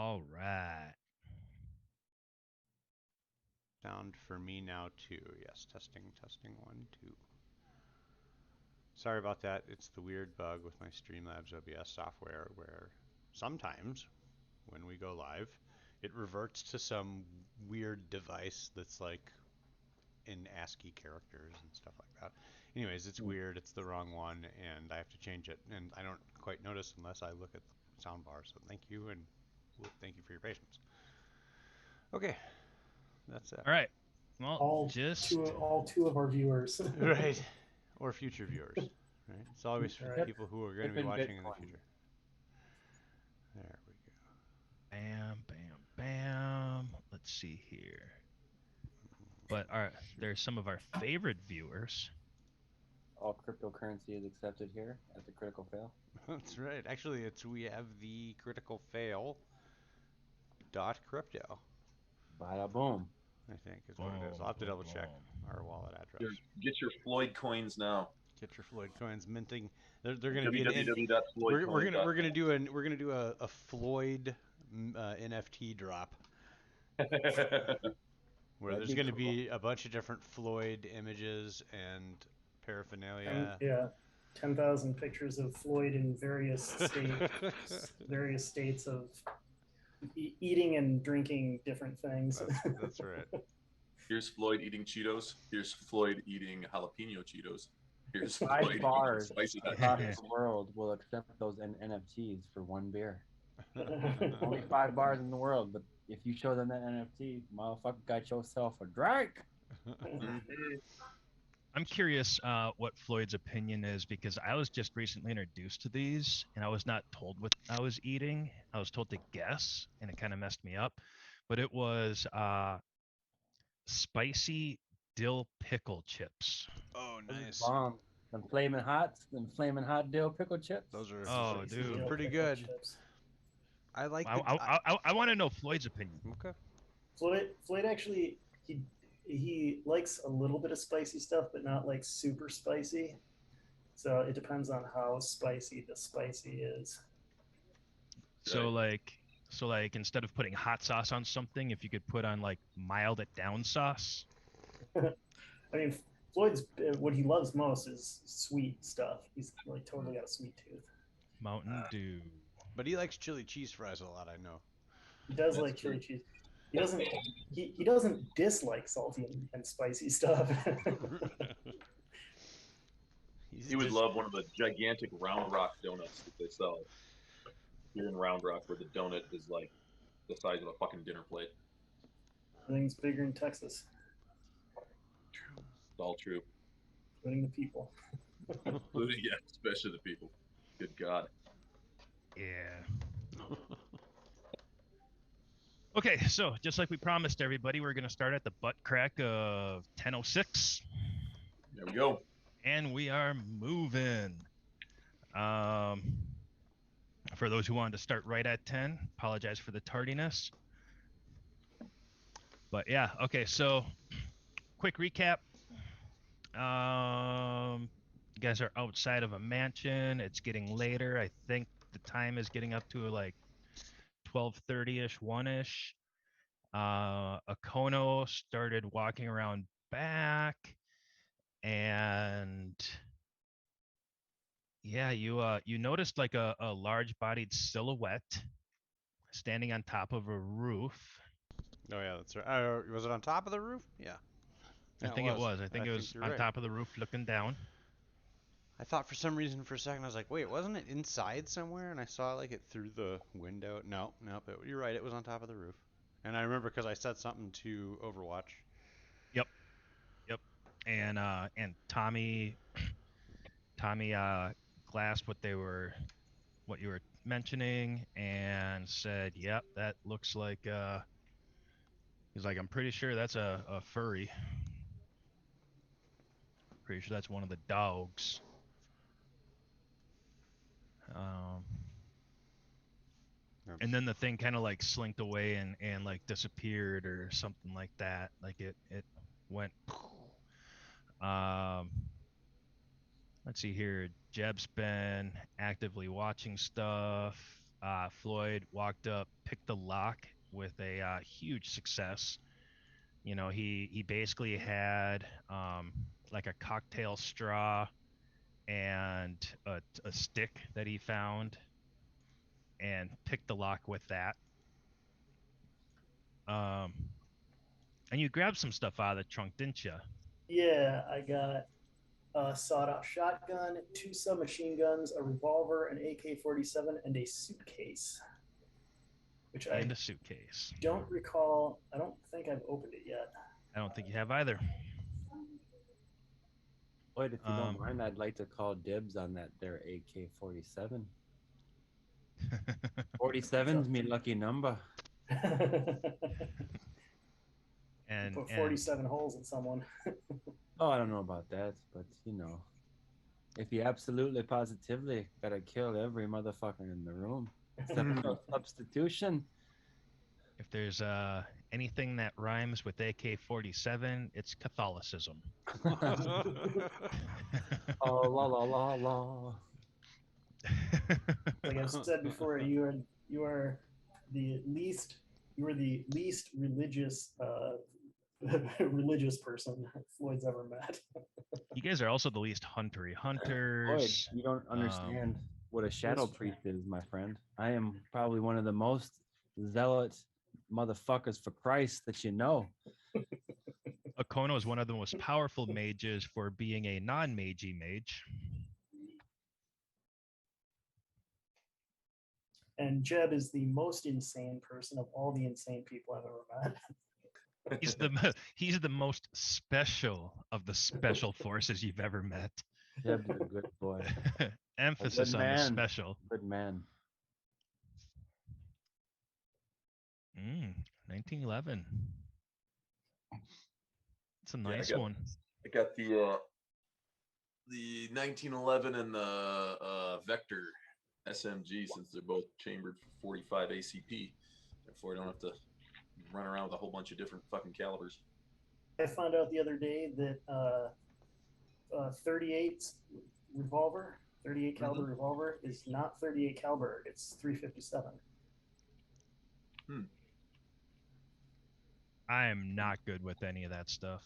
All right. Sound for me now too. Yes, testing, testing, one, two. Sorry about that. It's the weird bug with my Streamlabs OBS software where sometimes when we go live, it reverts to some weird device that's like in ASCII characters and stuff like that. Anyways, it's Hmm. weird. It's the wrong one, and I have to change it. And I don't quite notice unless I look at the soundbar. So thank you, and thank you for your patience. Okay, that's it. All right. Well, all just all two of our viewers. Right. Or future viewers. Right. It's always for the Right. people who are going to Type be in watching in the Bitcoin. future. There we bam, bam, bam. Let's see here. But go. there's some of our favorite viewers. All cryptocurrency is accepted here at the critical fail. That's right. Actually, it's we have the critical fail dot crypto. Bada boom. I think is what it is. Boom, I'll have to boom, double check boom. our wallet address. Get your Floyd coins now. Get your Floyd coins minting. They're going to be we're gonna do a Floyd NFT drop where That'd there's be going to cool. be a bunch of different Floyd images and And paraphernalia. yeah, 10,000 pictures of Floyd in various states of eating and drinking different things. That's right. Here's Floyd eating Cheetos. Here's Floyd eating jalapeno Cheetos. Here's Five Floyd eating bars spicy hot across Cheetos. the world will accept those NFTs for one beer. Only 5 bars in the world, but if you show them that NFT, motherfucker, got yourself a drink. I'm curious what Floyd's opinion is because I was just recently introduced to these and I was not told what I was eating. I was told to guess and it kind of messed me up. But it was spicy dill pickle chips. Oh, Those are nice. bomb. Them flaming hot dill pickle chips. Oh, Those are dude. pretty good. I like the I want to know Floyd's opinion. okay. Floyd actually he likes a little bit of spicy stuff, but not like super spicy. So it depends on how spicy the spicy is. So Right. like so like instead of putting hot sauce on something, if you could put on like mild it down sauce. I mean, Floyd's what he loves most is sweet stuff. He's like totally got a sweet tooth. Mountain Dew. But he likes chili cheese fries a lot, I know. He does That's like true. chili cheese. He doesn't dislike salty and spicy stuff. He would love one of the gigantic Round Rock donuts that they sell here in Round Rock, where the donut is like the size of a fucking dinner plate. Everything's bigger in Texas, It's all true. including the people. Including, yeah, especially the people. Good God. Yeah. Okay, so just like we promised everybody, we're gonna start at the butt crack of 10:06, There we go. and we are moving. Um, for those who wanted to start right at 10, apologize for the tardiness. But yeah, okay, so quick recap. You guys are outside of a mansion. It's getting later. I think the time is getting up to like 12:30ish, 1ish. Akono started walking around back, and yeah, you noticed like a large bodied silhouette standing on top of a roof. Oh yeah, that's right. Was it on top of the roof? Yeah. I Yeah, it think it was. was. I I think it think was you're on right. top of the roof looking down. I thought for some reason for a second I was like, wait, wasn't it inside somewhere? And I saw like it through the window. No, nope. You're right. It was on top of the roof. And I remember because I said something to Overwatch. Yep, yep. And Tommy glassed what you were mentioning and said, "Yep, that looks like he's like, I'm pretty sure that's a furry. Pretty sure that's one of the dogs." Um, Yeah. and then the thing kind of like slinked away and like disappeared or something like that. Like it went. Um, let's see here. Jeb's been actively watching stuff. Floyd walked up, picked the lock with a huge success. You know, he basically had like a cocktail straw and a stick that he found, and picked the lock with that. Um, and you grabbed some stuff out of the trunk, didn't you? Yeah, I got a sawed-off shotgun, 2 submachine guns, a revolver, an AK-47, and a suitcase, which I And a suitcase. don't recall. I don't think I've opened it yet. I don't think you have either. Lloyd, if you don't mind, I'd like to call dibs on that there AK-47. 47's me lucky number. and Put 47 holes in someone. Oh, I don't know about that, but you know, if you absolutely positively gotta kill every motherfucker in the room, except for substitution. if there's anything that rhymes with AK-47, it's Catholicism. Oh la la la la. Like I've said before, you are the least religious religious person Floyd's ever met. You guys are also the least huntery Lloyd, hunters. you don't understand what a shadow priest is, my friend. I am probably one of the most zealot motherfuckers for Christ that you know. Akono is one of the most powerful mages for being a non-magey mage. And Jeb is the most insane person of all the insane people I've ever met. He's the most special of the special forces you've ever met. Jeb's a good boy. Emphasis on the man. special. Good man. 1911. It's a nice I got, one. I got the 1911 and the Vector SMG, since they're both chambered for 45 ACP. Therefore, I don't have to run around with a whole bunch of different fucking calibers. I found out the other day that 38 revolver, 38 caliber revolver is not 38 caliber. It's 357. I am not good with any of that stuff.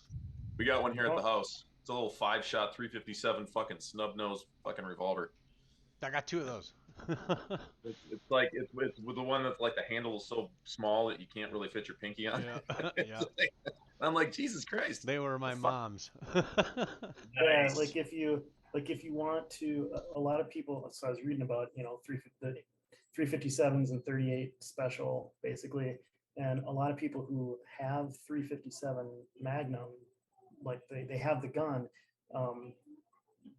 We got one here at the house. It's a little 5-shot 357 fucking snub nose fucking revolver. I got 2 of those. It's like it's with the one that's like the handle is so small that you can't really fit your pinky on. Yeah. Yeah. I'm like, Jesus Christ. They were my mom's. Yeah, like if you want to, a lot of people. So I was reading about 357s and 38 special basically, and a lot of people who have 357 Magnum, like they have the gun.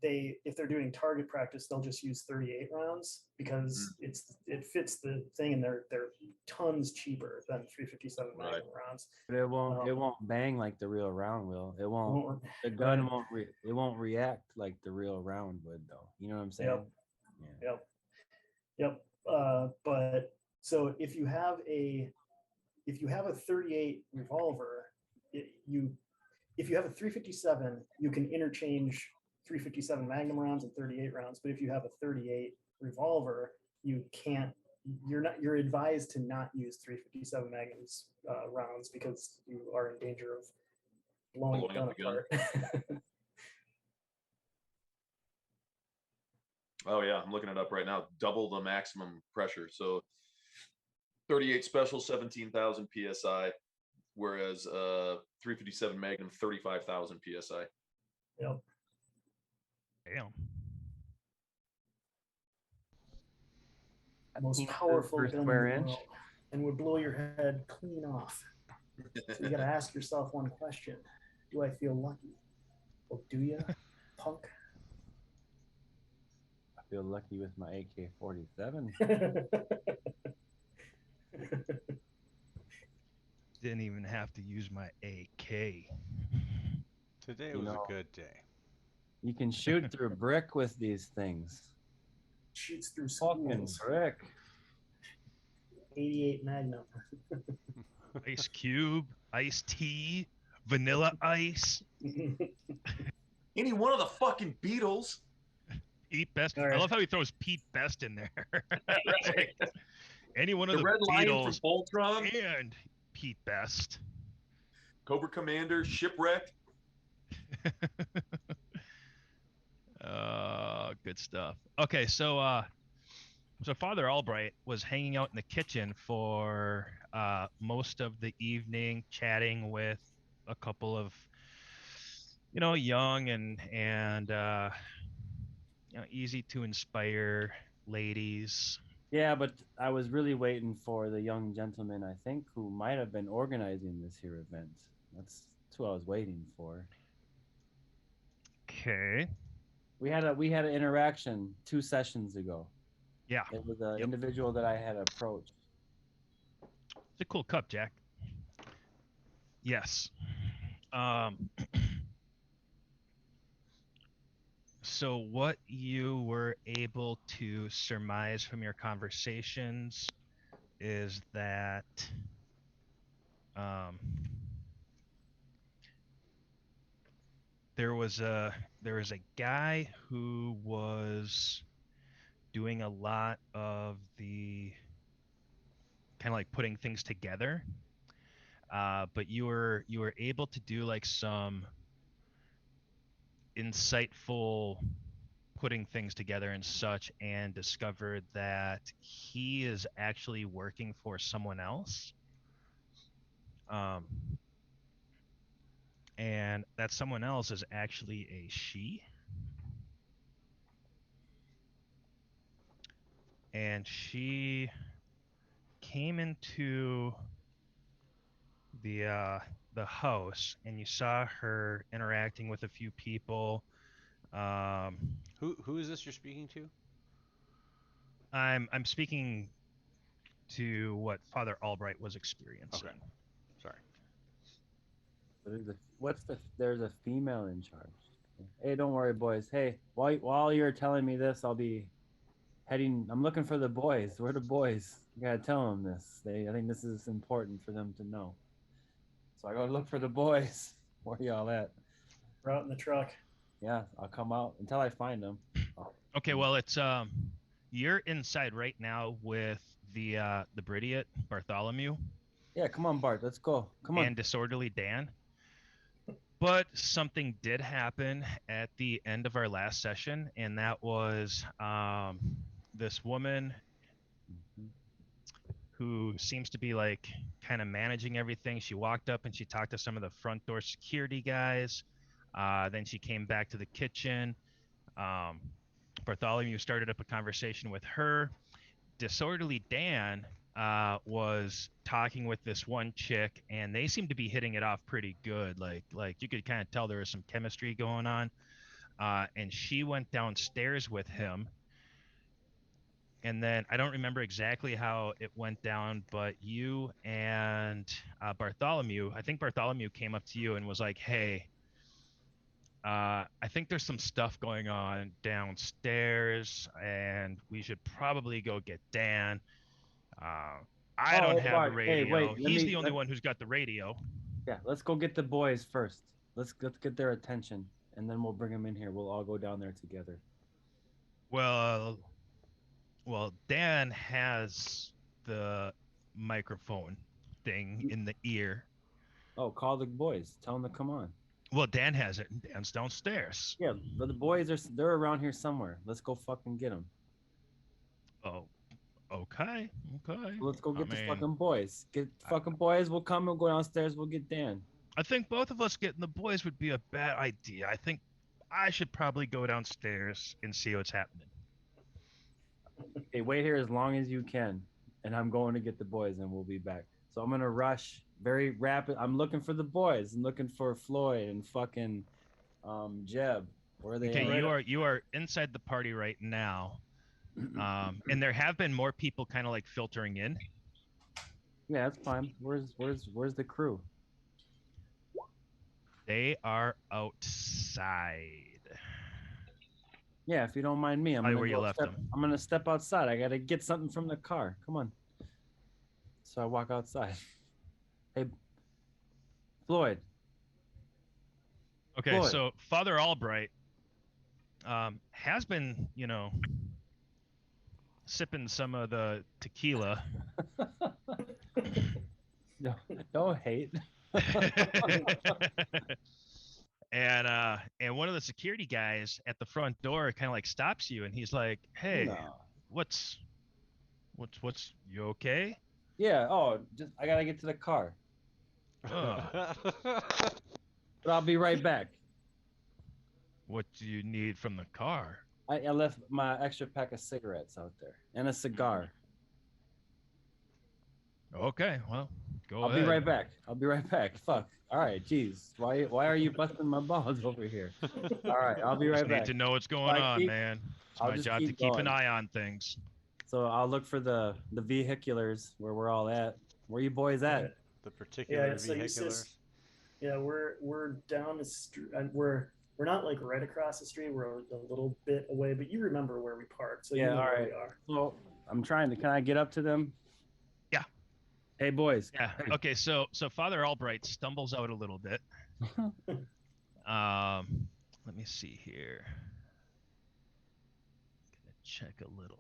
If they're doing target practice, they'll just use 38 rounds because it fits the thing, and they're tons cheaper than 357 Magnum rounds. But it won't bang like the real round will. It won't. The gun won't react like the real round would, though. You know what I'm saying? Yep. But so if you have a 38 revolver, if you have a 357, you can interchange 357 Magnum rounds and 38 rounds. But if you have a 38 revolver, you can't. You're advised to not use 357 Magnums rounds because you are in danger of blowing the gun apart. Oh yeah, I'm looking it up right now. Double the maximum pressure. So 38 special 17,000 psi, whereas 357 Magnum 35,000 psi. Yep. Damn. Most powerful gun in the world, and would blow your head clean off. So you got to ask yourself one question: do I feel lucky? Well, do you, punk? I feel lucky with my AK-47. Didn't even have to use my AK. Today was a good day. You can shoot through a brick with these things. Shoots through fucking schools. brick. 88 Magnum. Ice Cube, iced tea, vanilla ice. Any one of the fucking Beatles. Pete Best. All I right. love how he throws Pete Best in there. It's Right. like any one of The the Red Lion from Beatles Voltron, and Pete Best. Cobra Commander, Shipwrecked. Good stuff. Okay, so Father Albright was hanging out in the kitchen for most of the evening, chatting with a couple of, young and easy to inspire ladies. Yeah, but I was really waiting for the young gentleman, I think, who might have been organizing this here event. That's who I was waiting for. Okay. We had an interaction 2 sessions ago. Yeah. It was an Yep. individual that I had approached. It's a cool cup, Jack. Yes. Um, so what you were able to surmise from your conversations is that um, there was a guy who was doing a lot of the kind of like putting things together, but you were able to do like some insightful putting things together and such, and discovered that he is actually working for someone else. Um, and that someone else is actually a she. And she came into the uh, the house, and you saw her interacting with a few people. Um, Who is this you're speaking to? I'm speaking to what Father Albright was experiencing. Okay. Sorry. There's a female in charge. Hey, don't worry, boys. Hey, while you're telling me this, I'll be heading. I'm looking for the boys. Where are the boys? You gotta tell them this. I think this is important for them to know. So I go look for the boys. Where y'all at? We're out in the truck. Yeah, I'll come out until I find them. Okay, well, it's you're inside right now with the Bridiot Bartholomew Yeah, come on, Bart. Let's go. Come on. and Disorderly Dan. But something did happen at the end of our last session, and that was this woman who seems to be like kind of managing everything. She walked up and she talked to some of the front door security guys. Then she came back to the kitchen. Um, Bartholomew started up a conversation with her. Disorderly Dan was talking with this one chick, and they seemed to be hitting it off pretty good. Like you could kind of tell there was some chemistry going on. And she went downstairs with him. And then I don't remember exactly how it went down, but you and Bartholomew, I think Bartholomew came up to you and was like, "Hey, I think there's some stuff going on downstairs, and we should probably go get Dan. Uh, I Oh, don't hey, have a Bart. Hey, radio. wait. He's the only one who's got the radio." Yeah, let's go get the boys first. Let's get their attention, and then we'll bring them in here. We'll all go down there together. Well, well, Dan has the microphone thing in the ear. Oh, call the boys. Tell them to come on. Well, Dan has it, and Dan's downstairs. Yeah, but the boys they're around here somewhere. Let's go fucking get them. Oh, okay, okay. Let's go I get the mean, fucking boys. Get the fucking boys. We'll come and go downstairs. We'll get Dan. I think both of us getting the boys would be a bad idea. I think I should probably go downstairs and see what's happening. Hey, wait here as long as you can, and I'm going to get the boys, and we'll be back. So I'm gonna rush very rapid. I'm looking for the boys. I'm looking for Floyd and fucking Jeb. Where are they? Okay, at? you are inside the party right now, and there have been more people kind of like filtering in. Yeah, that's fine. Where's the crew? They are outside. Yeah, if you don't mind me, Probably where you left them. I'm gonna step outside. I gotta get something from the car. Come on. So I walk outside. Hey, Floyd. Okay, Floyd. so Father Albright has been, sipping some of the tequila. No, don't hate. And one of the security guys at the front door kind of like stops you, and he's like, "Hey, No. what's you okay? Yeah. Oh, just I gotta get to the car, Oh, but I'll be right back. what do you need from the car?" I left my extra pack of cigarettes out there and a cigar. Okay, well, go I'll ahead. be right back. I'll be right back. Fuck. All right. Jeez. Why are you busting my balls over here? All right. I'll be Just right need back. to know what's going I on, keep- man. It's I'll my just job to keep keep an going. eye on things. So I'll look for the vehiculars where we're all at. Where you boys at? The particular so you vehicular. says, yeah, we're down the street. We're not like right across the street. We're a little bit away, but you remember where we parked, so you Yeah, know all where right. we are. So I'm trying to. Can I get up to them? Yeah. Hey boys. Yeah. Okay. So Father Albright stumbles out a little bit. Let me see here. Gonna check a little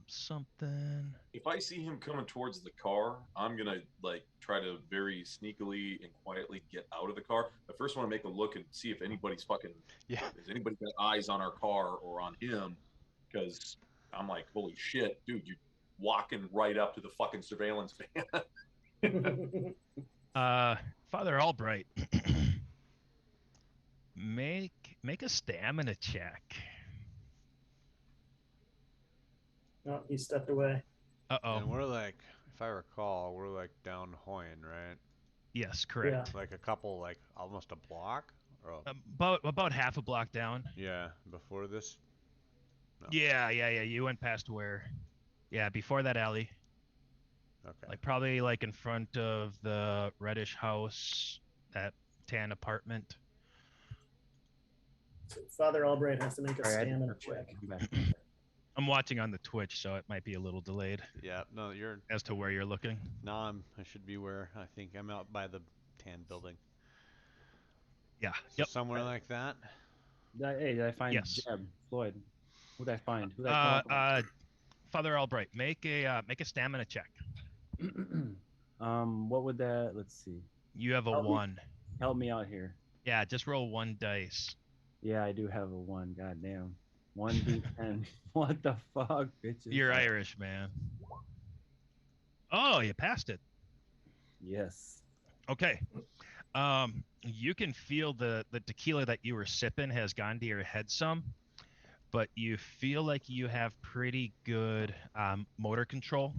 something. If I see him coming towards the car, I'm gonna like try to very sneakily and quietly get out of the car. I first want to make a look and see if anybody's fucking. Yeah. Has anybody got eyes on our car or on him? Because I'm like, holy shit, dude, you're walking right up to the fucking surveillance van. Father Albright, make a stamina check. Oh, he stepped away. Uh-oh. And we're like, if I recall, we're like down Hoyne, right? Yes, correct. Like a couple, like almost a block. Or About half a block down. yeah, before this. No. Yeah. You went past where? Yeah, before that alley. Okay. Like probably like in front of the reddish house, that tan apartment. So Father Albright has to make a All right, I had to stamina step away. check. I'm back. I'm watching on the Twitch, so it might be a little delayed Yeah. No, you're. as to where you're looking. No, I should be where I think I'm out by the tan building. Yeah. So Yep. somewhere like that. Did I find Yes. Jeb Floyd? Who'd I find? Who'd I come up Father Albright, make a stamina check. with? What would that? Let's see. You have a Help me. 1. Help me out here. Yeah, just roll 1 dice. Yeah, I do have a 1. God damn. 1d10. What the fuck, bitches? You're Irish, man. Oh, you passed it. Yes. Okay. You can feel the tequila that you were sipping has gone to your head some, but you feel like you have pretty good motor control.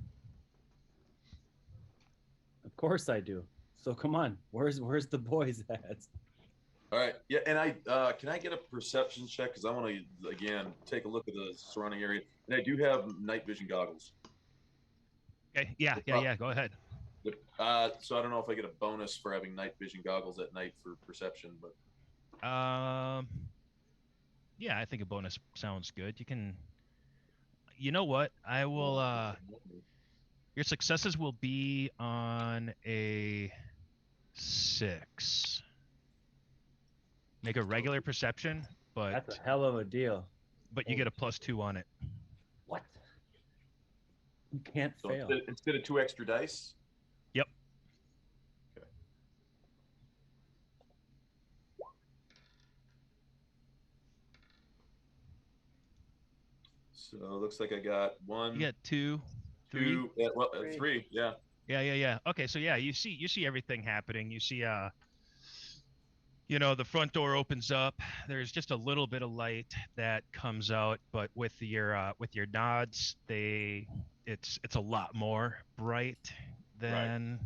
Of course I do. So come on. Where's the boys at? All right, yeah, and I can I get a perception check because I want to again take a look at the surrounding area, and I do have night vision goggles. Okay. Yeah. Go ahead. So I don't know if I get a bonus for having night vision goggles at night for perception, but Yeah, I think a bonus sounds good. You can. You know what? I will. Your successes will be on a 6. Make a regular perception, but That's a hell of a deal. you get a +2 on it. What? You can't so fail. instead of 2 extra dice. Yep. Okay. So it looks like I got 1, You get 2, 3. 2, Three. 3. Yeah. Yeah. Okay, so yeah, you see everything happening. You see the front door opens up. There's just a little bit of light that comes out, but with your nods, it's a lot more bright than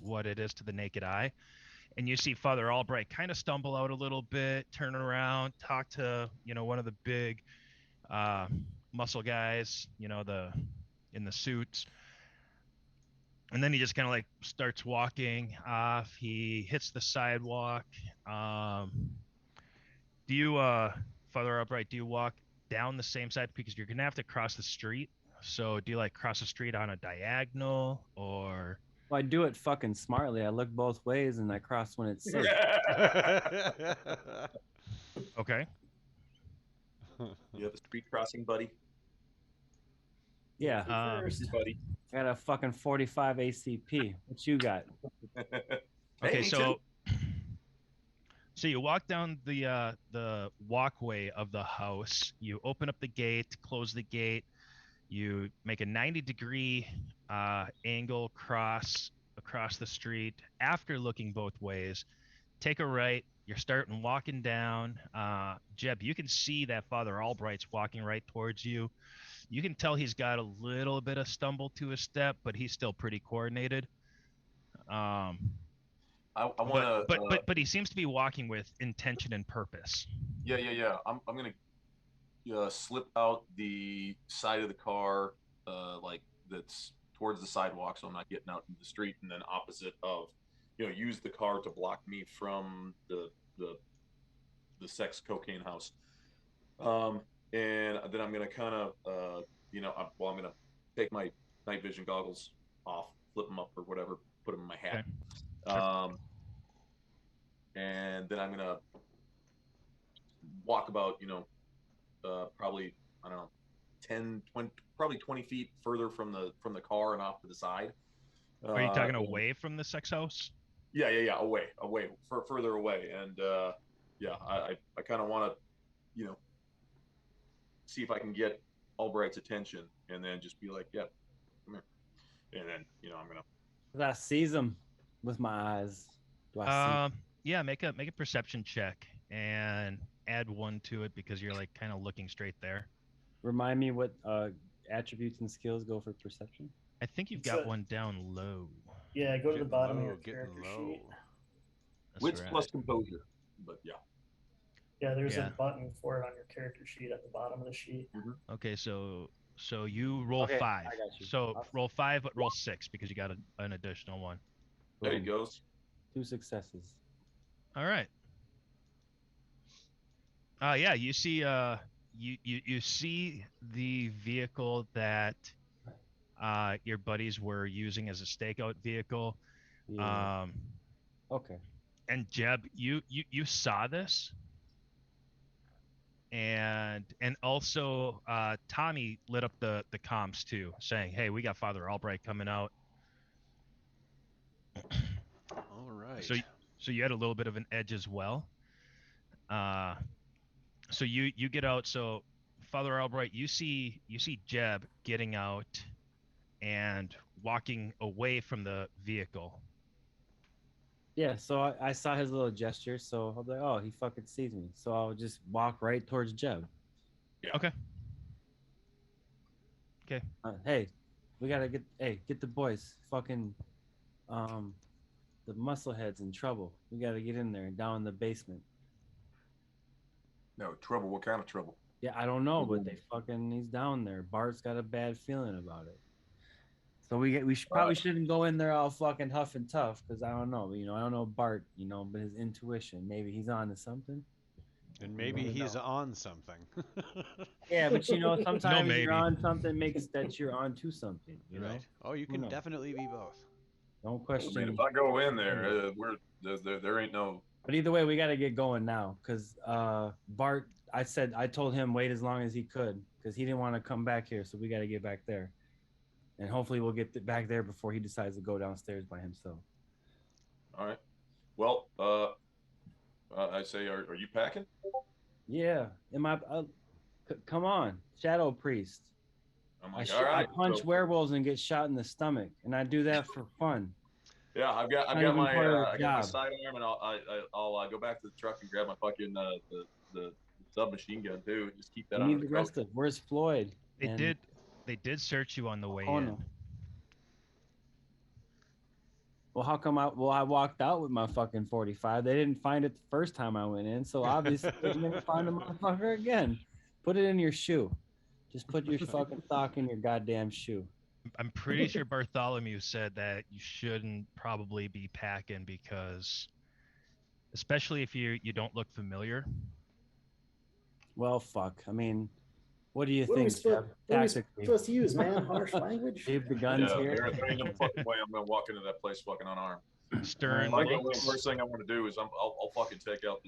what it is to the naked eye. And you see Father Albright kind of stumble out a little bit, turn around, talk to one of the big muscle guys, in the suits. And then he just kind of like starts walking off. He hits the sidewalk. Do you, Father Albright, do you walk down the same side? Because you're going to have to cross the street. So do you like cross the street on a diagonal or? Well, I do it fucking smartly. I look both ways and I cross when it's safe. Okay. You have a street crossing, buddy? Yeah, First. Buddy. I got a fucking 45 ACP. What you got? Okay, Hey, me too. so you walk down the walkway of the house. You open up the gate, close the gate. You make a 90-degree angle across the street. After looking both ways, take a right. You're starting walking down. Jeb, you can see that Father Albright's walking right towards you. You can tell he's got a little bit of stumble to his step, but he's still pretty coordinated. I want to. But he seems to be walking with intention and purpose. Yeah. I'm gonna slip out the side of the car, like that's towards the sidewalk, so I'm not getting out into the street, and then opposite of, use the car to block me from the sex cocaine house. And then I'm gonna kind of, I'm gonna take my night vision goggles off, flip them up or whatever, put them in my hat. Okay. Sure. And then I'm gonna walk about, probably, I don't know, 10, 20, probably 20 feet further from the car and off to the side. Are you talking away from the sex house? Yeah, away, further away. And I kind of want to, see if I can get Albright's attention, and then just be like, yeah, come here. And then, I'm gonna. I seize him with my eyes. Do I see? Yeah, make a perception check and add 1 to it because you're like kind of looking straight there. Remind me what attributes and skills go for perception. I think you've It's got a- one down low. Yeah, go to the Getting bottom of low, your getting character low. sheet. That's Wits right. plus composure, but yeah. Yeah, there's Yeah. a button for it on your character sheet at the bottom of the sheet. Okay, so you roll Okay, 5. I got you. So I'll- roll 5, but roll 6 because you got an additional one. There he Boom. goes. 2 successes. All right. Yeah, you see you see the vehicle that your buddies were using as a stakeout vehicle. Yeah. Okay. And Jeb, you saw this. And also Tommy lit up the comms too, saying, "Hey, we got Father Albright coming out." All right. So you had a little bit of an edge as well. So you get out. So Father Albright, you see Jeb getting out and walking away from the vehicle. Yeah, so I saw his little gesture, so I'll be like, oh, he fucking sees me. So I'll just walk right towards Jeb. Okay. Hey, we gotta get the boys. Fucking, the musclehead's in trouble. We gotta get in there and down in the basement. No trouble. What kind of trouble? Yeah, I don't know, but he's down there. Bart's got a bad feeling about it. So we probably shouldn't go in there all fucking huff and tough because I don't know, I don't know Bart, but his intuition, maybe he's on to something. And maybe never he's know. on something. Yeah, but sometimes maybe. you're on something makes that you're on to something, Right. Oh, you can knows? definitely be both. Don't I question. mean, if I go in there, there ain't no. But either way, we got to get going now because Bart, I told him wait as long as he could because he didn't want to come back here. So we got to get back there. And hopefully we'll get back there before he decides to go downstairs by himself. All right. Well, I say, are you packing? Yeah. Come on, Shadow Priest. I'm I like, all right. punch so- werewolves and get shot in the stomach, and I do that for fun. Yeah, I've got Not even my part of the I got my job. sidearm, and I'll go back to the truck and grab my fucking the submachine gun too, and just keep that We on need the the rest of. Where's Floyd? They And did search you on the way Oh, in. no. Well, how come I walked out with my fucking 45? They didn't find it the first time I went in, so obviously they didn't find the motherfucker again. Put it in your shoe. Just put your fucking sock in your goddamn shoe. I'm pretty sure Bartholomew said that you shouldn't probably be packing because, especially if you don't look familiar. Well, fuck. I mean, what do you What are we think, Jeff? Tactically, supposed to use, man? Harsh language? leave the guns Yeah, here. there ain't no fucking way I'm gonna walk into that place fucking unarmed. Stern Like, looks. the first thing I want to do is I'll fucking take out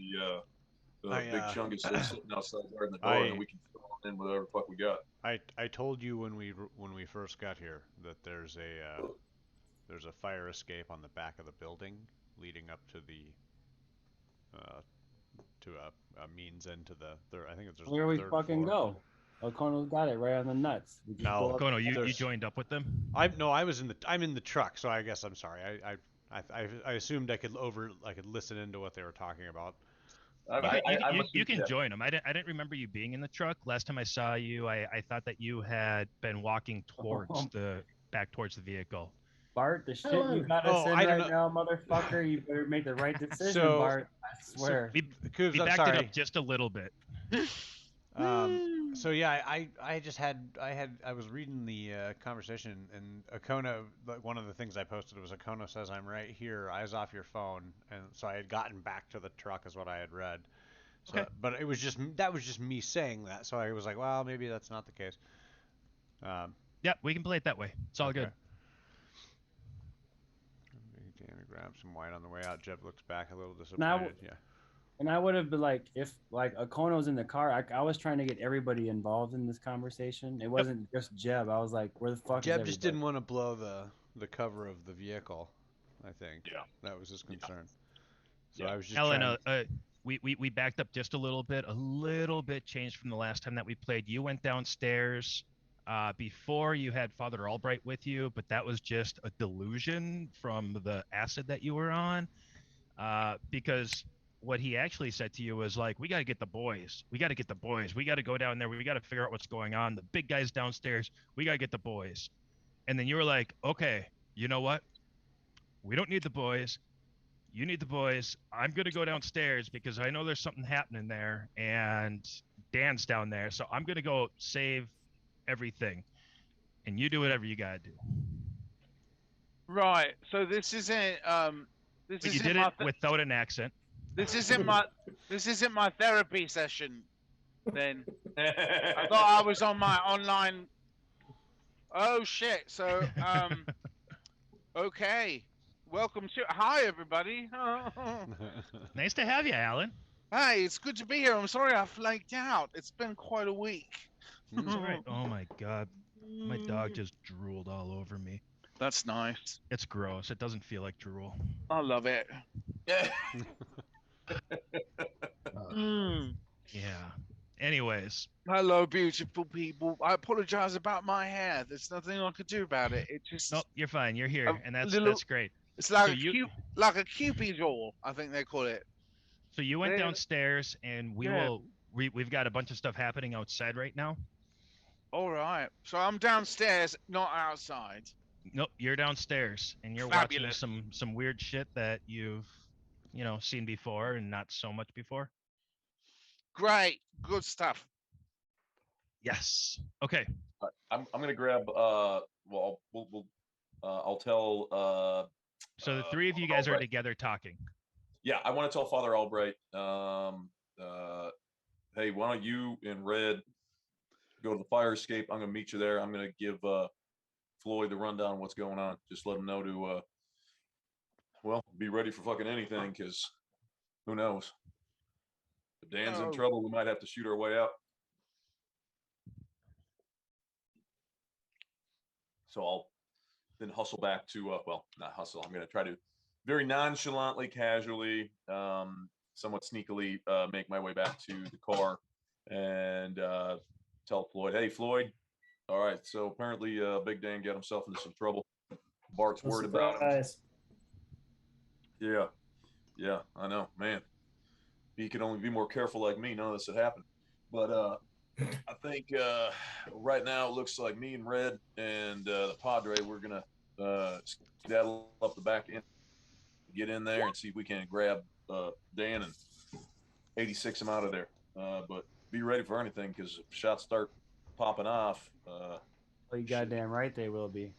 Big Chungus still sitting outside guarding the door, and then we can fill in whatever fuck we got. I told you when we first got here that there's a fire escape on the back of the building leading up to the to a means end to the third. I think it's Where we third fucking floor. go? O'Connell's got it right on the nuts. We just No. go up- Kono, you There's- joined up with them? I'm in the truck, so I guess I'm sorry. I assumed I could listen into what they were talking about. You can join them. I didn't remember you being in the truck. Last time I saw you, I thought that you had been walking towards back towards the vehicle. Bart, the shit you got us in I don't right now, motherfucker. You better make the right decision, So- Bart. I swear. We Coobs, I'm backed sorry. it up just a little bit. So yeah, I was reading the conversation, and Akona, one of the things I posted was Akona says I'm right here, eyes off your phone, and so I had gotten back to the truck is what I had read. So, Okay. but it was just me saying that, so I was like, well, maybe that's not the case. Yeah, we can play it that way. It's all Okay. good. Danny grabs some wine on the way out. Jeb looks back a little disappointed. Now- Yeah. And I would have been like, if like Okono's in the car, I was trying to get everybody involved in this conversation. It wasn't just Jeb. I was like, where the fuck is Jeb everybody? just didn't want to blow the cover of the vehicle, I think. Yeah. That was his concern. So Yeah. I was just Ellen, trying we backed up just a little bit changed from the last time that we played. You went downstairs before you had Father Albright with you, but that was just a delusion from the acid that you were on. Because what he actually said to you was like, we got to get the boys. We got to get the boys. We got to go down there. We got to figure out what's going on. The big guy's downstairs. We got to get the boys. And then you were like, okay, you know what? We don't need the boys. You need the boys. I'm going to go downstairs because I know there's something happening there and Dan's down there. So I'm going to go save everything. And you do whatever you got to do. Right. So this isn't this But you isn't did my it without an accent. this isn't my therapy session. Then I thought I was on my online. Oh shit! So okay. Welcome to hi everybody. Nice to have you, Alan. Hey, it's good to be here. I'm sorry I flaked out. It's been quite a week. That's all right. Oh my God. My dog just drooled all over me. That's nice. It's gross. It doesn't feel like drool. I love it. Mm. Yeah. Anyways, Hello, beautiful people. I apologize about my hair. There's nothing I could do about it. It just nope, you're fine. You're here, and that's little- that's great. it's like so a you- like a cupid doll, I think they call it. So you went Yeah. downstairs, and Yeah. we've got a bunch of stuff happening outside right now. All right. So I'm downstairs, not outside. Nope, you're downstairs, and you're Fabulous. watching some weird shit that you've seen before and not so much before. Great. Good stuff. Yes. Okay. I'm gonna grab. Well, I'll tell. So the three of you guys are Albright. together talking. Yeah, I want to tell Father Albright. Hey, why don't you and Red go to the fire escape? I'm gonna meet you there. I'm gonna give Floyd the rundown of what's going on. Just let him know to well, be ready for fucking anything, because who knows? If Dan's in Oh. trouble, we might have to shoot our way out. So I'll then hustle back to well, not hustle. I'm gonna try to very nonchalantly, casually, somewhat sneakily make my way back to the car and tell Floyd, hey Floyd, all right, so apparently Big Dan got himself into some trouble. Bart's No worried about him. surprise. Yeah, I know, man. He could only be more careful like me. None of this had happened. But I think right now it looks like me and Red and the Padre, we're gonna skedaddle up the back end, get in there and see if we can grab Dan and 86 him out of there. But be ready for anything, because if shots start popping off, Oh, you goddamn right they will be.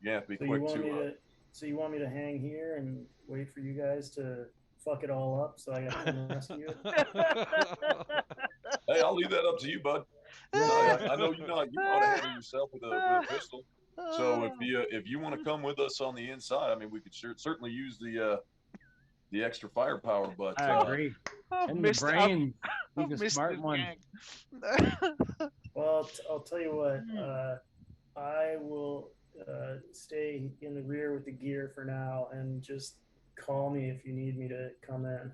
you have to be So you quick want me to. to? So you want me to hang here and wait for you guys to fuck it all up, so I got to come rescue you? Hey, I'll leave that up to you, bud. I know you know how to handle yourself with a pistol. So if you want to come with us on the inside, I mean, we could certainly use the the extra firepower, but I agree. I've And the missed, brain. I've He's a missed smart this one. gang. Well, I'll tell you what. I will stay in the rear with the gear for now, and just call me if you need me to come in.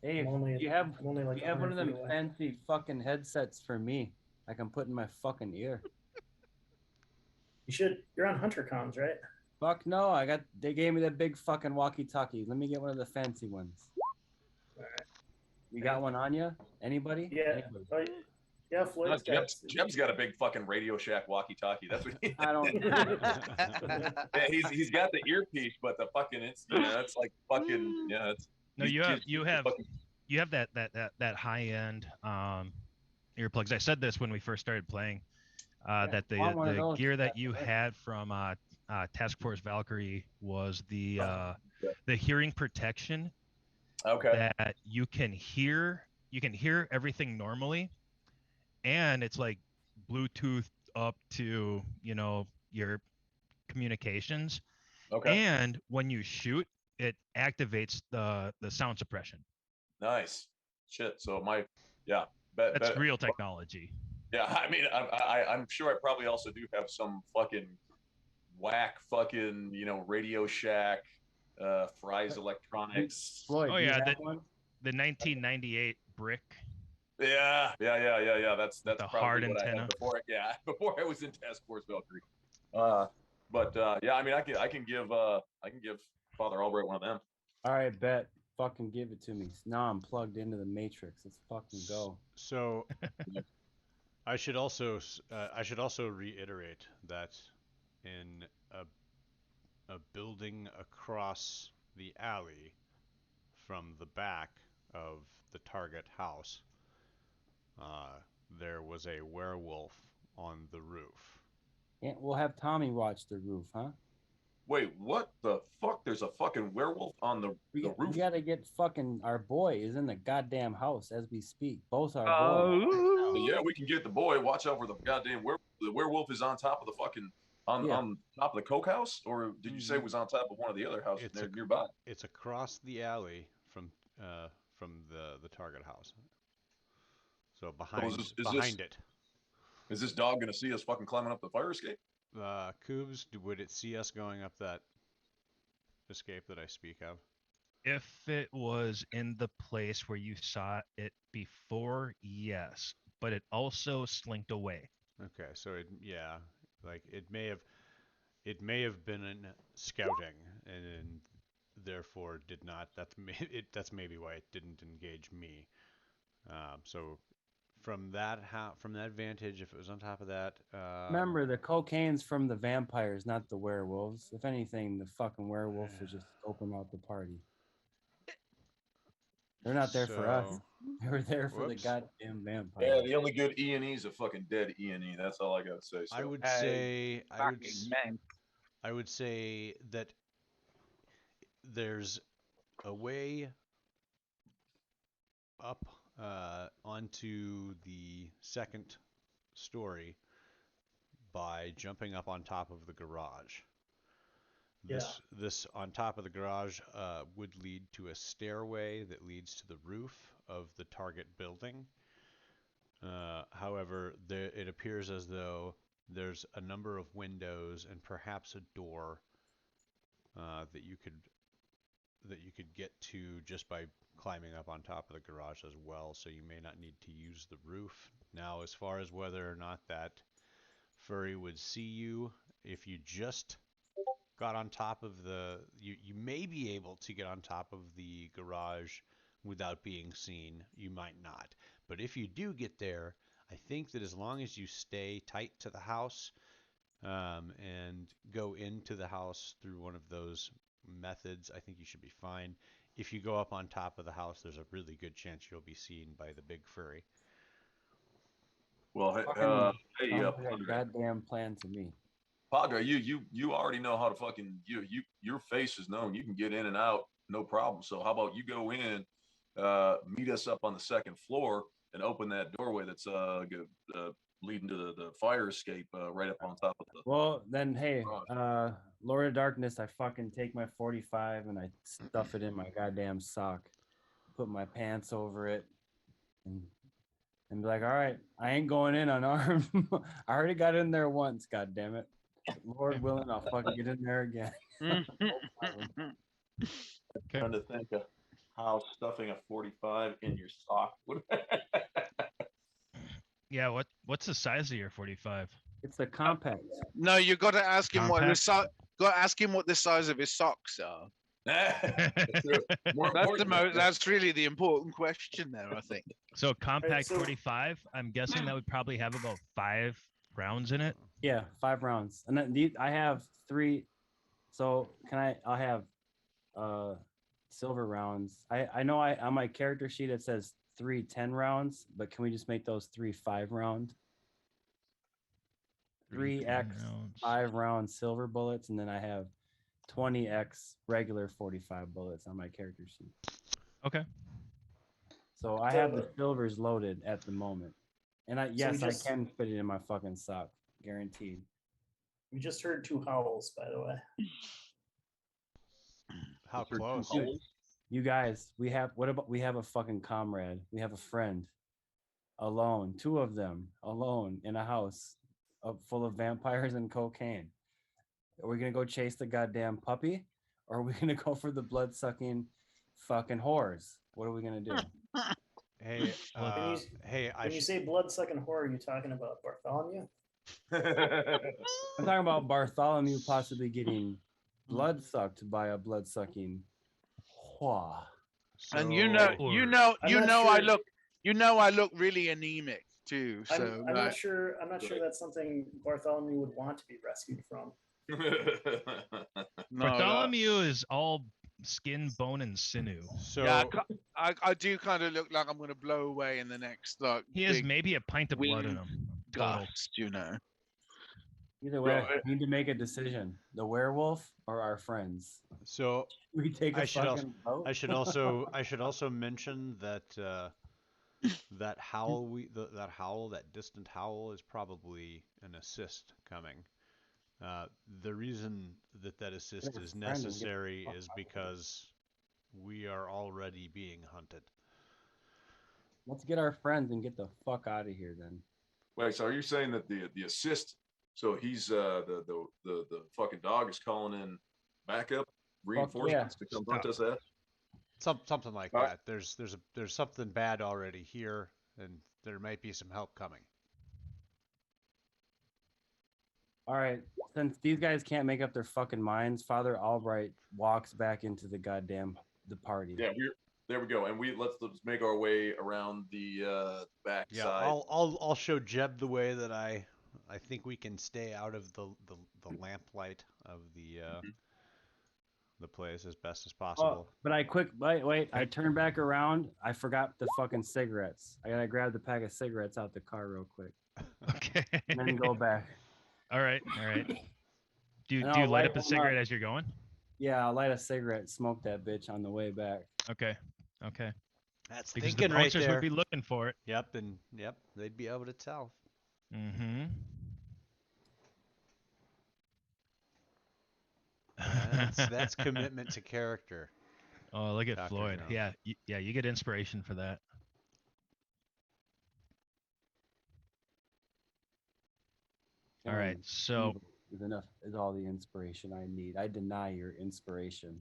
Hey, I'm only, you have I'm only like you have one 100 of feet them away. fancy fucking headsets for me. I can put in my fucking ear. You should. You're on Hunter Comms, right? Fuck no, they gave me the big fucking walkie-talkie. Let me get one of the fancy ones. All right. You got one on you? Anybody? Yeah. Anybody? Oh, yeah. no, Floyd's got. Jeb's got a big fucking Radio Shack walkie-talkie. That's what he, I don't. yeah, he's got the earpiece, but the fucking it's it's like fucking it's. No, he's- you he's have fucking- that high end earplugs. I said this when we first started playing. That I want one of the those. gear that you had from Task Force Valkyrie was the hearing protection. okay. That you can hear everything normally, and it's like Bluetooth up to your communications. Okay. And when you shoot, it activates the sound suppression. Nice. Shit. So That's real technology. Yeah, I mean, I'm sure I probably also do have some fucking whack fucking Radio Shack, Fry's Electronics. Floyd, Oh, do you yeah, have that- one? The 1998 brick. Yeah. That's The probably hard what I antenna. had before. Yeah, before I was in Task Force Valkyrie. But yeah, I mean, I can give Father Albright one of them. All right, bet. Fucking give it to me. Now I'm plugged into the matrix. Let's fucking go. So I should also reiterate that in a building across the alley from the back of the target house, there was a werewolf on the roof. Yeah, we'll have Tommy watch the roof, huh? Wait, what the fuck? There's a fucking werewolf on the We roof. gotta get fucking our boy is in the goddamn house as we speak. Both our boys. Yeah, we can get the boy. Watch out for the goddamn werewolf. The werewolf is on top of the fucking on top of the coke house, or did you say it was on top of one of the other houses nearby? It's across the alley from the target house. So behind it. Is this dog gonna see us fucking climbing up the fire escape? Coobs, would it see us going up that escape that I speak of? If it was in the place where you saw it before, yes, but it also slinked away. Okay, so it may have been in scouting and therefore did not. That's maybe why it didn't engage me. So from that vantage, if it was on top of that, Remember, the cocaine's from the vampires, not the werewolves. If anything, the fucking werewolf was just open out the party. They're not there for us. So- They were there for the Whoops. goddamn Yeah, vampires. the only good E&E is a fucking dead E&E. That's all I gotta say. So. I would Hey, say man. I would say that there's a way up onto the second story by jumping up on top of the garage. This on top of the garage would lead to a stairway that leads to the roof of the target building. However, it appears as though there's a number of windows and perhaps a door that you could get to just by climbing up on top of the garage as well. So you may not need to use the roof. Now, as far as whether or not that furry would see you, if you just got on top of you may be able to get on top of the garage without being seen. You might not. But if you do get there, I think that as long as you stay tight to the house and go into the house through one of those methods, I think you should be fine. If you go up on top of the house, there's a really good chance you'll be seen by the big furry. Well, Fucking hey, sounds like a goddamn plan to me. Padre, you already know how to fucking your face is known. You can get in and out, no problem. So how about you go in, meet us up on the second floor, and open that doorway that's leading to the fire escape right up on top of the. Well, then, hey, Lord of Darkness, I fucking take my 45 and I stuff it in my goddamn sock, put my pants over it, and be like, all right, I ain't going in unarmed. I already got in there once, god damn it. Lord willing, I'll fucking get in there again. No problem. Okay. Trying to think of how stuffing a 45 in your sock would. Yeah, what's the size of your 45? It's a compact. No, you got to ask him what the Compact? size. Got to ask him what the size of his socks are. That's true. More That's the important, most. That's really the important question there, I think. So compact so- 45, I'm guessing that would probably have about 5 rounds in it. Yeah, 5 rounds. And then I have 3. So I'll have silver rounds. I know on my character sheet it says 3 10 rounds, but can we just make those 3 5 round? 3 10 3x rounds. 5 round silver bullets, and then I have 20x regular 45 bullets on my character sheet. Okay. So I have the silvers loaded at the moment. And I just- can fit it in my fucking sock, guaranteed. We just heard 2 howls, by the way. How close? Dude, you guys, we have a fucking comrade. We have a friend. Alone. 2 of them alone in a house full of vampires and cocaine. Are we gonna go chase the goddamn puppy? Or are we gonna go for the blood-sucking fucking whores? What are we gonna do? Hey, Well, hey, When you say blood-sucking horror, are you talking about Bartholomew? I'm talking about Bartholomew possibly getting blood sucked by a blood-sucking whore. And so- I look really anemic too. I'm, So I'm like, not sure. I'm not sure that's something Bartholomew would want to be rescued from. no, Bartholomew is all skin, bone, and sinew. So yeah, I do kind of look like I'm gonna blow away in the next like He has big maybe a pint of blood in wing him. Total. gust, you know. Either way, Bro, we need to make a decision: the werewolf or our friends. so We take a I should fucking vote. I should also mention that that distant howl is probably an assist coming. The reason that assist Your is friend and get the necessary fuck is out of here. because we are already being hunted. Let's get our friends and get the fuck out of here then. Wait, so are you saying that the assist? So he's the fucking dog is calling in backup reinforcements to come hunt us at? Something like Alright. that. There's something bad already here, and there might be some help coming. All right, since these guys can't make up their fucking minds, Father Albright walks back into the party. Yeah, there we go. And let's make our way around the back Yeah, side. I'll show Jeb the way that I think we can stay out of the lamplight of the place as best as Oh, possible. but wait. I turned back around. I forgot the fucking cigarettes. I gotta grab the pack of cigarettes out the car real quick, Okay. and then go back. All right. Do you And light I'll light up a one cigarette up. as you're going? Yeah, I'll light a cigarette, smoke that bitch on the way back. Okay. That's Because the thinking right bouncers there. would be looking for it. Yep, they'd be able to tell. Mm-hmm. That's commitment to character. Oh, look at Dr. Floyd. Jones. Yeah, you get inspiration for that. All right. So Evil is all the inspiration I need. I deny your inspiration.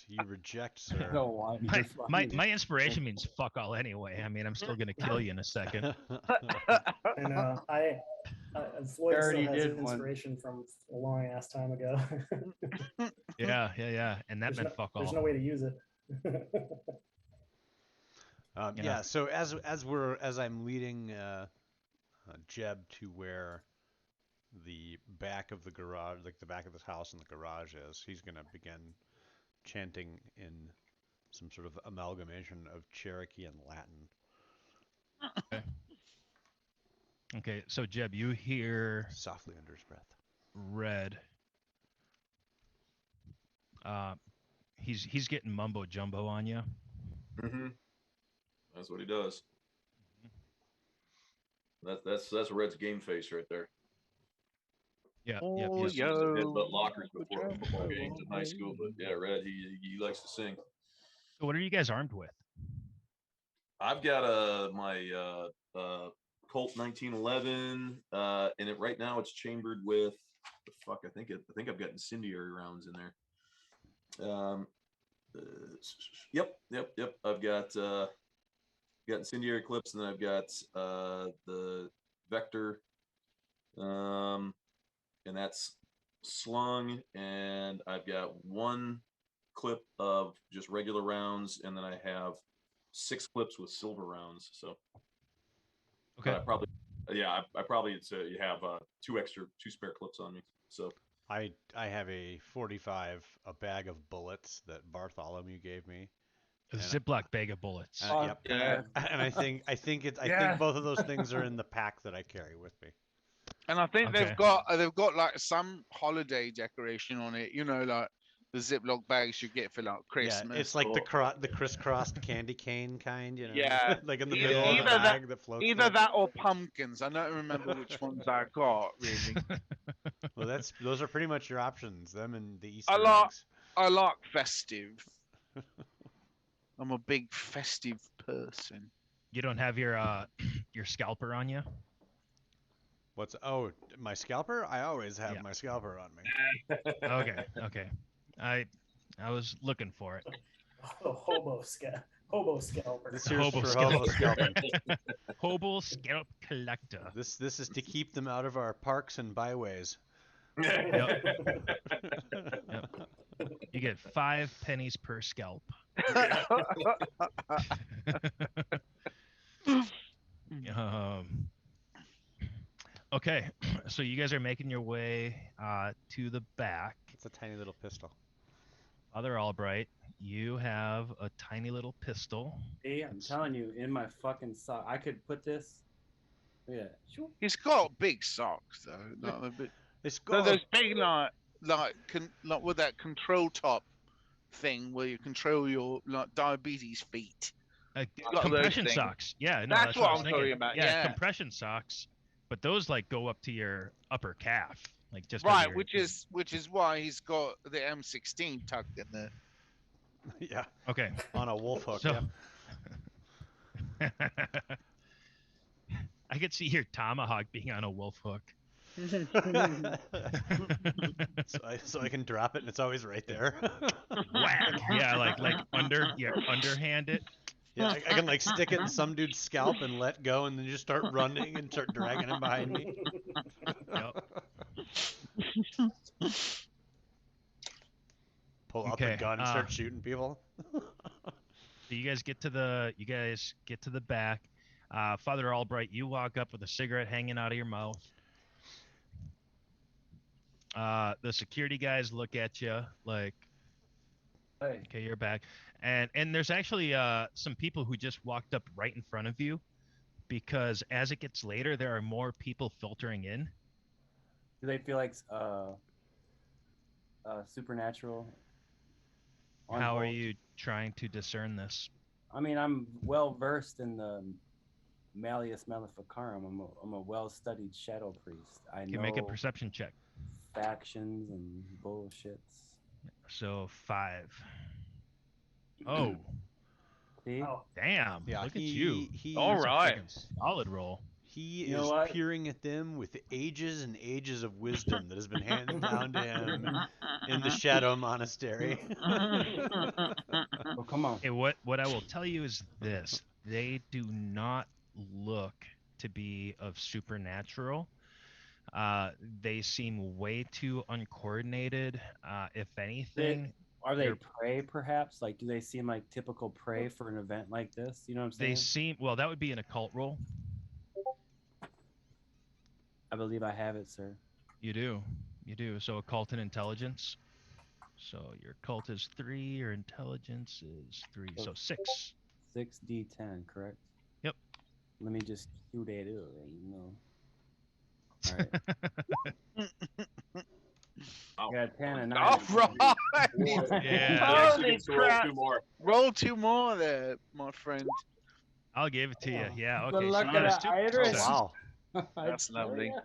You reject, I sir. don't want your my fucking- my inspiration means fuck all anyway. I mean, I'm still gonna kill you in a second. And Floyd still already has did one. inspiration from a long ass time ago. Yeah. And that There's meant fuck There's all. no way to use it. Yeah. Yeah. So as I'm leading Jeb to where the back of the garage, like the back of the house and the garage is, he's gonna begin chanting in some sort of amalgamation of Cherokee and Latin, Okay. So Jeb, you hear softly under his breath. Red. He's getting mumbo jumbo on you. Mm-hmm. That's what he does. That's Red's game face right there. Yeah. Oh, Used to yo. headbutt lockers before football games in high school, but yeah, Red, he likes to sing. So what are you guys armed with? I've got my Colt 1911, and it right now it's chambered with the fuck. I think I've got incendiary rounds in there. Yep. I've got incendiary clips, and then I've got the Vector, and that's slung, and I've got one clip of just regular rounds, and then I have 6 clips with silver rounds. So, Okay. but I probably have 2 spare clips on me. So I have a 45, a bag of bullets that Bartholomew gave me. A And- Ziploc bag of bullets. Oh, Yep. Yeah. And I think Yeah. both of those things are in the pack that I carry with me. And I think Okay. they've got like some holiday decoration on it, you know, like the Ziploc bags you get for like Christmas. Yeah, it's like the Cool. the crisscrossed candy cane kind, you know. Yeah. Like in the Either- middle of the either that- bag that floats. Either there. that or pumpkins. I don't remember which ones I got really. Well, those are pretty much your options. Them and the Easter I like eggs. I like festive. I'm a big festive person. You don't have your scalper on you? My scalper? I always have Yeah. my scalper on me. Okay. I was looking for it. Oh, hobo scalper. This here's Hobo for scalper. hobo scalping. Hobo scalp collector. This is to keep them out of our parks and byways. You get 5 pennies per scalp. Okay, so you guys are making your way to the back. It's a tiny little pistol. Father Albright, you have a tiny little pistol. See, I'm telling you, in my fucking sock, I could put this. Look at that. Shoo. He's got big socks though. Like, a bit, It's no, got those big like with that control top thing where you control your like diabetes feet. Uh, Got those compression things. socks. Yeah, no, That's what I what was I'm thinking. talking about, Yeah, yeah. compression socks, but those like go up to your upper calf, like just over Right, your- which is why he's got the M16 tucked in there. yeah, okay. on a wolf hook. So- Yeah. I could see your tomahawk being on a wolf hook. so I can drop it and it's always right there. Whack. Yeah, like underhand it. Yeah, I can like stick it in some dude's scalp and let go, and then just start running and start dragging him behind me. Yep. Pull out Okay, the gun and start shooting people. So you guys get to the back. Father Albright, you walk up with a cigarette hanging out of your mouth. The security guys look at you like, Hey, okay, you're back. And there's actually some people who just walked up right in front of you, because as it gets later, there are more people filtering in. do they feel like supernatural? on How are hold? you trying to discern this? I mean, I'm well versed in the Malleus Maleficarum. I'm a well-studied shadow priest. I You know can make a perception check. factions and bullshits. So 5. Oh, See? Oh, damn. Yeah, Look at you. He, All That's a right. freaking solid roll. He You know is what? peering at them with ages and ages of wisdom that has been handed down to him in the Shadow Monastery. Oh, come on. Hey, what I will tell you is this: they do not look to be of supernatural. They seem way too uncoordinated. If anything, Are they They're- prey, perhaps? Like, do they seem like typical prey for an event like this? You know what I'm saying? they seem well. That would be an occult roll. I believe I have it, sir. You do. So occult and intelligence. So your occult is 3, your intelligence is 3, so 6. 6d10, correct? Yep. Let me just cue that up, you know. All right. Wow. Got a 10 and 9. All right. Yeah. Holy So roll crap. 2 more. Roll 2 more there, my friend. I'll give it to you. Yeah. Good Okay. So luck you at got a that super Irish. success. Wow. I That's tell lovely. ya.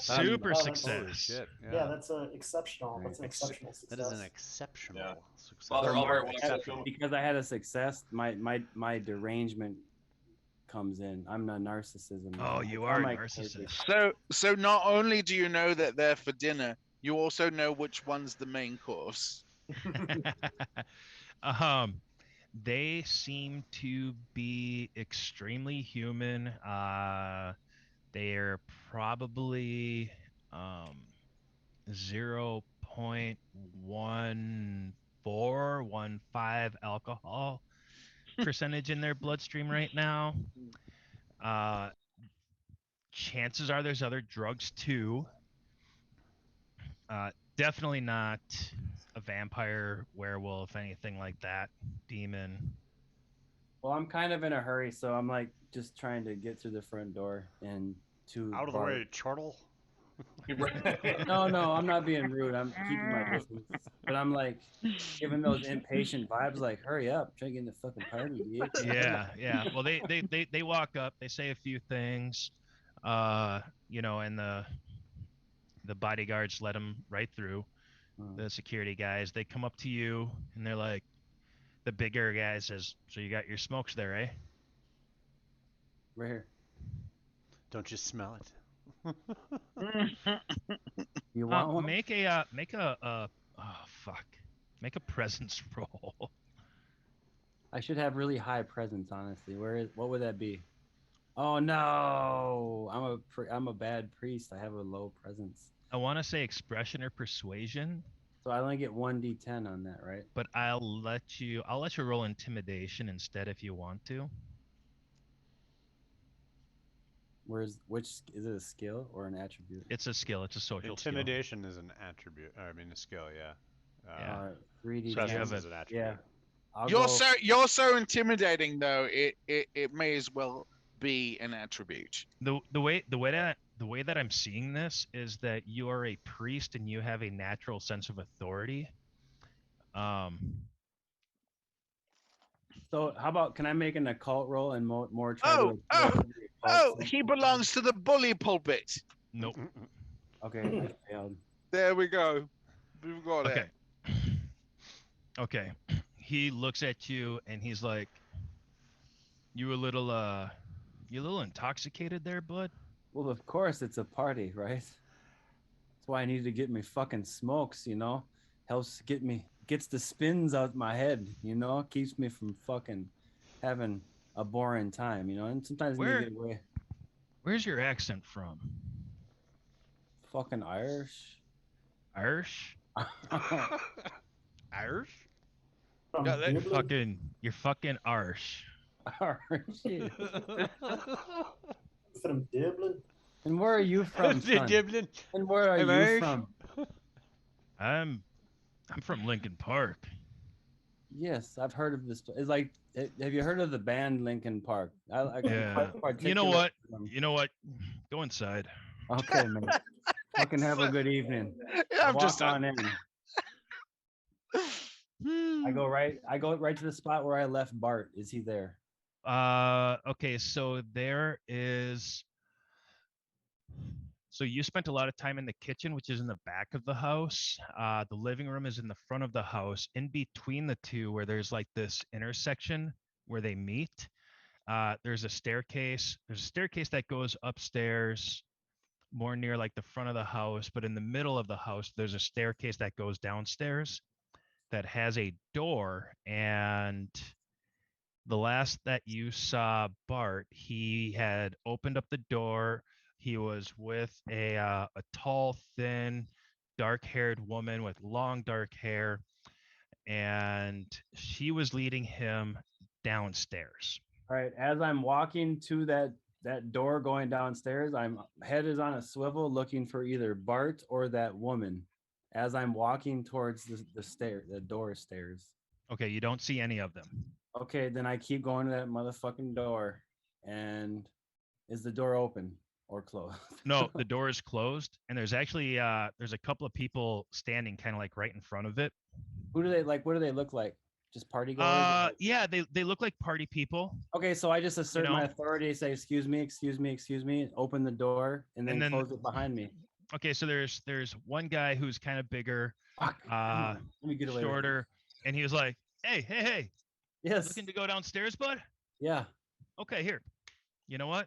Super Oh, that's- Holy success. shit! Yeah, that's exceptional. That's an Ex- exceptional That success. is an exceptional success. Father So Albert my- wants to show. because because I had a success, my derangement comes in. I'm a narcissism. Oh, you I'm are a like narcissist. So not only do you know that they're for dinner, you also know which one's the main course. um, they seem to be extremely human. They're probably 0.1415 alcohol percentage in their bloodstream right now. Uh, chances are there's other drugs too. Definitely not a vampire, werewolf, anything like that. Demon. Well, I'm kind of in a hurry, so I'm like just trying to get through the front door and to Out of the Bart. way, chortle. No, I'm not being rude. I'm keeping my distance. But I'm like giving those impatient vibes, like, hurry up, try to get in the fucking party, dude. Yeah. Well, they walk up, they say a few things, and the bodyguards let them right through. The security guys, they come up to you and they're like, the bigger guy says, "So you got your smokes there, eh?" Right here. Don't you smell it? You want one? Make a make a presence roll. I should have really high presence, honestly. What would that be? Oh no, I'm a bad priest. I have a low presence, I want to say expression or persuasion, so I only get 1d10 on that, right? but I'll let you roll intimidation instead if you want to. Which is it, a skill or an attribute? It's a skill. It's a social skill. Intimidation is an attribute. I mean, a skill. Yeah. Yeah. 3d10. So you have Presence a- is an attribute. Yeah. I'll You're go- you're so intimidating though. It may as well be an attribute. The way that I'm seeing this is that you are a priest and you have a natural sense of authority. So how about, can I make an occult roll and more try Oh, to? Oh, he belongs to the bully pulpit. Nope. Okay, I failed. There we go. We've got Okay. it. Okay. He looks at you and he's like, you a little intoxicated there, bud? Well, of course it's a party, right? That's why I need to get me fucking smokes, helps gets the spins out my head, keeps me from fucking having a boring time, and sometimes you get away. Where's your accent from? Fucking Irish. Irish? Irish? From Yeah, they- Dublin? You're fucking Irish. Irish. From Dublin? And where are you from, son? Dublin. And where are I'm you Irish. from? I'm from Lincoln Park. Yes, I've heard of this. It's like, have you heard of the band Linkin Park? Yeah. You know what? You know what? Go inside. Okay, man. Fucking have a good evening. Yeah, I'm Walk just on in. I go right to the spot where I left Bart. Is he there? Okay, so there is. So you spent a lot of time in the kitchen, which is in the back of the house. The living room is in the front of the house. In between the two, where there's like this intersection where they meet, there's a staircase. There's a staircase that goes upstairs, more near like the front of the house. But in the middle of the house, there's a staircase that goes downstairs that has a door. And the last that you saw Bart, he had opened up the door. He was with a tall, thin, dark-haired woman with long dark hair, and she was leading him downstairs. All right. As I'm walking to that door going downstairs, I'm head is on a swivel looking for either Bart or that woman. As I'm walking towards the door stairs. Okay, you don't see any of them. Okay, then I keep going to that motherfucking door, and is the door open or closed? No, the door is closed, and there's actually there's a couple of people standing kind of like right in front of it. Who do they like? What do they look like? Just party goers? Yeah, they look like party people. Okay, so I just assert my know? authority, say, excuse me, open the door, and then, And then- close it behind me. Okay, so there's one guy who's kind of bigger, Fuck. Let me get away with it. shorter, and he was like, hey, Yes. looking to go downstairs, bud? Yeah. Okay, here. You know what?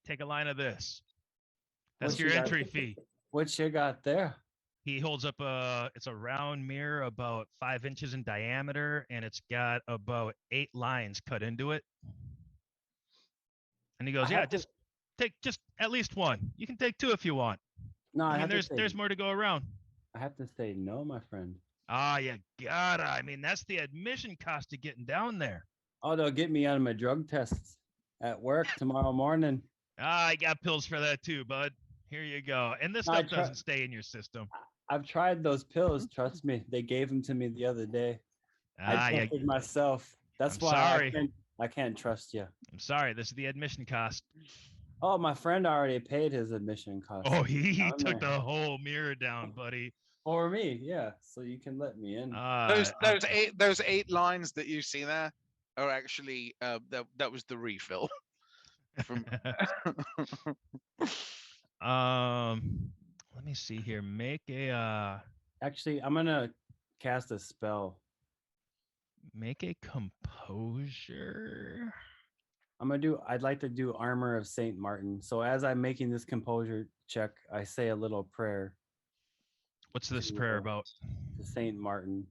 Take a line of this. That's What your you got? entry fee. What you got there? He holds up it's a round mirror about 5 inches in diameter, and it's got about 8 lines cut into it. And he goes, I yeah, have to- just take just at least one. You can take 2 if you want. No, I mean, have to say, there's more to go around. I have to say no, my friend. Ah, you gotta. I mean, that's the admission cost of getting down there. Oh, they'll get me on my drug tests at work tomorrow morning. Ah, I got pills for that too, bud. Here you go. And this I stuff try- doesn't stay in your system. I've tried those pills. Trust me, they gave them to me the other day. Ah, I yeah, tested myself. That's I'm why sorry. I can't trust you. I'm sorry. This is the admission cost. Oh, my friend already paid his admission cost. Oh, he down took there. the whole mirror down, buddy. For me, yeah. So you can let me in. Those 8 lines that you see there are actually that was the refill. From Let me see here. Make a Actually, I'm gonna cast a spell. composure. I'd like to do Armor of Saint Martin. So as I'm making this composure check, I say a little prayer What's this to, prayer about? to Saint Martin.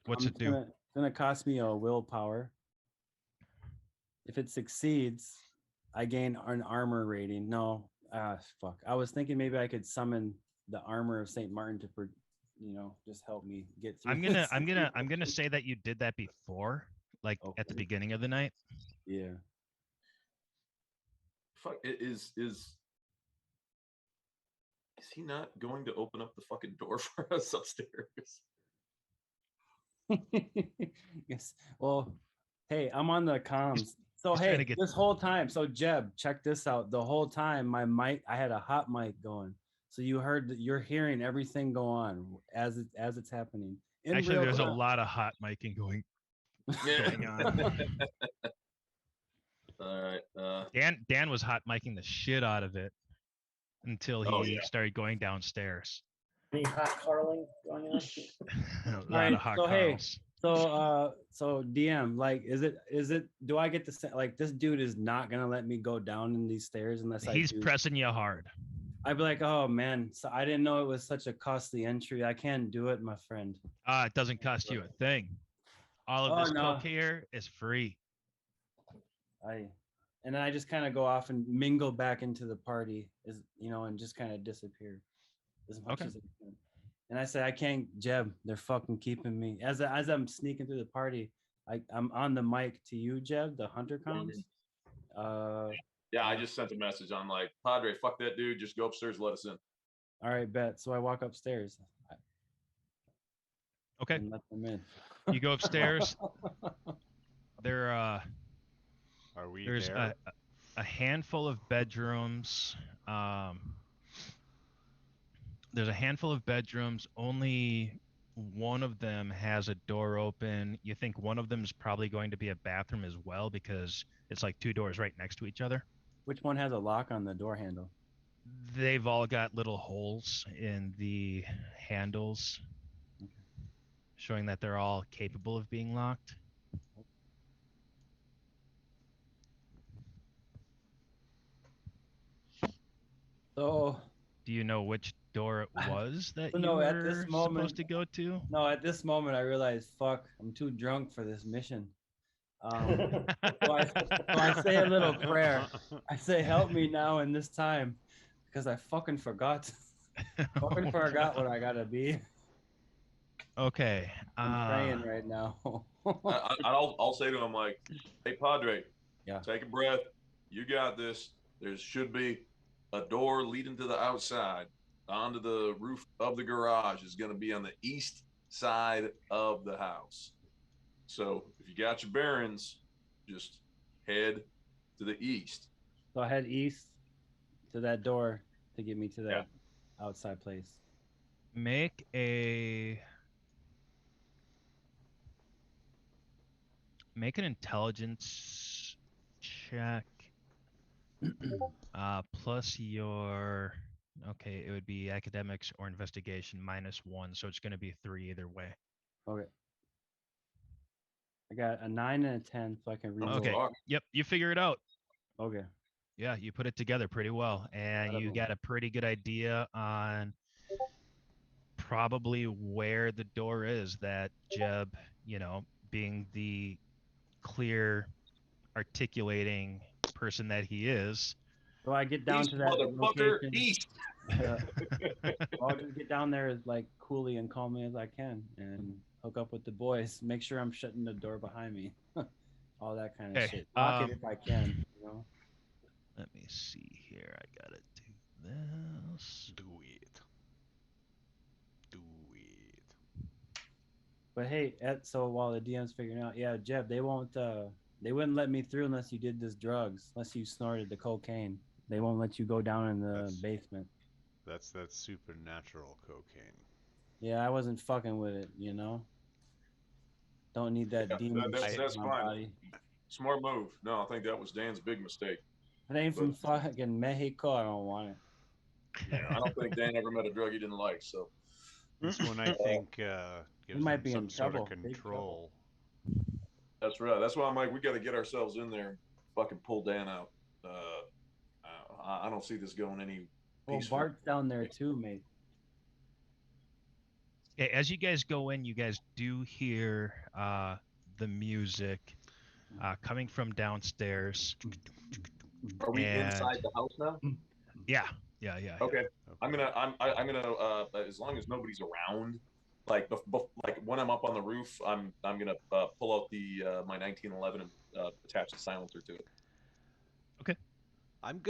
What's it do? It's gonna cost me a willpower. If it succeeds, I gain an armor rating. No, fuck. I was thinking maybe I could summon the Armor of Saint Martin to, just help me get through. I'm gonna say that you did that before, like at the Okay. beginning of the night. Yeah. Fuck, is he not going to open up the fucking door for us upstairs? Yes. Well, hey, I'm on the comms. So he's trying hey, to get- this whole time, so Jeb, check this out. The whole time, my mic, I had a hot mic going, so you're hearing everything go on as it's happening. In Actually, real there's a time. lot of hot miking going on. All right. Dan was hot miking the shit out of it until he Oh, yeah. started going downstairs. Any hot carling going on? A lot right, of hot so hey, Carls. So DM, like, is it? Do I get to say, like, this dude is not gonna let me go down in these stairs unless He's I do? pressing you hard. I'd be like, oh man, so I didn't know it was such a costly entry. I can't do it, my friend. It doesn't cost you a thing. All of Oh, this no. coke here is free. And then I just kind of go off and mingle back into the party, and just kind of disappear as much Okay. as I can. And I say, I can't, Jeb. They're fucking keeping me. As I'm sneaking through the party, I'm on the mic to you, Jeb, the hunter comms. Yeah, I just sent a message. I'm like, Padre, fuck that dude. Just go upstairs, and let us in. All right, bet. So I walk upstairs. Okay. And let them in. You go upstairs. There Are we there's there? a handful of bedrooms. There's a handful of bedrooms. Only one of them has a door open. You think one of them is probably going to be a bathroom as well because it's like 2 doors right next to each other. Which one has a lock on the door handle? They've all got little holes in the handles, showing that they're all capable of being locked. So Do you know which door it was that you No, were at this moment- supposed to go to? no, at this moment I realize, fuck, I'm too drunk for this mission. So I say a little prayer. I say, help me now in this time, because I fucking forgot. Fucking forgot what I gotta be. Okay. I'm praying right now. I'll say to him like, hey Padre, Yeah. take a breath. You got this. There should be a door leading to the outside onto the roof of the garage. Is going to be on the east side of the house. So if you got your bearings, just head to the east. So I head east to that door to get me to that outside place. Make a Make an intelligence check. Plus your okay, it would be academics or investigation -1, so it's going to be 3 either way. Okay. I got a 9 and a 10, so I can reroll. Okay. Fuck. Yep, you figure it out. Okay. Yeah, you put it together pretty well, and you Incredible. got a pretty good idea on probably where the door is that Jeb, being the clear articulating person that he is. So I get down East, to that motherfucker, location. east. I'll just get down there as like coolly and calmly as I can and hook up with the boys. Make sure I'm shutting the door behind me. All that kind of Okay, shit. Lock it if I can. Let me see here. I gotta do this. Do it. Do it. But hey, so while the DM's figuring out, yeah, Jeb, they wouldn't let me through unless you did this drugs, unless you snorted the cocaine. They won't let you go down in the basement. That's supernatural cocaine. Yeah, I wasn't fucking with it, Don't need that Yeah, demon that's- shit that's in my fine. body. Smart move. No, I think that was Dan's big mistake. It ain't from fucking Mexico. I don't want it. Yeah, I don't think Dan ever met a drug he didn't like. So This one, I think, gives might them be some in sort of trouble, big control. that's right. That's why I'm like, we got to get ourselves in there and fucking pull Dan out. I don't see this going any. Well, peaceful. Bart's down there too, mate. Okay, as you guys go in, you guys do hear the music coming from downstairs. Are we and- inside the house now? Yeah. Okay. I'm gonna as long as nobody's around, like like when I'm up on the roof, I'm gonna pull out the my 1911 and attach the silencer to it. I'm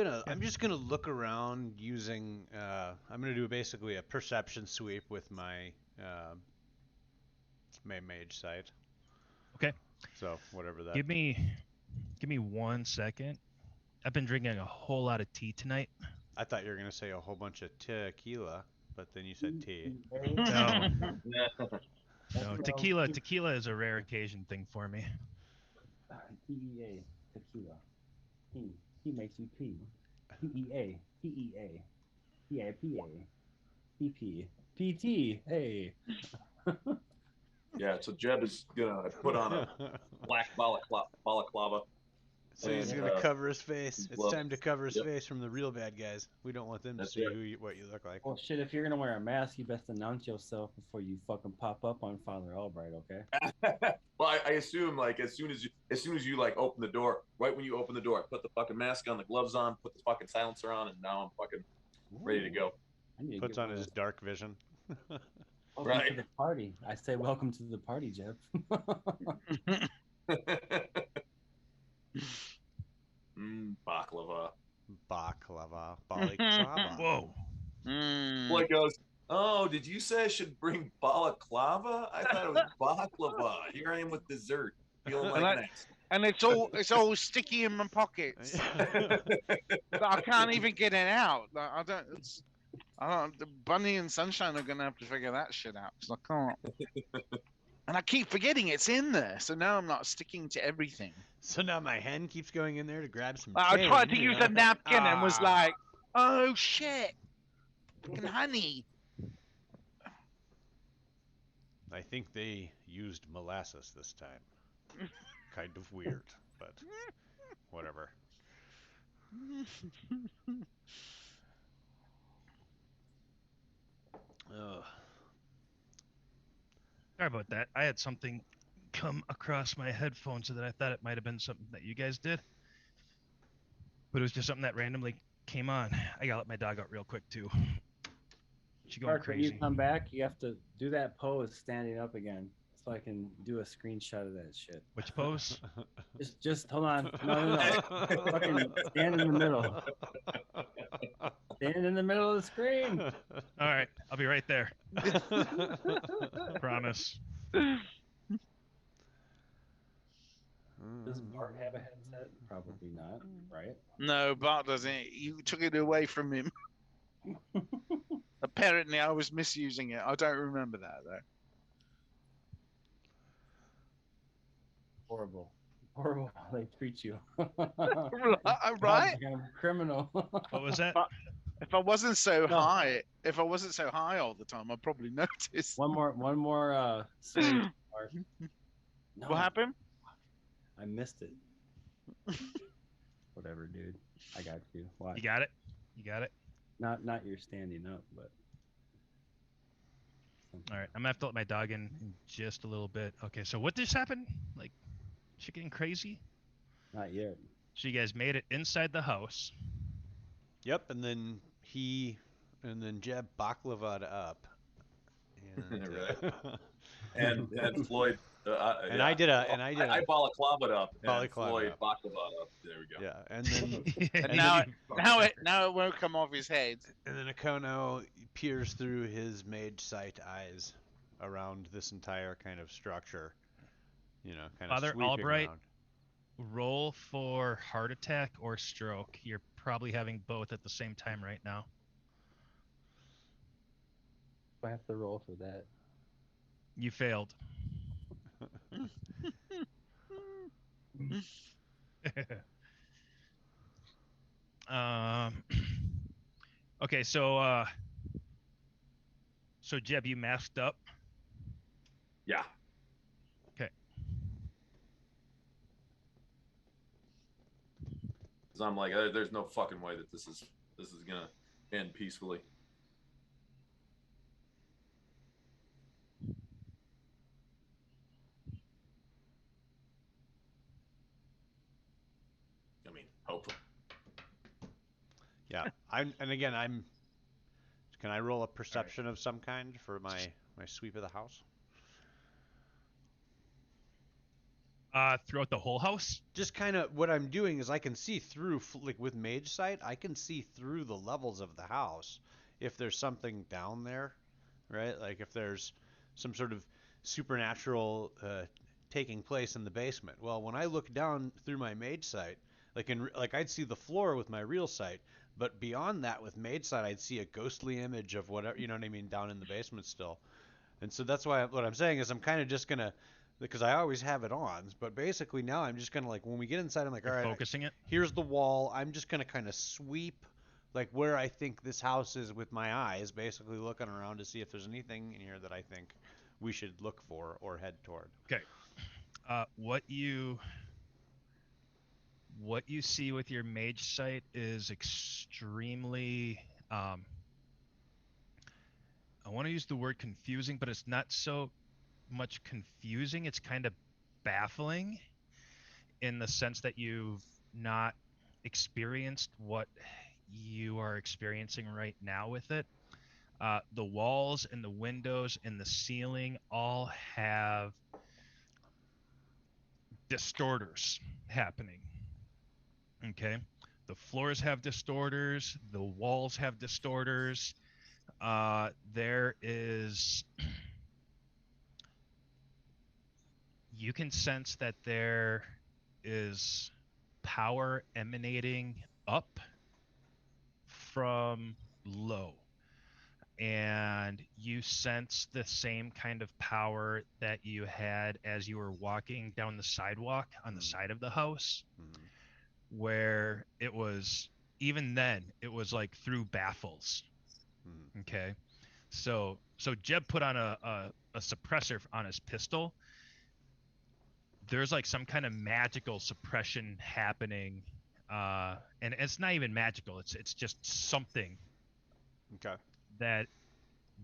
just gonna look around using. I'm gonna do basically a perception sweep with my mage sight. Okay. So whatever that. Give me 1 second. I've been drinking a whole lot of tea tonight. I thought you were gonna say a whole bunch of tequila, but then you said tea. No, tequila is a rare occasion thing for me. TEA, tequila. He makes you pee. TEA, TEA, PIPA, PP, PT. Hey. Yeah. So Jeb is gonna put on a black balaclava. So he's And, gonna cover his face. It's gloves. time to cover his Yep. face from the real bad guys. We don't want them to That's see right. what you look like. Well, shit, if you're gonna wear a mask, you best announce yourself before you fucking pop up on Father Albright, okay? Well, I assume like as soon as you like open the door, right when you open the door, I put the fucking mask on, the gloves on, put the fucking silencer on, and now I'm fucking ready to go. I need to Puts get on one of his those. dark vision. Welcome Right. to the party. I say welcome to the party, Jeb. Baklava. Baklava. Balaclava. Whoa. Boy goes, oh, did you say I should bring balaclava? I thought it was baklava. Here I am with dessert, feeling like an ass. And it's all sticky in my pockets. But I can't even get it out. Like, I don't. The Bunny and Sunshine are gonna have to figure that shit out because I can't. And I keep forgetting it's in there, so now I'm not sticking to everything. So now my hen keeps going in there to grab some. I tried to change, use you a know? napkin and was Ah. like, "Oh shit, fucking honey." I think they used molasses this time. Kind of weird, but whatever. Ugh. Sorry about that. I had something come across my headphones so that I thought it might have been something that you guys did. But it was just something that randomly came on. I gotta let my dog out real quick too. She going Mark, when you crazy. come back, you have to do that pose standing up again, so I can do a screenshot of that shit. Which pose? Just hold on. No. Fucking stand in the middle. Stand in the middle of the screen. All right, I'll be right there. Promise. Does Bart have a headset? Probably not, right? No, Bart doesn't. You took it away from him. Apparently, I was misusing it. I don't remember that though. Horrible. horrible how they treat you. Right? I'm a criminal. What was that? If I wasn't so No. high, all the time, I'd probably notice. One more story. Mark. No, What happened? I missed it. Whatever, dude. I got you. Watch. You got it. You got it. Not you're standing up, but. All right, I'm gonna have to let my dog in just a little bit. Okay, so what just happened? Like, shit getting crazy? Not yet. So you guys made it inside the house. Yep, and then Jeb baklavaed up. And, And Floyd. And I did a- I balaclavaed up. And Balaclava Floyd up. baklavaed up. There we go. yeah, and then And And now, then now it won't come off his head. and then Akono peers through his mage sight eyes around this entire kind of structure. You know, kind of Father sweeping Albright. around. Roll for heart attack or stroke. You're probably having both at the same time right now. I have to roll for that. You failed. um. Okay, so Jeb, you masked up. Yeah. Okay. Because I'm like, there's no fucking way that this is gonna end peacefully. I mean, hopefully. Yeah, I'm. Can I roll a perception of some kind for my sweep of the house? Throughout the whole house. Just kind of what I'm doing is I can see through, like with mage sight, I can see through the levels of the house if there's something down there, right? Like if there's some sort of supernatural taking place in the basement. Well, when I look down through my mage sight, like I'd see the floor with my real sight, but beyond that with mage sight, I'd see a ghostly image of whatever, you know what I mean, down in the basement still. And so that's why what I'm saying is I'm kind of just gonna, because I always have it on, but basically now I'm just gonna, like, when we get inside, I'm like, all You're right, focusing it. here's the wall. I'm just gonna kind of sweep like where I think this house is with my eyes, basically looking around to see if there's anything in here that I think we should look for or head toward. Okay. What you see with your mage sight is extremely I want to use the word confusing, but it's not so much confusing. It's kind of baffling in the sense that you've not experienced what you are experiencing right now with it. The walls and the windows and the ceiling all have distorters happening. Okay. The floors have distorters, the walls have distorters. There is, you can sense that there is power emanating up from low. And you sense the same kind of power that you had as you were walking down the sidewalk on the side of the house, where it was, even then, it was like through baffles. Okay. So Jeb put on a suppressor on his pistol. There's like some kind of magical suppression happening. And it's not even magical. It's just something Okay. that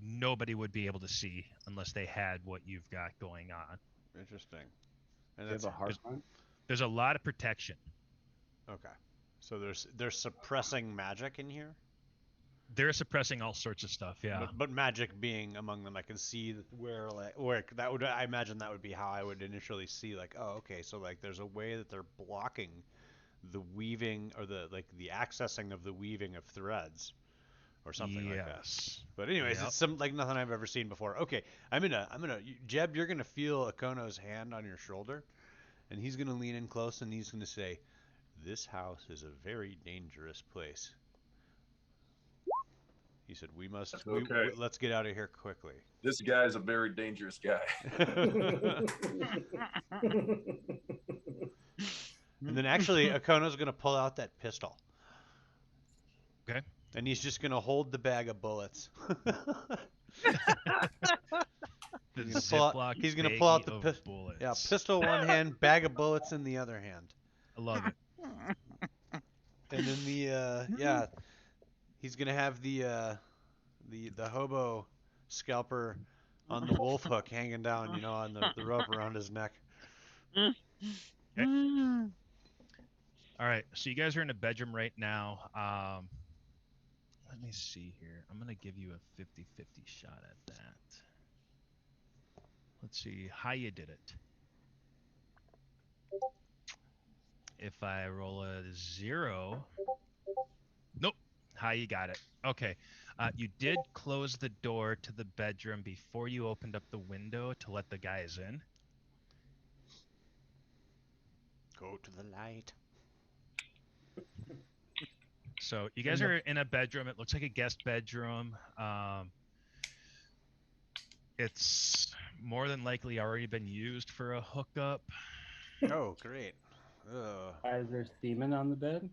nobody would be able to see unless they had what you've got going on. Interesting. Do And you have that's a heart hunt? There's a lot of protection. okay. So they're suppressing magic in here, They're suppressing all sorts of stuff. Yeah. but magic being among them. I can see where that would, I imagine that would be how I would initially see, like, oh, okay, so like there's a way that they're blocking the weaving or the accessing of the weaving of threads or something like that. Yes. But anyways, Yep. it's some like nothing I've ever seen before. Okay, I'm gonna Jeb, you're gonna feel Akono's hand on your shoulder, and he's gonna lean in close and he's gonna say, "This house is a very dangerous place." He said, "We must. That's We, okay. let's get out of here quickly." This guy's a very dangerous guy. And then actually, Akono's gonna pull out that pistol. Okay. And he's just gonna hold the bag of bullets. The He's gonna pull out- Ziploc he's gonna pull out baggie the of pis- bullets. Yeah, pistol one hand, bag of bullets in the other hand. I love it. And then the he's gonna have the hobo scalper on the wolf hook hanging down, on the rope around his neck. All right, so you guys are in a bedroom right now. Let me see here. I'm going to give you a 50-50 shot at that. Let's see how you did it. If I roll a 0, nope, how you got it. Okay, you did close the door to the bedroom before you opened up the window to let the guys in. Go to the light. So you guys are in a bedroom. It looks like a guest bedroom. It's more than likely already been used for a hookup. Oh, great. Ugh. Is there semen on the bed?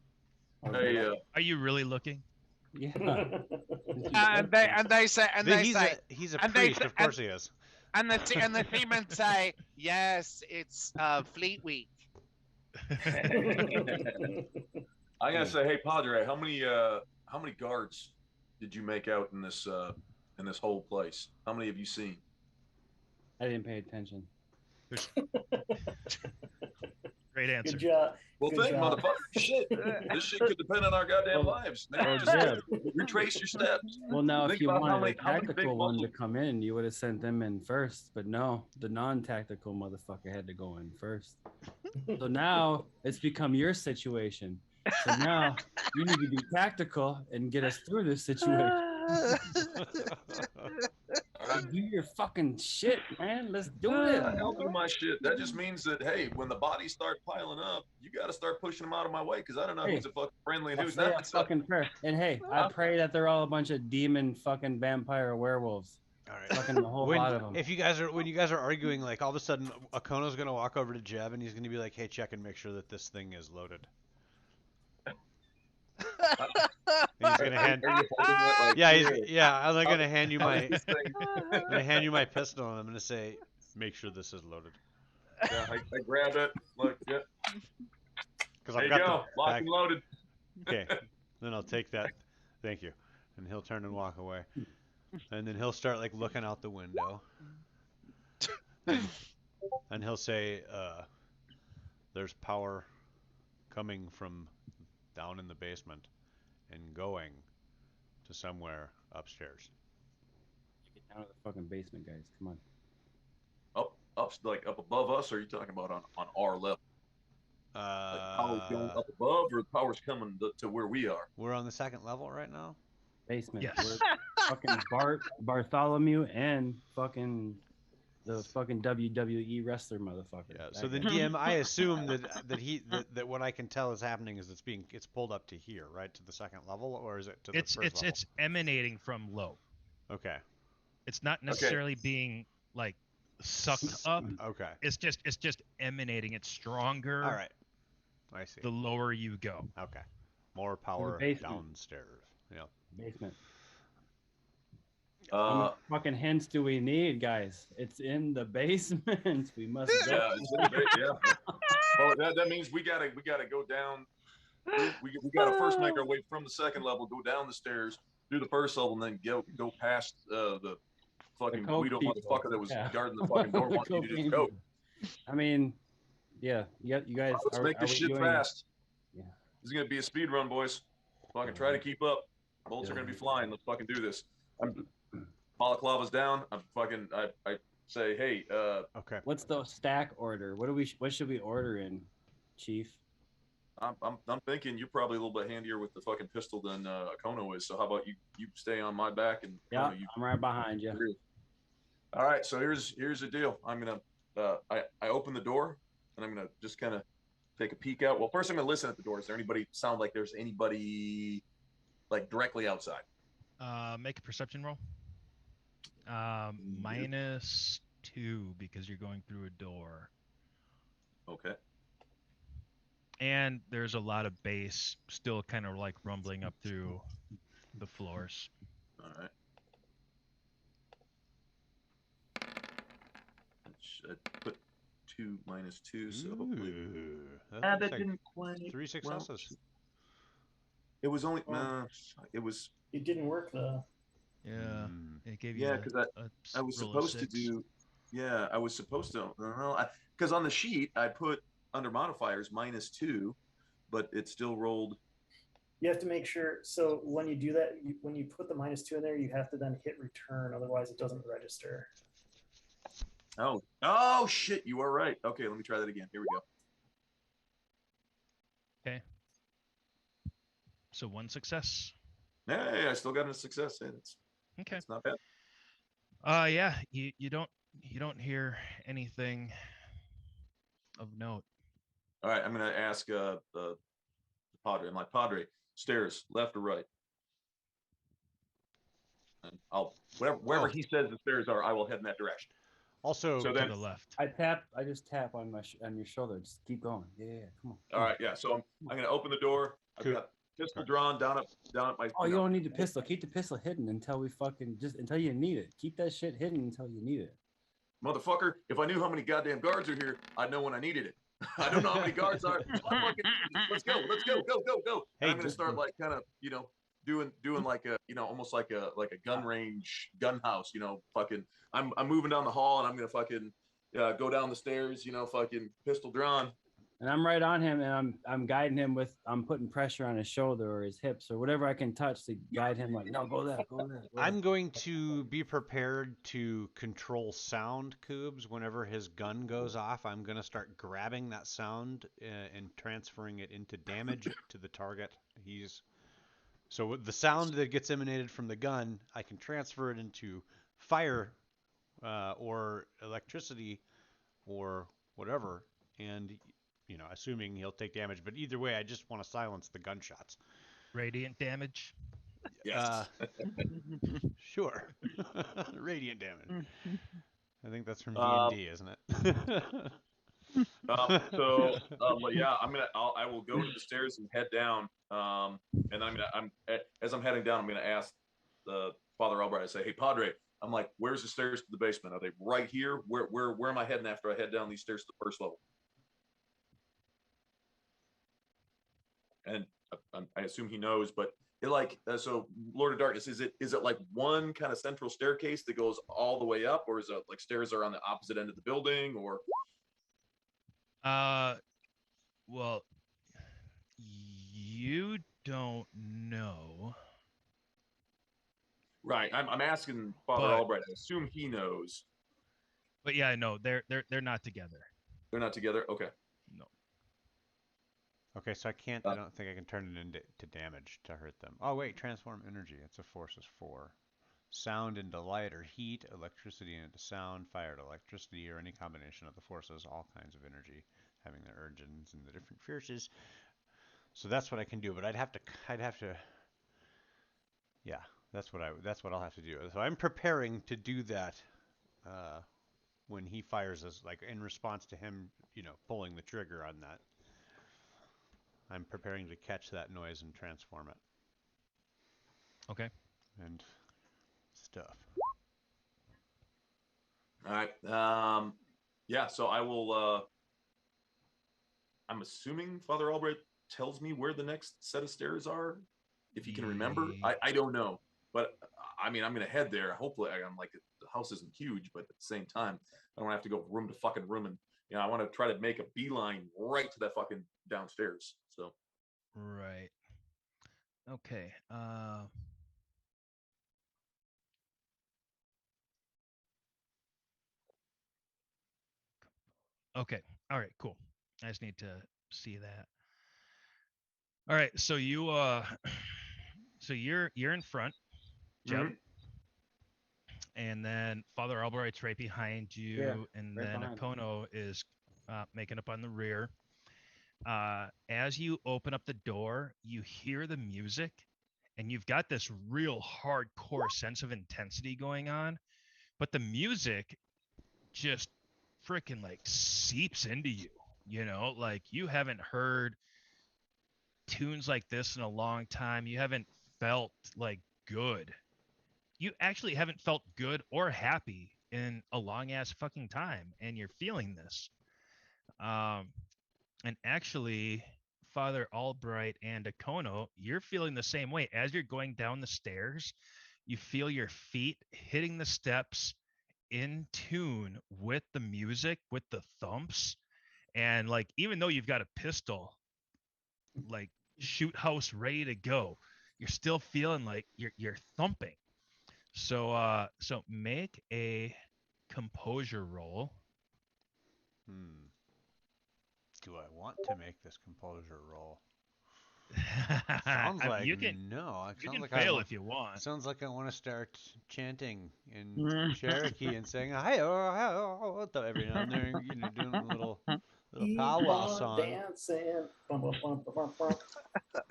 Or Hey, blood? Are you really looking? Yeah. And they say, He's a and they priest, say- of course he is. and the seamen say, yes, it's Fleet Week. I'm gonna say, hey Padre, how many guards did you make out in this whole place? How many have you seen? I didn't pay attention. Great answer. Good job. Well, Good think, job. motherfucker. Shit, this shit could depend on our goddamn Well, lives. Man, well, just Jeb. retrace your steps. Well, now Think if you about how wanted many- a how many big tactical one to muscles- come in, you would have sent them in first. But no, the non-tactical motherfucker had to go in first. So now it's become your situation. So now you need to be tactical and get us through this situation. So do your fucking shit, man. Let's do it. I'll do my shit. That just means that, hey, when the bodies start piling up, you got to start pushing them out of my way because I don't know Hey, who's a fucking friendly and I'll who's say a not. So, fucking prayer. And hey, I pray that they're all a bunch of demon fucking vampire werewolves. All right. Fucking the whole lot of them. When you guys are arguing, like all of a sudden, Akono's gonna walk over to Jeb and he's gonna be like, "Hey, check and make sure that this thing is loaded." And he's gonna hand. Are you holding it like, Yeah, "Hey, I'm gonna hand you how my. is this thing?" I'm gonna hand you my pistol and I'm gonna say, "Make sure this is loaded." Yeah, I grab it. Look, yeah, Because there I've you got go. the Lock bag. and loaded. Okay. Then I'll take that. Thank you. And he'll turn and walk away. And then he'll start like looking out the window. And he'll say, there's power coming from down in the basement and going to somewhere upstairs. Get down to the fucking basement, guys. Come on. Up, like up above us, or are you talking about on our level? Like power's going up above, or the power's coming to where we are? We're on the second level right now. Basement. Yes. We're fucking Bartholomew and fucking the fucking WWE wrestler motherfucker. Yeah. That So then, guy. DM, I assume that what I can tell is happening is it's pulled up to here, right, to the second level, or is it to the It's first level? it's emanating from low. Okay. It's not necessarily being like sucked up. Okay. It's just emanating. It's stronger All right. I see. the lower you go. Okay. More power basement. downstairs. Yeah. Basement. How many fucking hints do we need, guys? It's in the basement. We must go. Yeah, it's in the yeah. Well, that means we gotta go down. We gotta first make our way from the second level, go down the stairs, do the first level, and then go past the fucking coke Guido people. motherfucker that was Yeah. guarding the fucking door The wanting you to cocaine just go. people. I mean, yeah, you guys. Let's make this we shit doing- fast. Yeah. This is gonna be a speed run, boys. Fucking try to keep up. Bolts are gonna be flying. Let's fucking do this. Balaclava's down. I say, hey, Okay. What's the stack order? What should we order in, Chief? I'm thinking you're probably a little bit handier with the fucking pistol than Akono is. So how about you stay on my back and Yeah, Akono, you I'm right behind you. All right, so here's the deal. I'm gonna I open the door and I'm gonna just kind of take a peek out. Well, first I'm gonna listen at the door. Is there anybody? Sound like there's anybody like directly outside? Make a perception roll. -2 because you're going through a door. Okay. And there's a lot of bass still kind of like rumbling up through the floors. All right. I put 2 minus 2, so hopefully. Ooh, that That looks like didn't quite. 3 well, successes. it was only. Well, it was. It didn't work though. Yeah, Mm. it gave you Yeah, because I was roll of supposed to 6. do. Yeah, I was supposed to. Because on the sheet I put under modifiers -2, but it still rolled. You have to make sure. So when you do that, when you put the -2 in there, you have to then hit return. Otherwise, it doesn't register. Oh shit! You are right. Okay, let me try that again. Here we go. Okay. So 1 success. Hey, I still got a success. Hey, Okay. that's not bad. Yeah, you don't hear anything of note. All right, I'm gonna ask the Padre. I'm like, Padre, stairs, left or right? And I'll wherever Oh. he says the stairs are, I will head in that direction. Also, So To then, the left. I just tap on on your shoulder. Just keep going. Yeah, come on. all right, yeah. So I'm gonna open the door. I've Cool. got pistol drawn down at my. Oh, you don't need the pistol. Keep the pistol hidden until we fucking until you need it. Keep that shit hidden until you need it. Motherfucker, if I knew how many goddamn guards are here, I'd know when I needed it. I don't know how many guards are. Let's go, go. Hey, And I'm gonna start like kind of, doing like a, almost like a gun range, gun house, fucking. I'm moving down the hall and I'm gonna fucking go down the stairs, fucking pistol drawn. And I'm right on him, and I'm guiding him I'm putting pressure on his shoulder or his hips or whatever I can touch to guide him. Like, no, go there, go there. I'm going to be prepared to control sound cubes whenever his gun goes off. I'm going to start grabbing that sound and transferring it into damage to the target. So the sound that gets emanated from the gun, I can transfer it into fire or electricity or whatever, and assuming he'll take damage. But either way, I just want to silence the gunshots. Radiant damage. Yes. Sure. Radiant damage. I think that's from Um, D&D, isn't it? Yeah, I will go to the stairs and head down. And as I'm heading down, I'm gonna ask the Father Albright. I say, hey Padre, I'm like, where's the stairs to the basement? Are they right here? Where am I heading after I head down these stairs to the first level? And I assume he knows, but so Lord of Darkness, is it like one kind of central staircase that goes all the way up, or is it like stairs are on the opposite end of the building, or? Well, you don't know. Right, I'm asking Father But- Albright. I assume he knows. But yeah, no, they're not together. They're not together. Okay. No. Okay, so I don't think I can turn it into damage to hurt them. Oh wait, transform energy. It's a force is 4. Sound into light or heat, electricity into sound, fire to electricity, or any combination of the forces, all kinds of energy, having their origins in the different forces. So that's what I can do, but I'd have to. Yeah, that's what I'll have to do. So I'm preparing to do that when he fires us, like in response to him, pulling the trigger on that. I'm preparing to catch that noise and transform it. Okay. And stuff. All right. Yeah. So I will. I'm assuming Father Albright tells me where the next set of stairs are, if he can remember. I don't know, but I mean, I'm gonna head there. Hopefully, I'm like, the house isn't huge, but at the same time, I don't have to go room to fucking room, and I want to try to make a beeline right to that fucking downstairs. So. Right. Okay. Okay. All right. Cool. I just need to see that. All right. So so you're in front, Jeb, Mhm. and then Father Albright's right behind you, Yeah, and right then behind. Akono is making up on the rear. As you open up the door, you hear the music, and you've got this real hardcore sense of intensity going on, but the music just freaking like seeps into you, like you haven't heard tunes like this in a long time. You haven't felt like good. You actually haven't felt good or happy in a long ass fucking time, and you're feeling this. Um, and actually, Father Albright and Akono, you're feeling the same way as you're going down the stairs. You feel your feet hitting the steps in tune with the music, with the thumps, and like even though you've got a pistol, like shoot house ready to go, you're still feeling like you're thumping. So make a composure roll. Hmm. Do I want to make this composure roll? Sounds I mean, like you can no. It you sounds can like I fail want. if you want. Sounds like I want to start chanting in Cherokee and saying "Hi oh, oh," every now and then. You know, doing a little Keep powwow on song. dancing. Bum, bum, bum, bum, bum,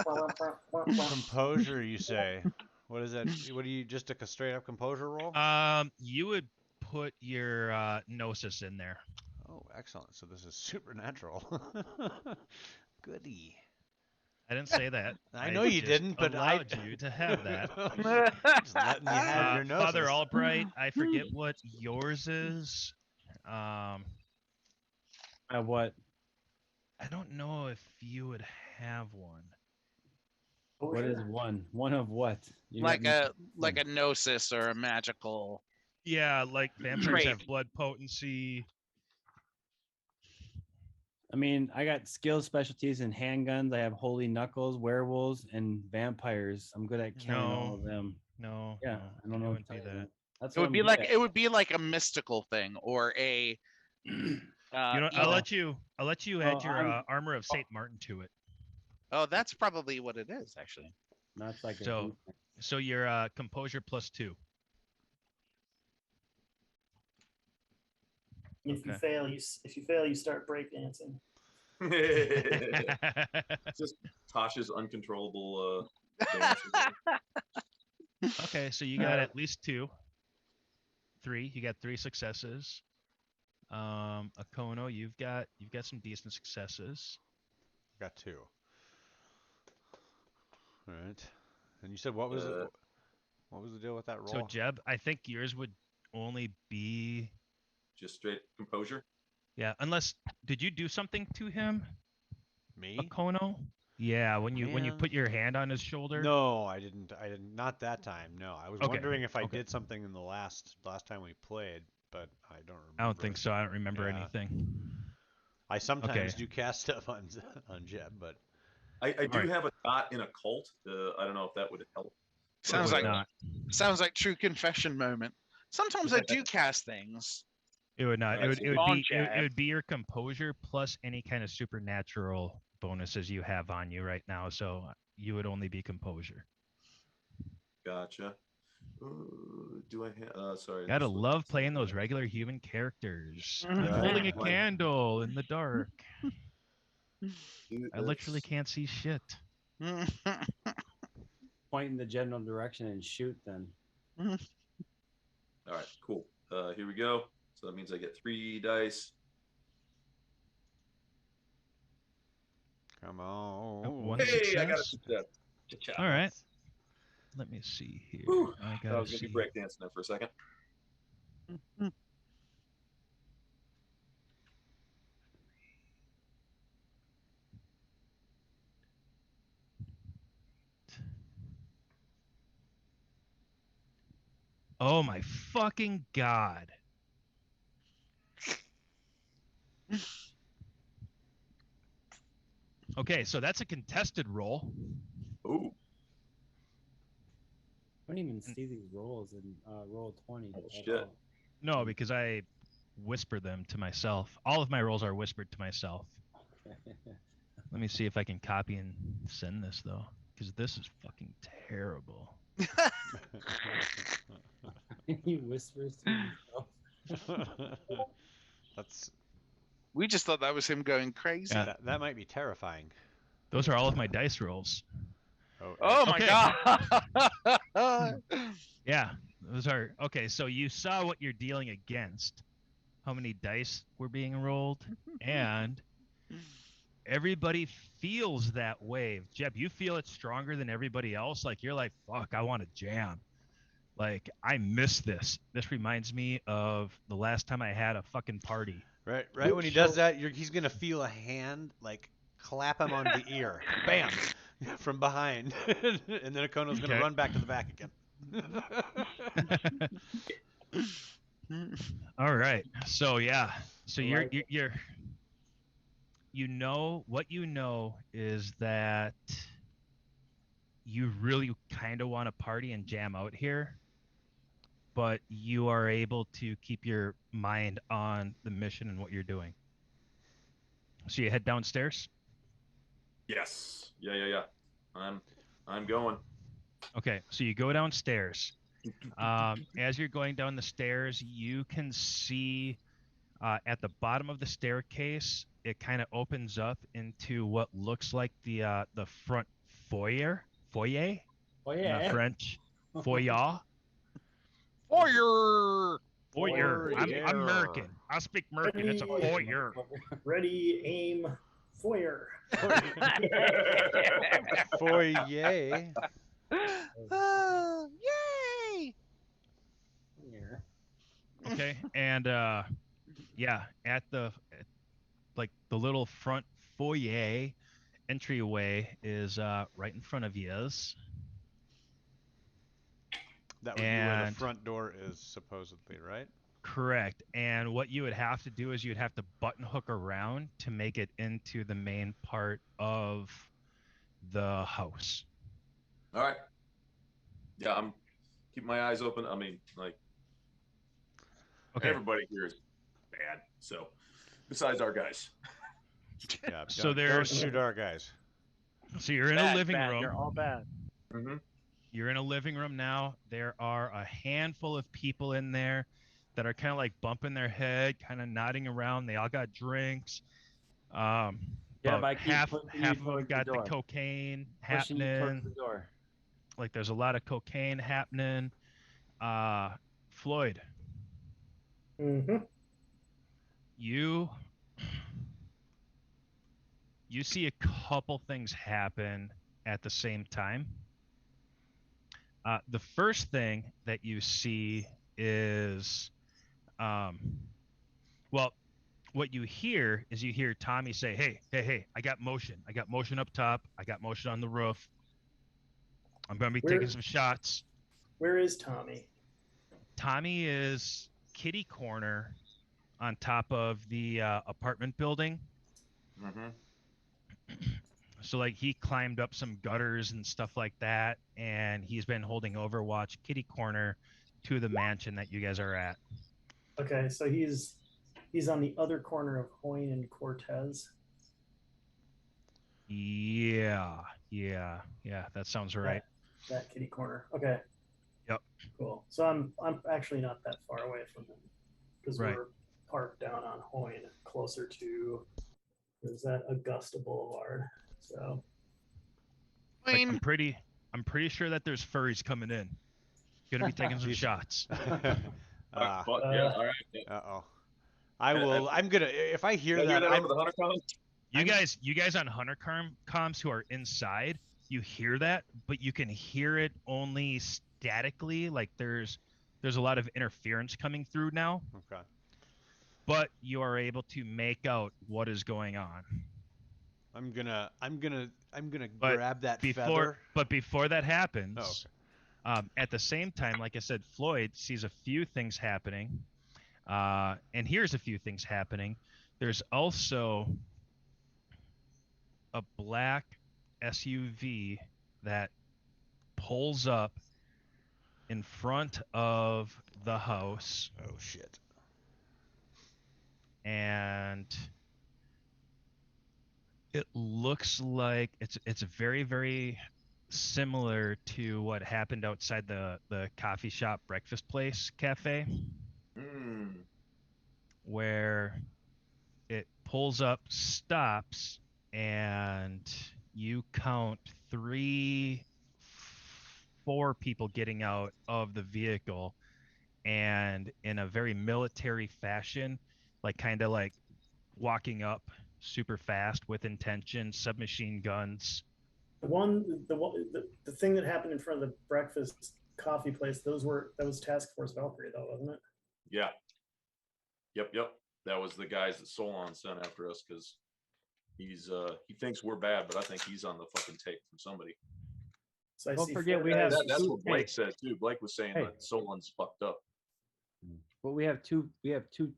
bum, bum, bum, bum. Composure, you say? What is that? What do you just a straight up composure roll? You would put your gnosis in there. Oh, excellent. So this is supernatural. Goody. I didn't say that. I know you just didn't, but I allowed you to have that. just letting you have your noses. Father Albright, I forget what yours is. Um, What? I don't know if you would have one. What is one? One of what? You like got me- like a gnosis or a magical. Yeah, like vampires Trait. have blood potency. I mean, I got skills, specialties in handguns. I have holy knuckles, werewolves, and vampires. I'm good at killing all of them. No, Yeah, no, I don't know. it what wouldn't to be tell you, that. man. That's It what would I'm be good like at. it would be like a mystical thing or a. You know, I'll evil. let you Oh, add your I'm- armor of Saint Martin to it. Oh, that's probably what it is, actually. That's like a So, defense. so your composure +2. If you Okay. fail, if you fail, you start breakdancing. Just Tasha's uncontrollable dance. Okay, so you got at least 2. 3. You got 3 successes. Akono, you've got some decent successes. Got 2. All right. And you said what was it? What was the deal with that roll? So Jeb, I think yours would only be Just straight composure. yeah, unless did you do something to him, Me? Akono? Yeah, when you Man. put your hand on his shoulder. No, I didn't. I didn't. Not that time. No, I was Okay, wondering if I okay. did something in the last time we played, but I don't remember. I don't think so. I don't remember Yeah. anything. I sometimes Okay. do cast stuff on Jeb, but I do Alright. have a dot in a cult. I don't know if that would help. Sounds would like not. sounds like true confession moment. Sometimes I do cast things. It would not. That's It would on be Jeb. it would be your composure plus any kind of supernatural bonuses you have on you right now. So you would only be composure. Gotcha. Do I have? Sorry. Gotta just looking love at playing something. those regular human characters. Mhm. I'm holding a Yeah. candle in the dark. Do I literally this. can't see shit. Point in the general direction and shoot. Then All right, cool. Here we go. So that means I get 3 dice. come on. One Hey, I got a success. success. Cha-cha. All right. Let me see here. Whew. I I gotta was gonna see. be breakdancing there for a second. Oh my fucking god. Okay, so that's a contested roll. Ooh, I don't even see these rolls in roll 20. Oh, at shit. all. No, because I whisper them to myself. All of my rolls are whispered to myself. Let me see if I can copy and send this though, because this is fucking terrible. He whispers to himself. That's We just thought that was him going crazy. Yeah. that might be terrifying. Those are all of my dice rolls. Oh my Okay. god! Yeah, those are okay. So you saw what you're dealing against, how many dice were being rolled, and everybody feels that wave. Jeb, you feel it stronger than everybody else. Like you're like, fuck, I want to jam. Like I miss this. This reminds me of the last time I had a fucking party. Right when he does that, he's gonna feel a hand like clap him on the ear, bam, from behind, and then Akono's gonna Okay. run back to the back again. All right. So yeah. So I you're like you're, you're you know what you know is that you really kind of want to party and jam out here, but you are able to keep your mind on the mission and what you're doing. So you head downstairs. Yes. Yeah. I'm going. Okay, so you go downstairs. As you're going down the stairs, you can see at the bottom of the staircase, it kind of opens up into what looks like the front foyer. Foyer? Oh In yeah. French. Foyer. Foyer. Foyer. I'm Foyer. American. I speak American. It's a foyer. Ready, aim, foyer. Foyer. Yay! Okay, and yeah, at like the little front foyer entryway is right in front of yous. That would be where the And- front door is supposedly, right? Correct. And what you would have to do is you'd have to button hook around to make it into the main part of the house. All right. Yeah, I'm keeping my eyes open. I mean, like Okay. everybody here is bad. So, besides our guys. Yeah. So don't there's- shoot our guys. So you're in a Bad, living bad. room. You're all bad. Mm-hmm. You're in a living room now. There are a handful of people in there that are kind of like bumping their head, kind of nodding around. They all got drinks. Yeah, About but I keep half pushing you of them towards the got the door. cocaine Pushing you towards happening. the door. Like there's a lot of cocaine happening. Floyd, Mm-hmm. you see a couple things happen at the same time. The first thing that you see is, well, what you hear is you hear Tommy say, hey, I got motion. I got motion up top. I got motion on the roof. I'm going to be Where- taking some shots. Where is Tommy? Tommy is kitty corner on top of the apartment building. Mm-hmm. So like he climbed up some gutters and stuff like that, and he's been holding overwatch kitty corner to the mansion that you guys are at. Okay, so he's on the other corner of Hoyne and Cortez. Yeah, that sounds right. That kitty corner. Okay. Yep. Cool. So I'm actually not that far away from him because Right. we're parked down on Hoyne, closer to is that Augusta Boulevard. So Like, Fine. I'm pretty sure that there's furries coming in. Gonna be taking some Jeez. shots. Ah, But yeah, all right. Yeah. uh-oh. I will. I'm gonna. If I hear You hear that, that I'm, over the hunter con? You guys on Hunter comms who are inside, you hear that, but you can hear it only statically. Like there's a lot of interference coming through now, okay. but you are able to make out what is going on. I'm gonna But grab that Before that happens, Oh, okay. at the same time, like I said, Floyd sees a few things happening, and here's a few things happening. There's also a black SUV that pulls up in front of the house, Oh shit. and it looks like it's very, very similar to what happened outside the coffee shop breakfast place cafe, Mm. where it pulls up, stops, and you count 4 people getting out of the vehicle, and in a very military fashion, like kind of like walking up super fast with intention, submachine guns. The thing that happened in front of the breakfast coffee place, that was Task Force Valkyrie though, wasn't it? Yeah. Yep. That was the guys that Solon sent after us because he thinks we're bad, but I think he's on the fucking tape from somebody. So I Don't see forget four we have guys. That's two- what Blake hey. said too. Blake was saying Hey. that Solon's fucked up. But we have two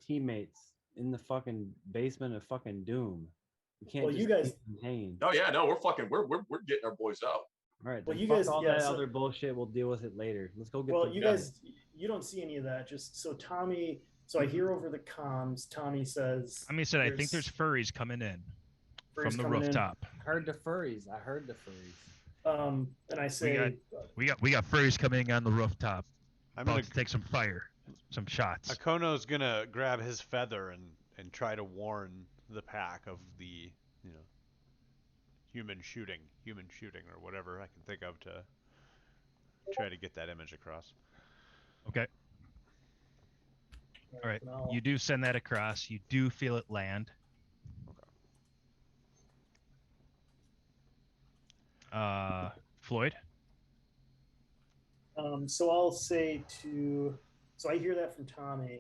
teammates in the fucking basement of fucking Doom. We can't Well, just you guys- keep contained. Oh yeah, no, we're getting our boys out. All right, Well, then you fuck guys- all yeah, that so- other bullshit. We'll deal with it later. Let's go get Well, the you guns. guys, you don't see any of that. Just so Tommy. So I hear over the comms. Tommy says. I mean, said I think there's furries coming in furries from the coming in. rooftop. Heard the furries. I heard the furries. And I say, We got furries coming on the rooftop. I'm About gonna. to take some fire, some shots. Akono's gonna grab his feather and try to warn the pack of the human shooting, or whatever I can think of to try to get that image across. Okay. All right. I'll- You do send that across. You do feel it land. Floyd. So I'll say so I hear that from Tommy,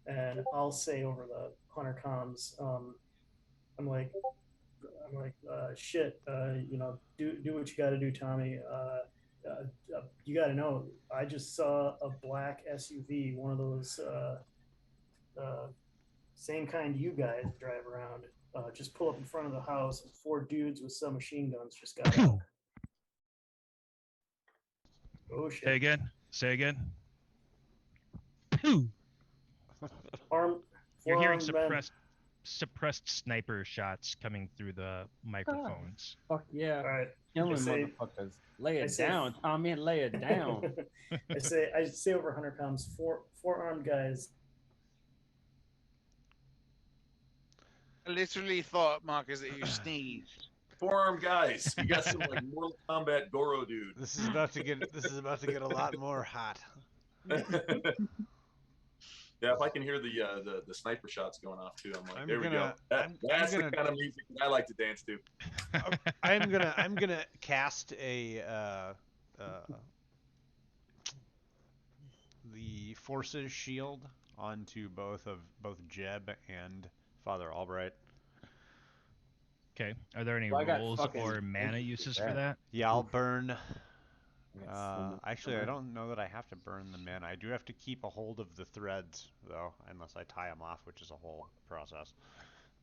and I'll say over the Hunter comms, I'm like, shit, do what you got to do, Tommy. You got to know, I just saw a black SUV, one of those same kind you guys drive around, just pull up in front of the house, and 4 dudes with submachine guns just got out. Oh shit. Say again. Pooh. You're hearing Four-armed men. suppressed sniper shots coming through the microphones. Fuck yeah. All right. Killing I say- motherfuckers. Lay I it say- down, Tommy. Lay it down. I say over Hunter comms, four armed guys. I literally thought, Marcus, that you sneezed. Forearm guys. You got some like Mortal Kombat Goro dude. This is about to get a lot more hot. Yeah, if I can hear the sniper shots going off too, I'm like, I'm there we gonna- go. I'm That's gonna- the kind of music that I like to dance to. I'm gonna cast a the forces shield onto both Jeb and Father Albright. Okay. Are there any Well, I got rolls fucking or mana thank you uses for for that? Yeah, I'll burn. I got so much Actually, I armor. don't know that I have to burn them in. I do have to keep a hold of the threads, though, unless I tie them off, which is a whole process.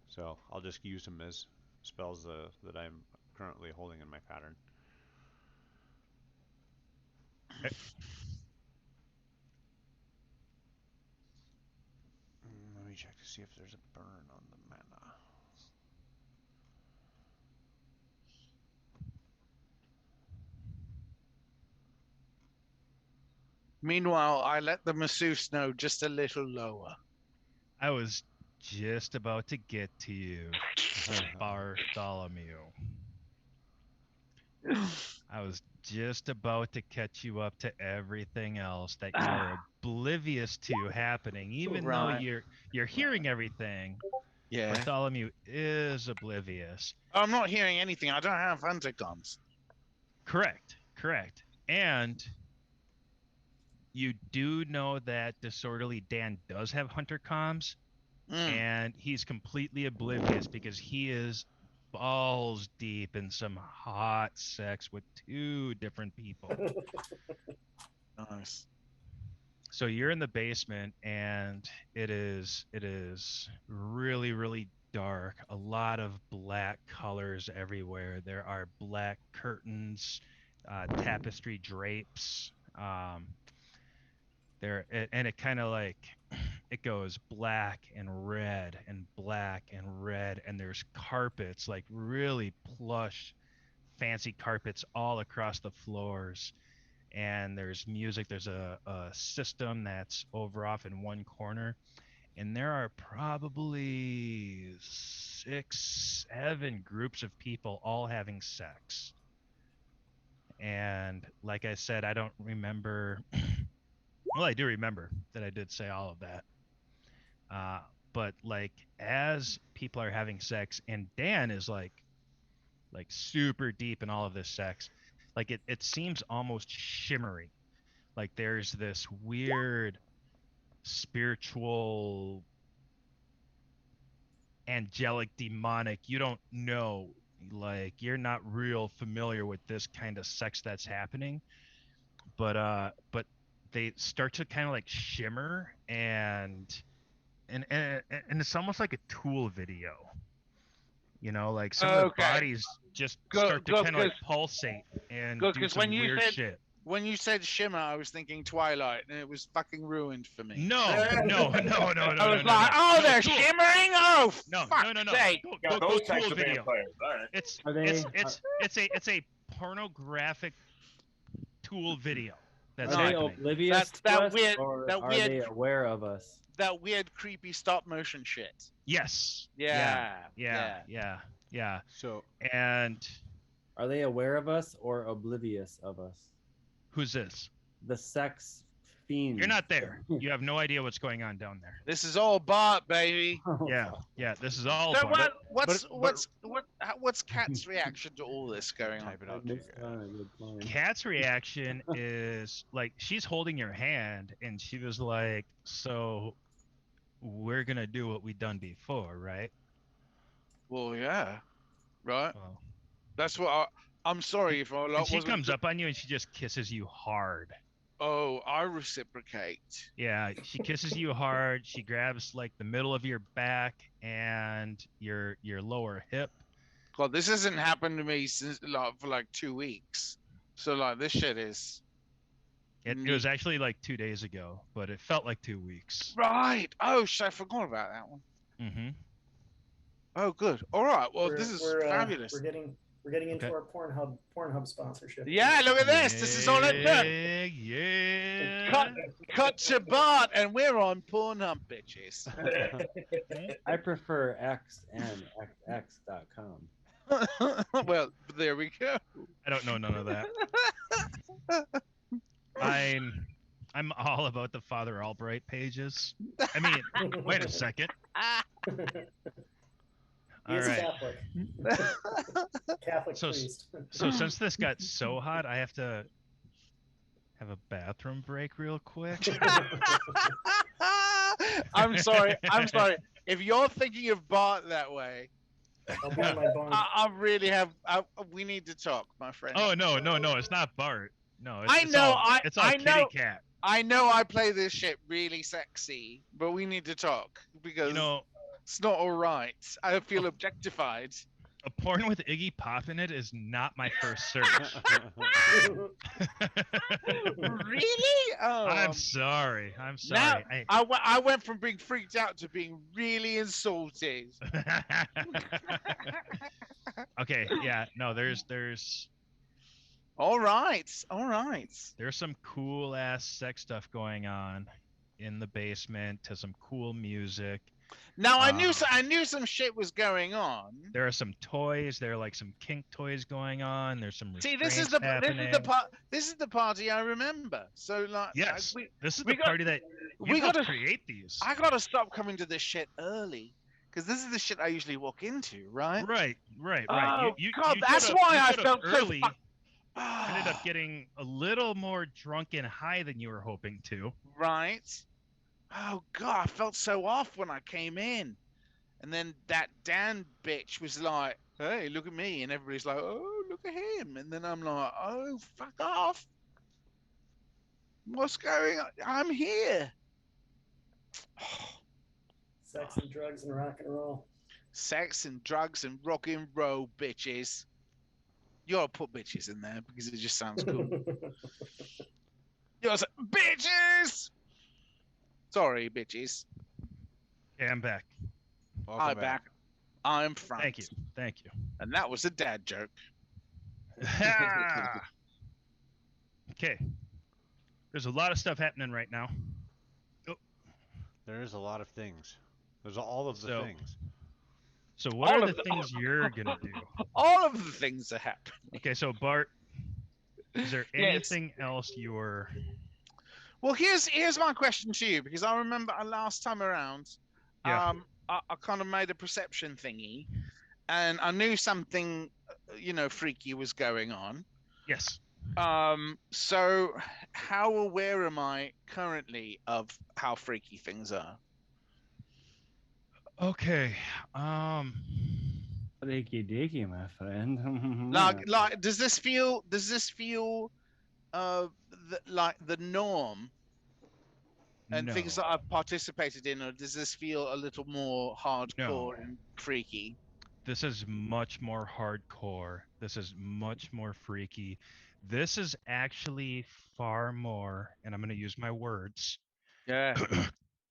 So I'll just use them as spells that I'm currently holding in my pattern. Let me check to see if there's a burn on the mana. Meanwhile, I let the masseuse know just a little lower. I was just about to get to you, Bartholomew. I was just about to catch you up to everything else that you're oblivious to happening, even though Right. you're hearing everything. Yeah. Bartholomew is oblivious. I'm not hearing anything. I don't have intercoms. Correct. And you do know that Disorderly Dan does have hunter comms, and he's completely oblivious because he is balls deep in some hot sex with 2 different people. Nice. So you're in the basement, and it is really, really dark. A lot of black colors everywhere. There are black curtains, tapestry drapes. And it kind of like it goes black and red and black and red, and there's carpets, like really plush, fancy carpets all across the floors. And there's music. There's a system that's over off in one corner, and there are probably 6, 7 groups of people all having sex. And like I said, I don't remember. Well, I do remember that I did say all of that. but like as people are having sex, and Dan is like super deep in all of this sex, like it seems almost shimmery. Like there's this weird spiritual, angelic, demonic, you don't know, like you're not real familiar with this kind of sex that's happening, but they start to kind of like shimmer, and it's almost like a Tool video, like some of the Okay. bodies just Go- start to go- kind of like cause- pulsate and go- do 'cause some when you weird said- shit. When you said shimmer, I was thinking Twilight, and it was fucking ruined for me. No, no, no, no, no, I no, was no, like, no. oh, No, they're Tool. shimmering. Oh, No, fuck no. sake. Got Go those types Tool of video. vampires. All right. It's Are they- it's a pornographic Tool video. That's Are they happening. oblivious That's to that us, weird- or that are weird- they aware of us? That weird, creepy stop motion shit. Yes. Yeah. Yeah. So And Are they aware of us or oblivious of us? who's this? The sex fiend. You're not there. You have no idea what's going on down there. This is all Bart, baby. Yeah. This is all. So Bart. what's Cat's reaction to all this going on? type it I out to you missed guys. on a good point. Kat's reaction is like she's holding your hand, and she was like, "So, we're gonna do what we done before, right?" Well, yeah, right. Well, That's what I'm sorry if I and she wasn't- comes up on you and she just kisses you hard. Oh, I reciprocate. Yeah, she kisses you hard. She grabs like the middle of your back and your lower hip. God, this hasn't happened to me since for like 2 weeks. So like this shit is It was actually like 2 days ago, but it felt like 2 weeks. right. Oh shit, I forgot about that one. Mm-hmm. Oh, good. All right. Well, We're- this is we're, fabulous. We're getting into Okay. our Pornhub sponsorship. Yeah, look at this. This is all it done. Yeah. Cut to Bart, and we're on Pornhub, bitches. I prefer xnxx.com. Well, there we go. I don't know none of that. I'm all about the Father Albright pages. I mean, wait a second. He All is right. Catholic. Catholic So- priest. So since this got so hot, I have to have a bathroom break real quick. I'm sorry. I'm sorry. If you're thinking of Bart that way, I'll be on my bond. I really have. We need to talk, my friend. Oh no, it's not Bart. No, it's, I it's know, all, it's all I kitty know. cat. I know I play this shit really sexy, but we need to talk because You know, it's not all right. I feel objectified. a porn with Iggy Pop in it is not my first search. Really? Oh, I'm sorry. I'm now sorry. I went from being freaked out to being really insulted. Okay, yeah, no, there's All right, there's some cool ass sex stuff going on in the basement to some cool music. Now I knew Um, I knew some shit was going on. There are some toys. There are like some kink toys going on. There's some See, restraints this is the happening. this is the party I remember. So like, Yes, this is we the got- party that we you helped gotta- create these. I gotta stop coming to this shit early because this is the shit I usually walk into, right? Right. Oh, you God, showed that's up- why you I showed up felt so early. Ended up getting a little more drunk and high than you were hoping to. Right. Oh god, I felt so off when I came in. And then that Dan bitch was like, hey, look at me. And everybody's like, oh, look at him. And then I'm like, oh, fuck off. What's going on? I'm here. Sex and drugs and rock and roll. Sex and drugs and rock and roll, bitches. You gotta put bitches in there because it just sounds cool. You gotta say, bitches! Sorry, bitches. Okay, I'm back. Welcome I'm back. I'm Frank. Thank you. And that was a dad joke. Okay. There's a lot of stuff happening right now. There is a lot of things. There's all of the So- things. So what All are of the the- things you're gonna do? All of the things that happen. Okay, so Bart, is there Yes. anything else you're? Well, here's my question to you because I remember last time around, Yeah. I kind of made a perception thingy, and I knew something, freaky was going on. Yes. So how aware am I currently of how freaky things are? Okay. Freaky deaky, my friend. Like, does this feel uh like the norm and No. things that I've participated in, or does this feel a little more hardcore No. and freaky? This is much more hardcore. This is much more freaky. This is actually far more, and I'm going to use my words. Yeah,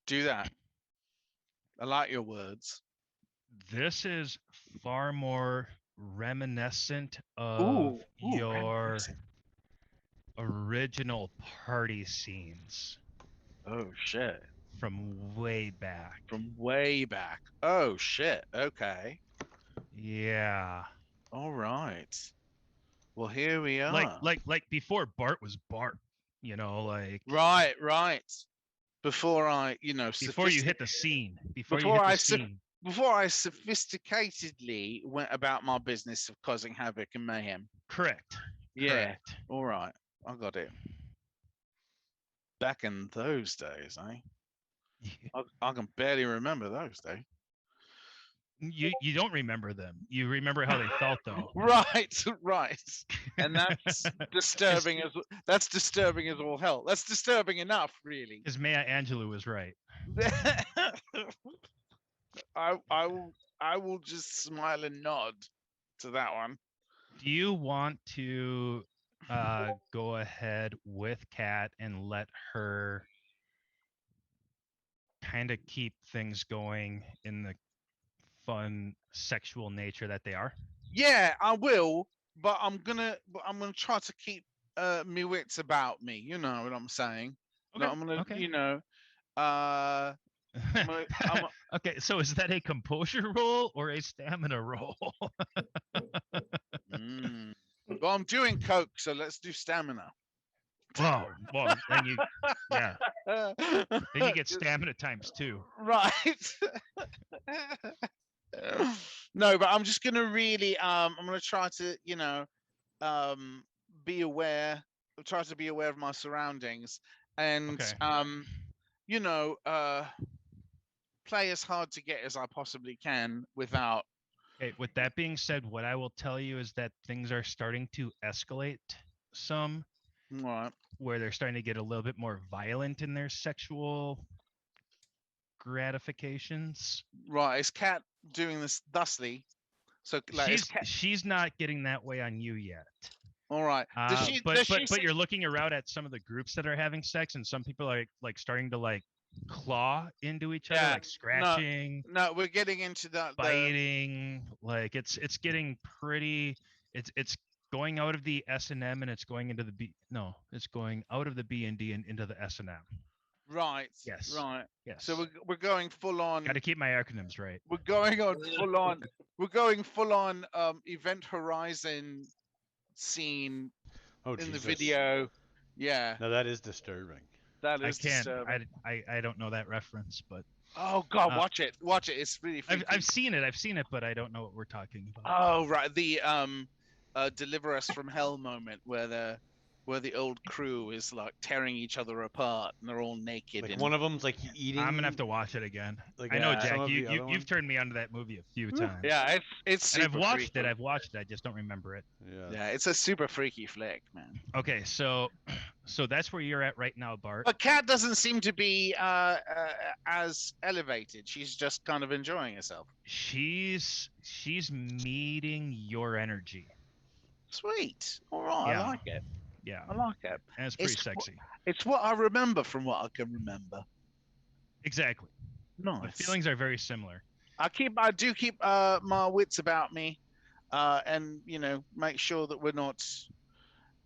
do that. I like your words. This is far more reminiscent of Ooh, your reminiscent. original party scenes Oh shit. from way back. From way back. Oh shit. Okay. Yeah. All right. Well, here we Like are. like before Bart was Bart, like Right. Before I, before you hit the scene. Before you before hit I the scene. before I sophisticatedly went about my business of causing havoc and mayhem. Correct. Yeah. Correct. All right. I got it. Back in those days, eh? I can barely remember those days. You don't remember them. You remember how they felt though. Right. And that's disturbing as all hell. That's disturbing enough, really. Because Maya Angelou was right. I will just smile and nod to that one. Do you want to go ahead with Kat and let her kind of keep things going in the fun sexual nature that they are? Yeah, I will, but I'm gonna try to keep me wits about me. You know what I'm saying? No, I'm gonna, Okay. I'm gonna, Okay, so is that a composure roll or a stamina roll? Well, I'm doing coke, so let's do stamina. well, then then you get stamina times 2. Right. No, but I'm just gonna really, I'm gonna try to, be aware. Try to be aware of my surroundings, and Okay. play as hard to get as I possibly can without. Okay, with that being said, what I will tell you is that things are starting to escalate some, Right. where they're starting to get a little bit more violent in their sexual gratifications. Right. Is Kat doing this thusly? So like, She's not getting that way on you yet. All right. But you're looking around at some of the groups that are having sex, and some people are like starting to like claw into each other, like scratching. No, we're getting into that biting. Like it's getting pretty. It's going out of the S&M and it's going into the B. No, it's going out of the B&D and into the S&M. Right. Yes. Right. Yes. So we're going full on. Got to keep my acronyms right. We're going on full on. We're going full on Event Horizon scene in the video. Yeah. No, that is disturbing. That is disturbing. I don't know that reference, but oh god, watch it. Watch it. It's really freaky. I've seen it, but I don't know what we're talking about. Oh right, the Deliver Us from Hell moment where the old crew is like tearing each other apart and they're all naked. Like and one of them's like eating. I'm gonna have to watch it again. Like, I know, some Jack. of the other You've turned me onto that movie a few times. Yeah, it's and super I've watched freaky. it. I've watched it. I just don't remember it. Yeah, it's a super freaky flick, man. Okay, so that's where you're at right now, Bart. But Kat doesn't seem to be as elevated. She's just kind of enjoying herself. She's meeting your energy. Sweet. All right, Yeah. I like it. Yeah, I like it. and it's pretty sexy. It's what I remember from what I can remember. Exactly. Nice. The feelings are very similar. I do keep my wits about me, and make sure that we're not,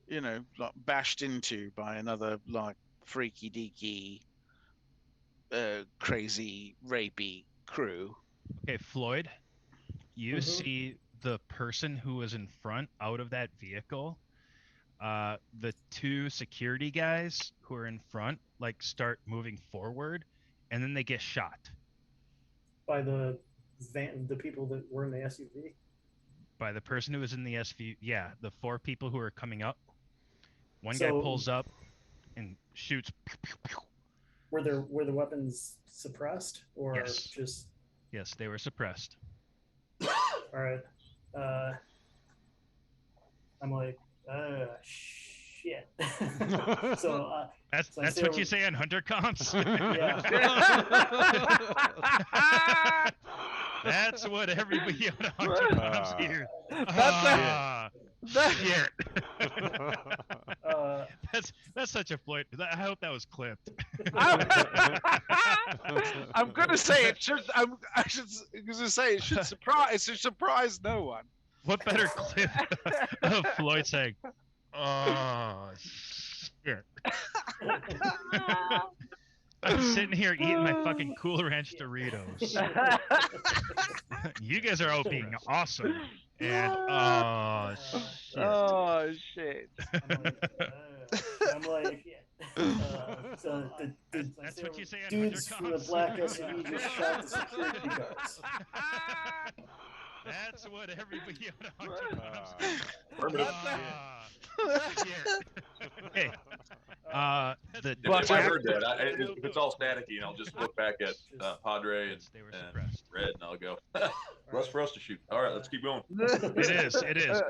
like bashed into by another like freaky deaky, crazy rapey crew. Okay, Floyd, you see the person who was in front out of that vehicle. The 2 security guys who are in front like start moving forward, and then they get shot. by the people that were in the SUV. By the person who was in the SUV, yeah, the 4 people who were coming up. One guy So- pulls up and shoots. Were the weapons suppressed or Yes. just Yes, they were suppressed. all right? I'm like, shit. So That's So I that's say what over- you say on hunter comps. yeah. That's what everybody on hunter comps hears. That's Shit. Uh, That's such a Floyd. I hope that was clipped. I'm gonna say it should. I should gonna say it should surprise. It should surprise no one. What better clip of Floyd saying, "Oh shit"? I'm sitting here eating my fucking Cool Ranch Doritos. You guys are all being awesome, and oh shit. Oh shit! I'm like, so That's what you say on dudes hunter from the comps. black SUV just shot the security guards. That's what everybody on hunter comps. Affirmative. Shit. Hey, the If I heard that, if it's all staticky, and I'll just look back at Padre and, they were and suppressed. Red, and I'll go, Russ for us to shoot. All right, let's keep going. It is.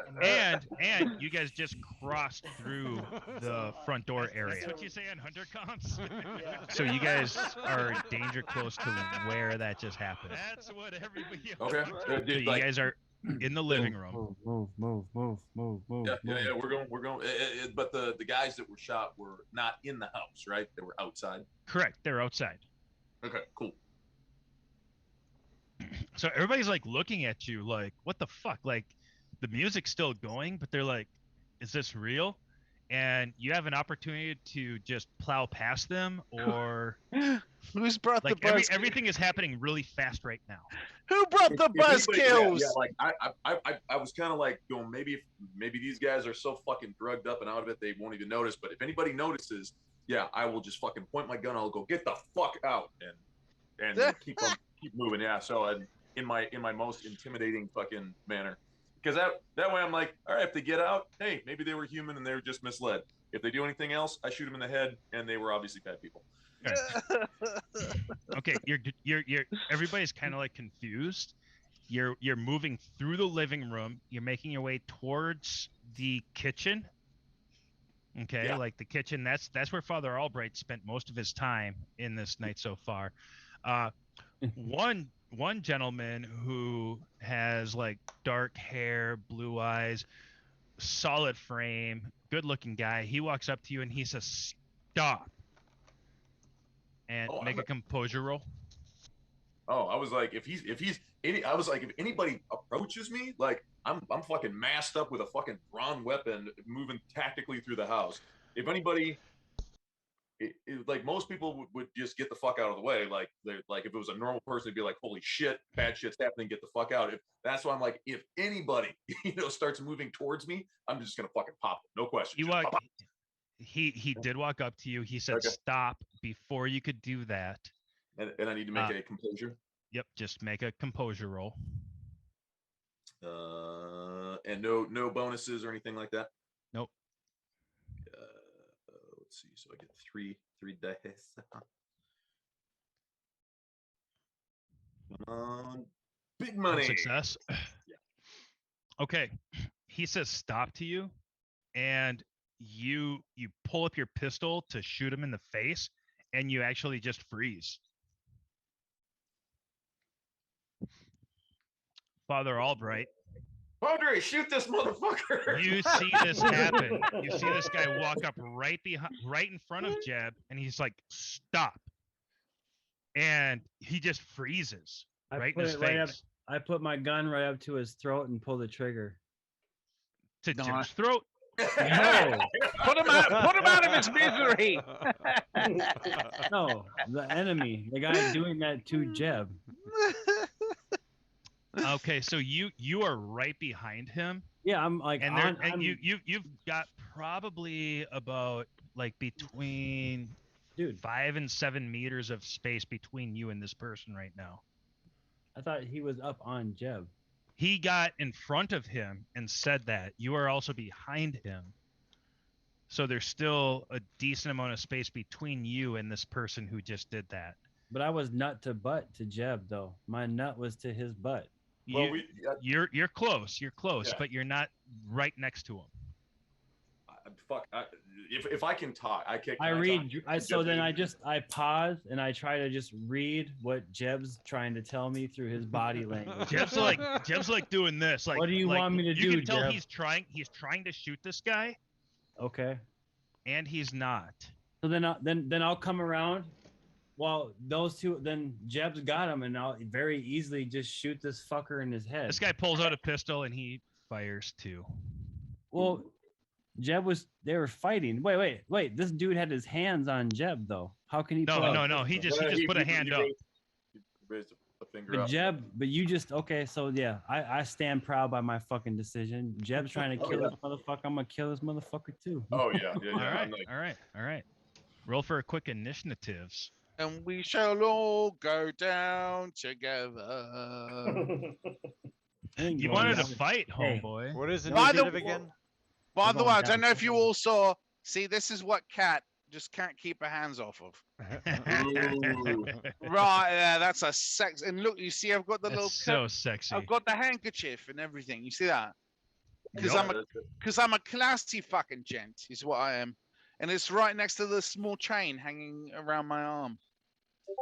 And you guys just crossed through the front door area. That's what you say on hunter comps. So you guys are danger close to where that just happened. That's what everybody. Okay. So you guys are in the living room. Move. Yeah. We're going. But the guys that were shot were not in the house, right? They were outside. Correct. They're outside. Okay, cool. So everybody's like looking at you like, what the fuck? Like the music's still going, but they're like, is this real? And you have an opportunity to just plow past them, or Who's brought like the buzz? everything is happening really fast right now. Who brought the buzz kills? Yeah, like I was kind of like going, maybe these guys are so fucking drugged up and out of it they won't even notice. But if anybody notices, yeah, I will just fucking point my gun. I'll go, get the fuck out, and keep moving. Yeah. So in my most intimidating fucking manner, because that way I'm like, all right, if they get out, hey, maybe they were human and they were just misled. If they do anything else, I shoot them in the head, and they were obviously bad people. Okay, you're everybody's kind of like confused. You're moving through the living room. You're making your way towards the kitchen. Okay, Yeah. like the kitchen. That's where Father Albright spent most of his time in this night so far. One gentleman who has like dark hair, blue eyes, solid frame, good-looking guy. He walks up to you and he says, "Stop." And Oh, make a composure roll. Oh, I was like, I was like, if anybody approaches me, like I'm fucking masked up with a fucking drawn weapon, moving tactically through the house. If anybody, like most people would just get the fuck out of the way. Like if it was a normal person, it'd be like, holy shit, bad shit's happening, get the fuck out. That's why I'm like, if anybody, starts moving towards me, I'm just gonna fucking pop them, no question. You Just walk. pop 'em. He did walk up to you. He said, Okay. "Stop!" Before you could do that. And I need to make a composure. Yep, just make a composure roll. And no bonuses or anything like that. Nope. Let's see. So I get three dice. Come on, big money. Success. Yeah. Okay. He says stop to you, and you pull up your pistol to shoot him in the face, and you actually just freeze. Father Albright, Padre, shoot this motherfucker. you see this happen. You see this guy walk up right in front of Jeb, and he's like, "Stop!" And he just freezes right in his face. I put my gun right up to his throat and pull the trigger. To No, Jeb's throat. No, Put him out of his misery. no, the enemy, the guy doing that to Jeb. Okay, so you are right behind him, Yeah, I'm like, and there and you've got probably about like between dude. 5 and 7 meters of space between you and this person right now. I thought he was up on Jeb. He got in front of him and said that you are also behind him. So there's still a decent amount of space between you and this person who just did that. But I was nut to butt to Jeb though. My nut was to his butt. Well, You're close. You're close, Yeah. but you're not right next to him. If I can talk, I can. I read. So then I just pause and I try to just read what Jeb's trying to tell me through his body language. Jeb's like doing this. Like, What do you like, want me to you do, can tell Jeb? he's trying to shoot this guy, Okay. and he's not. So then I'll come around. Well, those two. Then Jeb's got him, and I'll very easily just shoot this fucker in his head. This guy pulls out a pistol and he fires too. Well, Jeb was. They were fighting. Wait. This dude had his hands on Jeb though. How can he? pull out a No. He pistol? just put a hand up. raised a finger But up. Jeb, but you just okay. So yeah, I stand proud by my fucking decision. Jeb's trying to Oh, kill yeah. this motherfucker. I'm gonna kill this motherfucker too. Oh yeah. All right, all right. Roll for a quick initiatives. And we shall all go down together. Ain't You going wanted to down. fight, Hey. homeboy. What is By the initiative again? By We're the going way, I down don't know if you together. all saw. See, this is what Cat just can't keep her hands off of. Ooh. Right, yeah, that's a sex. And look, you see, I've got the little. That's so sexy. I've got the handkerchief and everything. You see that? Because Yup. I'm a classy fucking gent, is what I am. And it's right next to the small chain hanging around my arm.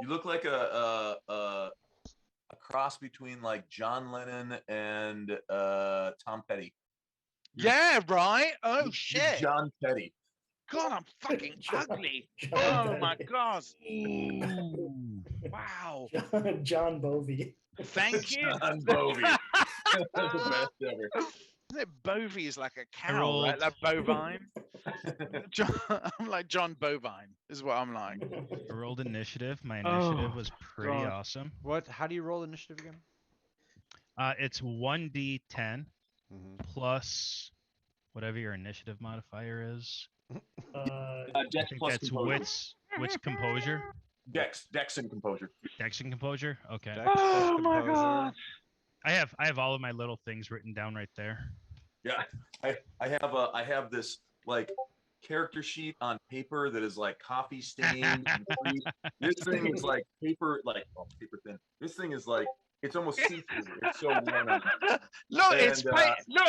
You look like a cross between like John Lennon and Tom Petty. Yeah, right. Oh You're shit! John Petty. God, I'm fucking John- ugly. John Oh my Petty. god! Wow. John Bovey. Thank you. John Bovey. That's the best ever. Bovey is like a cow, Harold. right? Like bovine. I'm like John Bovine, is what I'm like. I rolled initiative. My initiative Oh, was pretty God. awesome. What? How do you roll initiative again? It's 1d10 Mm-hmm. plus whatever your initiative modifier is. I Dex think plus that's composure. wits composure, Dex and composure. dex and composure. Okay. Dex plus Oh my composure. God. I have all of my little things written down right there. Yeah, I have this like character sheet on paper that is like coffee stained. And free. This thing is like paper thin. This thing is like it's almost see through. It's so worn out. Look, it's And,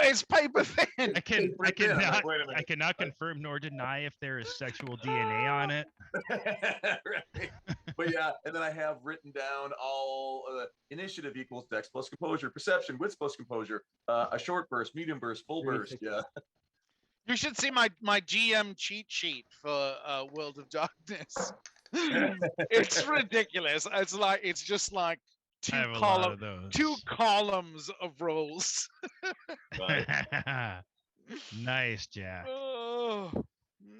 it's paper thin. I thin. I'm like, cannot wait a minute. I cannot confirm nor deny if there is sexual DNA on it. Right. But yeah, and then I have written down all initiative equals dex plus composure, perception, wits plus composure, a short burst, medium burst, full burst. Yeah. You should see my GM cheat sheet for World of Darkness. It's ridiculous. It's just like I have a lot of those. two columns of rolls. Nice, Jack. Oh.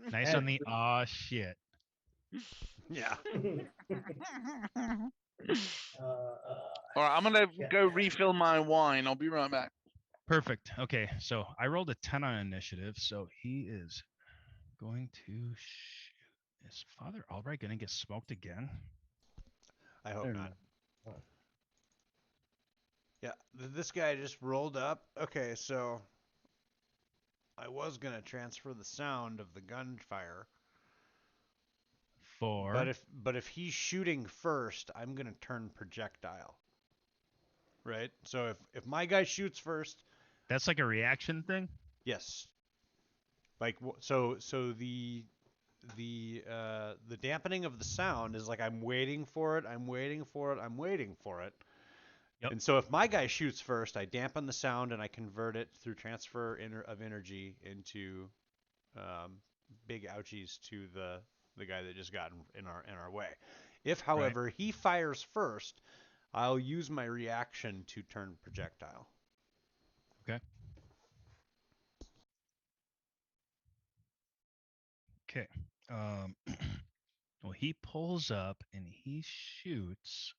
Nice on the aw shit. Yeah. All right, I'm gonna go refill my wine. I'll be right back. Perfect. Okay, so I rolled a 10 on initiative, so he is going to shoot. Is Father Albright gonna get smoked again? I hope don't not. know. Yeah, this guy just rolled up. Okay, so I was gonna transfer the sound of the gunfire, For but if he's shooting first, I'm gonna turn projectile. Right. So if my guy shoots first, that's like a reaction thing. yes. Like so the dampening of the sound is like I'm waiting for it, I'm waiting for it, I'm waiting for it. Yep. And so if my guy shoots first, I dampen the sound and I convert it through transfer of energy into big ouchies to the guy that just got in our way. If, however, he fires first, I'll use my reaction to turn projectile. Okay. Okay. Well, he pulls up and he shoots.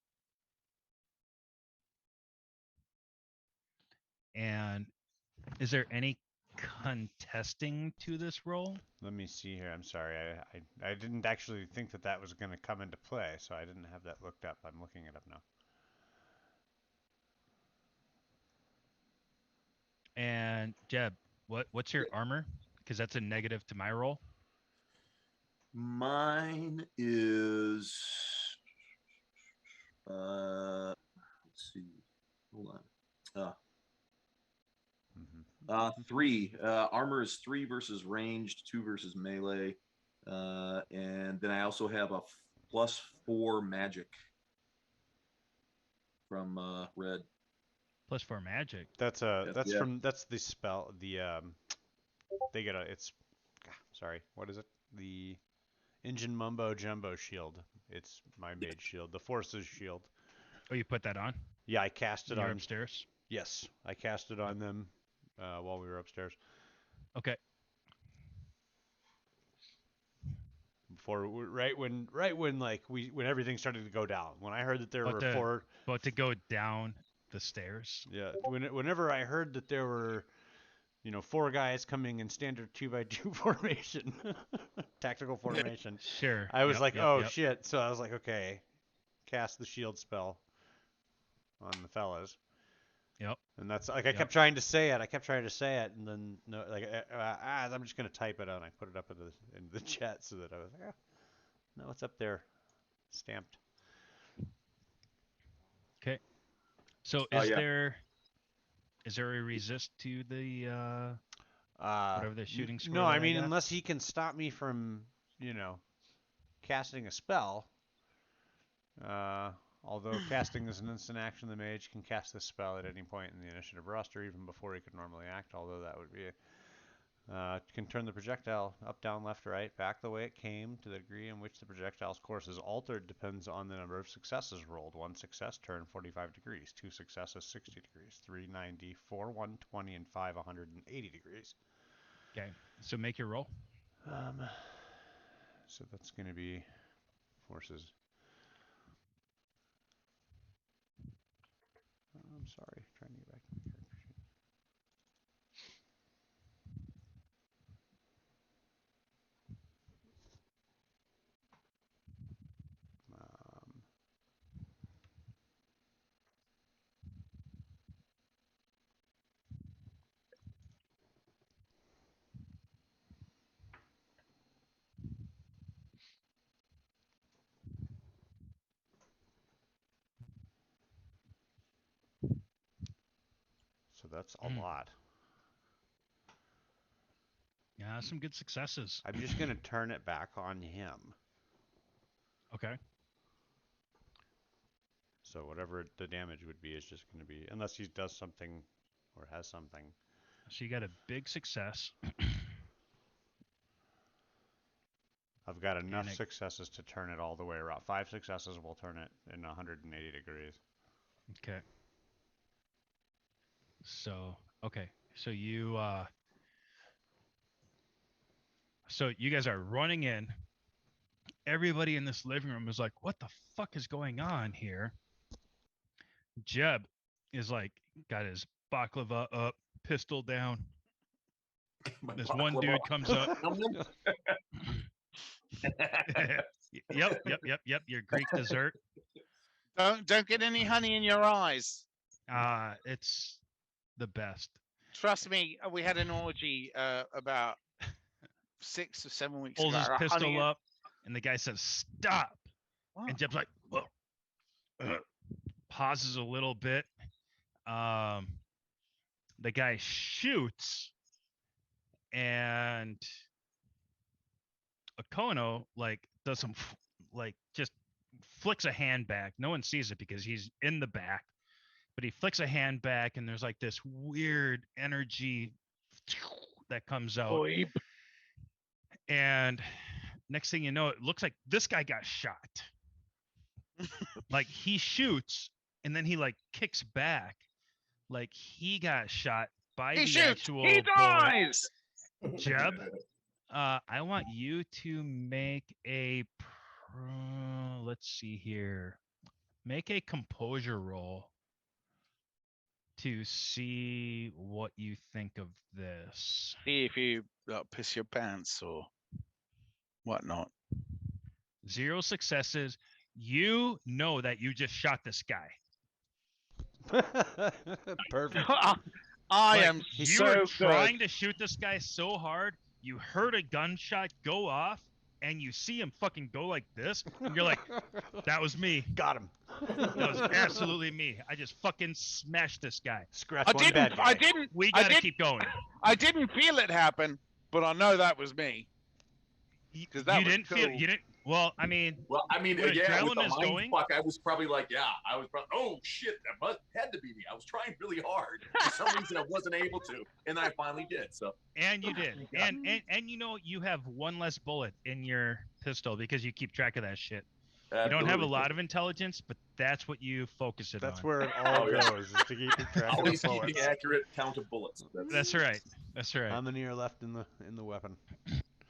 And is there any contesting to this roll? Let me see here. I'm sorry. I didn't actually think that was going to come into play, so I didn't have that looked up. I'm looking it up now. And Jeb, what's your armor? Because that's a negative to my roll. Mine is let's see. Hold on. Mhm. 3. Armor is 3 versus ranged, 2 versus melee. And then I also have a +4 magic from red. +4 magic. That's Yeah. that's the spell. They get a sorry, what is it? The Engine Mumbo Jumbo shield. It's my mage shield, the Forces shield. Oh, you put that on Yeah, I cast it when you're on. upstairs. Yes, I cast it on them while we were upstairs. Okay. Before right when like when everything started to go down. When I heard that there were About to go down the stairs. yeah, whenever I heard that there were 4 guys coming in standard 2x2 formation, tactical formation. Sure. I was Yep, like, yep, oh yep. shit. So I was like, okay, cast the shield spell on the fellas. Yep. And that's like I Yep. kept trying to say it, and then no, like I'm just gonna type it out. And I put it up in the chat so that I was like, no, it's up there, stamped. Okay. So Oh, is yeah. there a resist to the whatever the shooting square? No, that I mean got? unless he can stop me from casting a spell. Although casting is an instant action, the mage can cast this spell at any point in the initiative roster, even before he could normally act. Although that would be can turn the projectile up, down, left, right, back the way it came. To the degree in which the projectile's course is altered depends on the number of successes rolled. 1 success, turn 45 degrees. 2 successes, 60 degrees. 3, 90. 4, 120, and 5, 180 degrees. Okay. So make your roll. So that's going to be forces. I'm sorry, trying to get back to my character sheet. So that's a lot. Yeah, some good successes. I'm just going to turn it back on him. Okay. So whatever the damage would be is just going to be, unless he does something or has something. So you got a big success. I've got enough successes to turn it all the way around. 5 successes will turn it in 180 degrees. Okay. So, okay. So you guys are running in. Everybody in this living room is like, "What the fuck is going on here?" Jeb is like, got his baklava up, pistol down. This one dude comes up. Yep. Your Greek dessert. Don't get any honey in your eyes. It's the best. Trust me, we had an orgy about 6 or 7 weeks Pulls ago. his pistol up, and the guy says, "Stop!" What? And Jeb's like, "Whoa." Pauses a little bit. The guy shoots, and Akono like does some like just flicks a hand back. No one sees it because he's in the back, but he flicks a hand back, and there's like this weird energy that comes out. And next thing you know, it looks like this guy got shot. Like he shoots, and then he like kicks back, like he got shot by He the shoots. actual He dies. bullet. Jeb, I want you to make a let's see here. Make a composure roll to see what you think of this. See if you piss your pants or whatnot. 0 successes. You know that you just shot this guy. Perfect. I Like, am you so were good. trying to shoot this guy so hard, you heard a gunshot go off, and you see him fucking go like this, and you're like, that was me. Got him. That was absolutely me. I just fucking smashed this guy. Scratch I one bad didn't. guy. I didn't. We I gotta didn't. keep going. I didn't feel it happen, but I know that was me. You 'Cause that was didn't feel. cool. You didn't. Well, I mean, Well, I mean, When yeah, with adrenaline the is mind going- fuck, I was probably like, yeah, I was probably, oh shit, had to be me. I was trying really hard. For some reason, I wasn't able to, and then I finally did. So and you did, and you know you have one less bullet in your pistol because you keep track of that shit. You don't have a lot of intelligence, but that's what you focus it That's on. where it all Oh, yeah. goes, is to keep track of Always the keeping bullets. accurate count of bullets. That's right. That's right. How many are left in the weapon?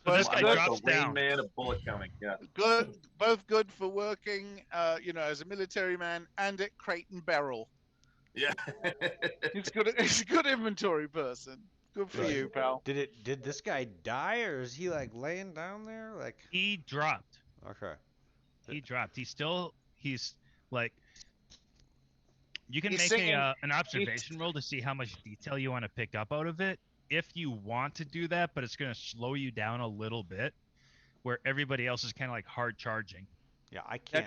So this But guy I'm like drops the Rain down. Man of bullet counting. Yeah. Good, both good for working, as a military man and at Crate and Barrel. Yeah. He's good. He's a good inventory person. Good for Right. you, pal. Did this guy die, or is he like laying down there? Like, He dropped. okay. He dropped. He's like. You can He's make singing- an observation roll to see how much detail you want to pick up out of it. If you want to do that, but it's going to slow you down a little bit, where everybody else is kind of like hard charging. Yeah, I Now, can't.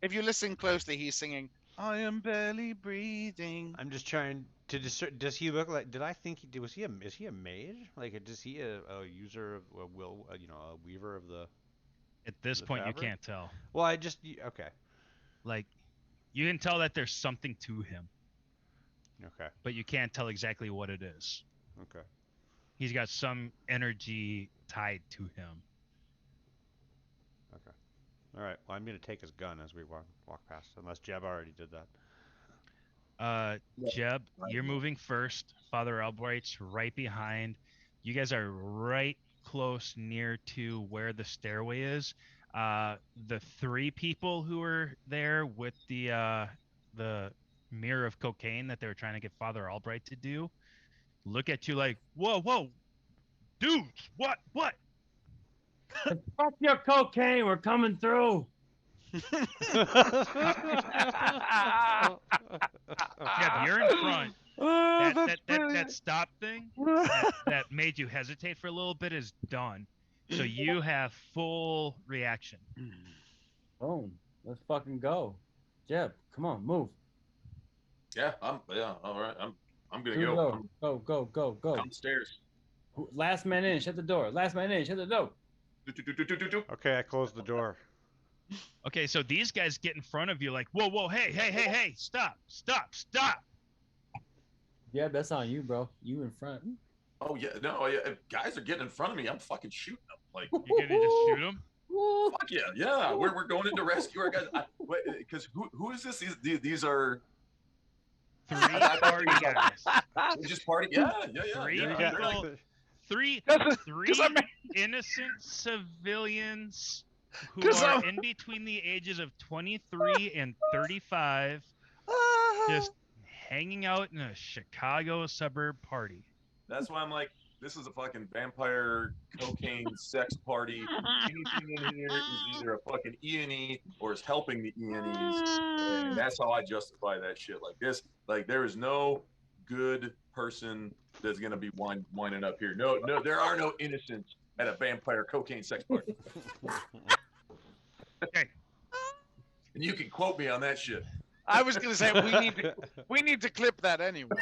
if you listen closely, he's singing, "I am barely breathing." I'm just trying to discern. Does he look like? Did I think he did? Was he a? Is he a mage? Like, is he a user of a a weaver of the? At this The point, you fabric? can't tell. Well, okay. Like, you can tell that there's something to him, Okay. but you can't tell exactly what it is. Okay. He's got some energy tied to him. Okay. All right. Well, I'm gonna take his gun as we walk past, unless Jeb already did that. Jeb, you're moving first. Father Albright's right behind. You guys are right close near to where the stairway is. The three people who were there with the mirror of cocaine that they were trying to get Father Albright to do, look at you like, whoa, dudes, what? Fuck your cocaine. We're coming through. Jeb, you're in front. That stop thing that made you hesitate for a little bit is done. So you have full reaction. Boom. Let's fucking go. Jeb, come on, move. Yeah. All right. I'm gonna Two, go. Go. Downstairs. Last man in, shut the door. Last man in, shut the door. Do. Okay, I closed the door. Okay, so these guys get in front of you like, whoa, hey, stop. Yeah, that's on you, bro. You in front. Oh yeah, no, yeah. If guys are getting in front of me, I'm fucking shooting them. Like, You're gonna just shoot them? fuck yeah. We're going in to rescue our guys. Because who is this? These are Three party guys. they're just party. Yeah. Three yeah. people. Three Because I mean, innocent civilians who 'Cause are I'm- in between the ages of 23 and 35, just hanging out in a Chicago suburb party. That's why I'm like, this is a fucking vampire cocaine sex party. Anything in here is either a fucking E&E or is helping the E&Es. And that's how I justify that shit. Like this, like there is no good person that's gonna be winding up here. No, there are no innocents at a vampire cocaine sex party. Okay. And you can quote me on that shit. I was going to say we need to clip that anyway.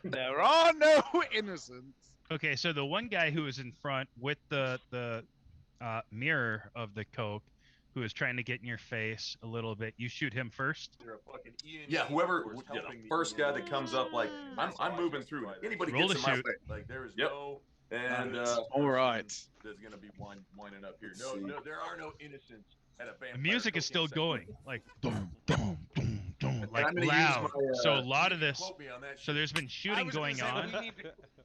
There are no innocents. Okay, so the one guy who was in front with the mirror of the coke, who was trying to get in your face a little bit, you shoot him first. Yeah, whoever, the first guy that comes up, like I'm moving through. Anybody Roll gets to in my shoot. way, like there is no. And All right. there's gonna be winding up here. No, there are no innocents at a vampire. The music is still cocaine sex going, like boom, boom, boom, boom, like I'm gonna use loud. my, So a lot of this. Quote me on that So shit. there's been I shooting was gonna going say, on,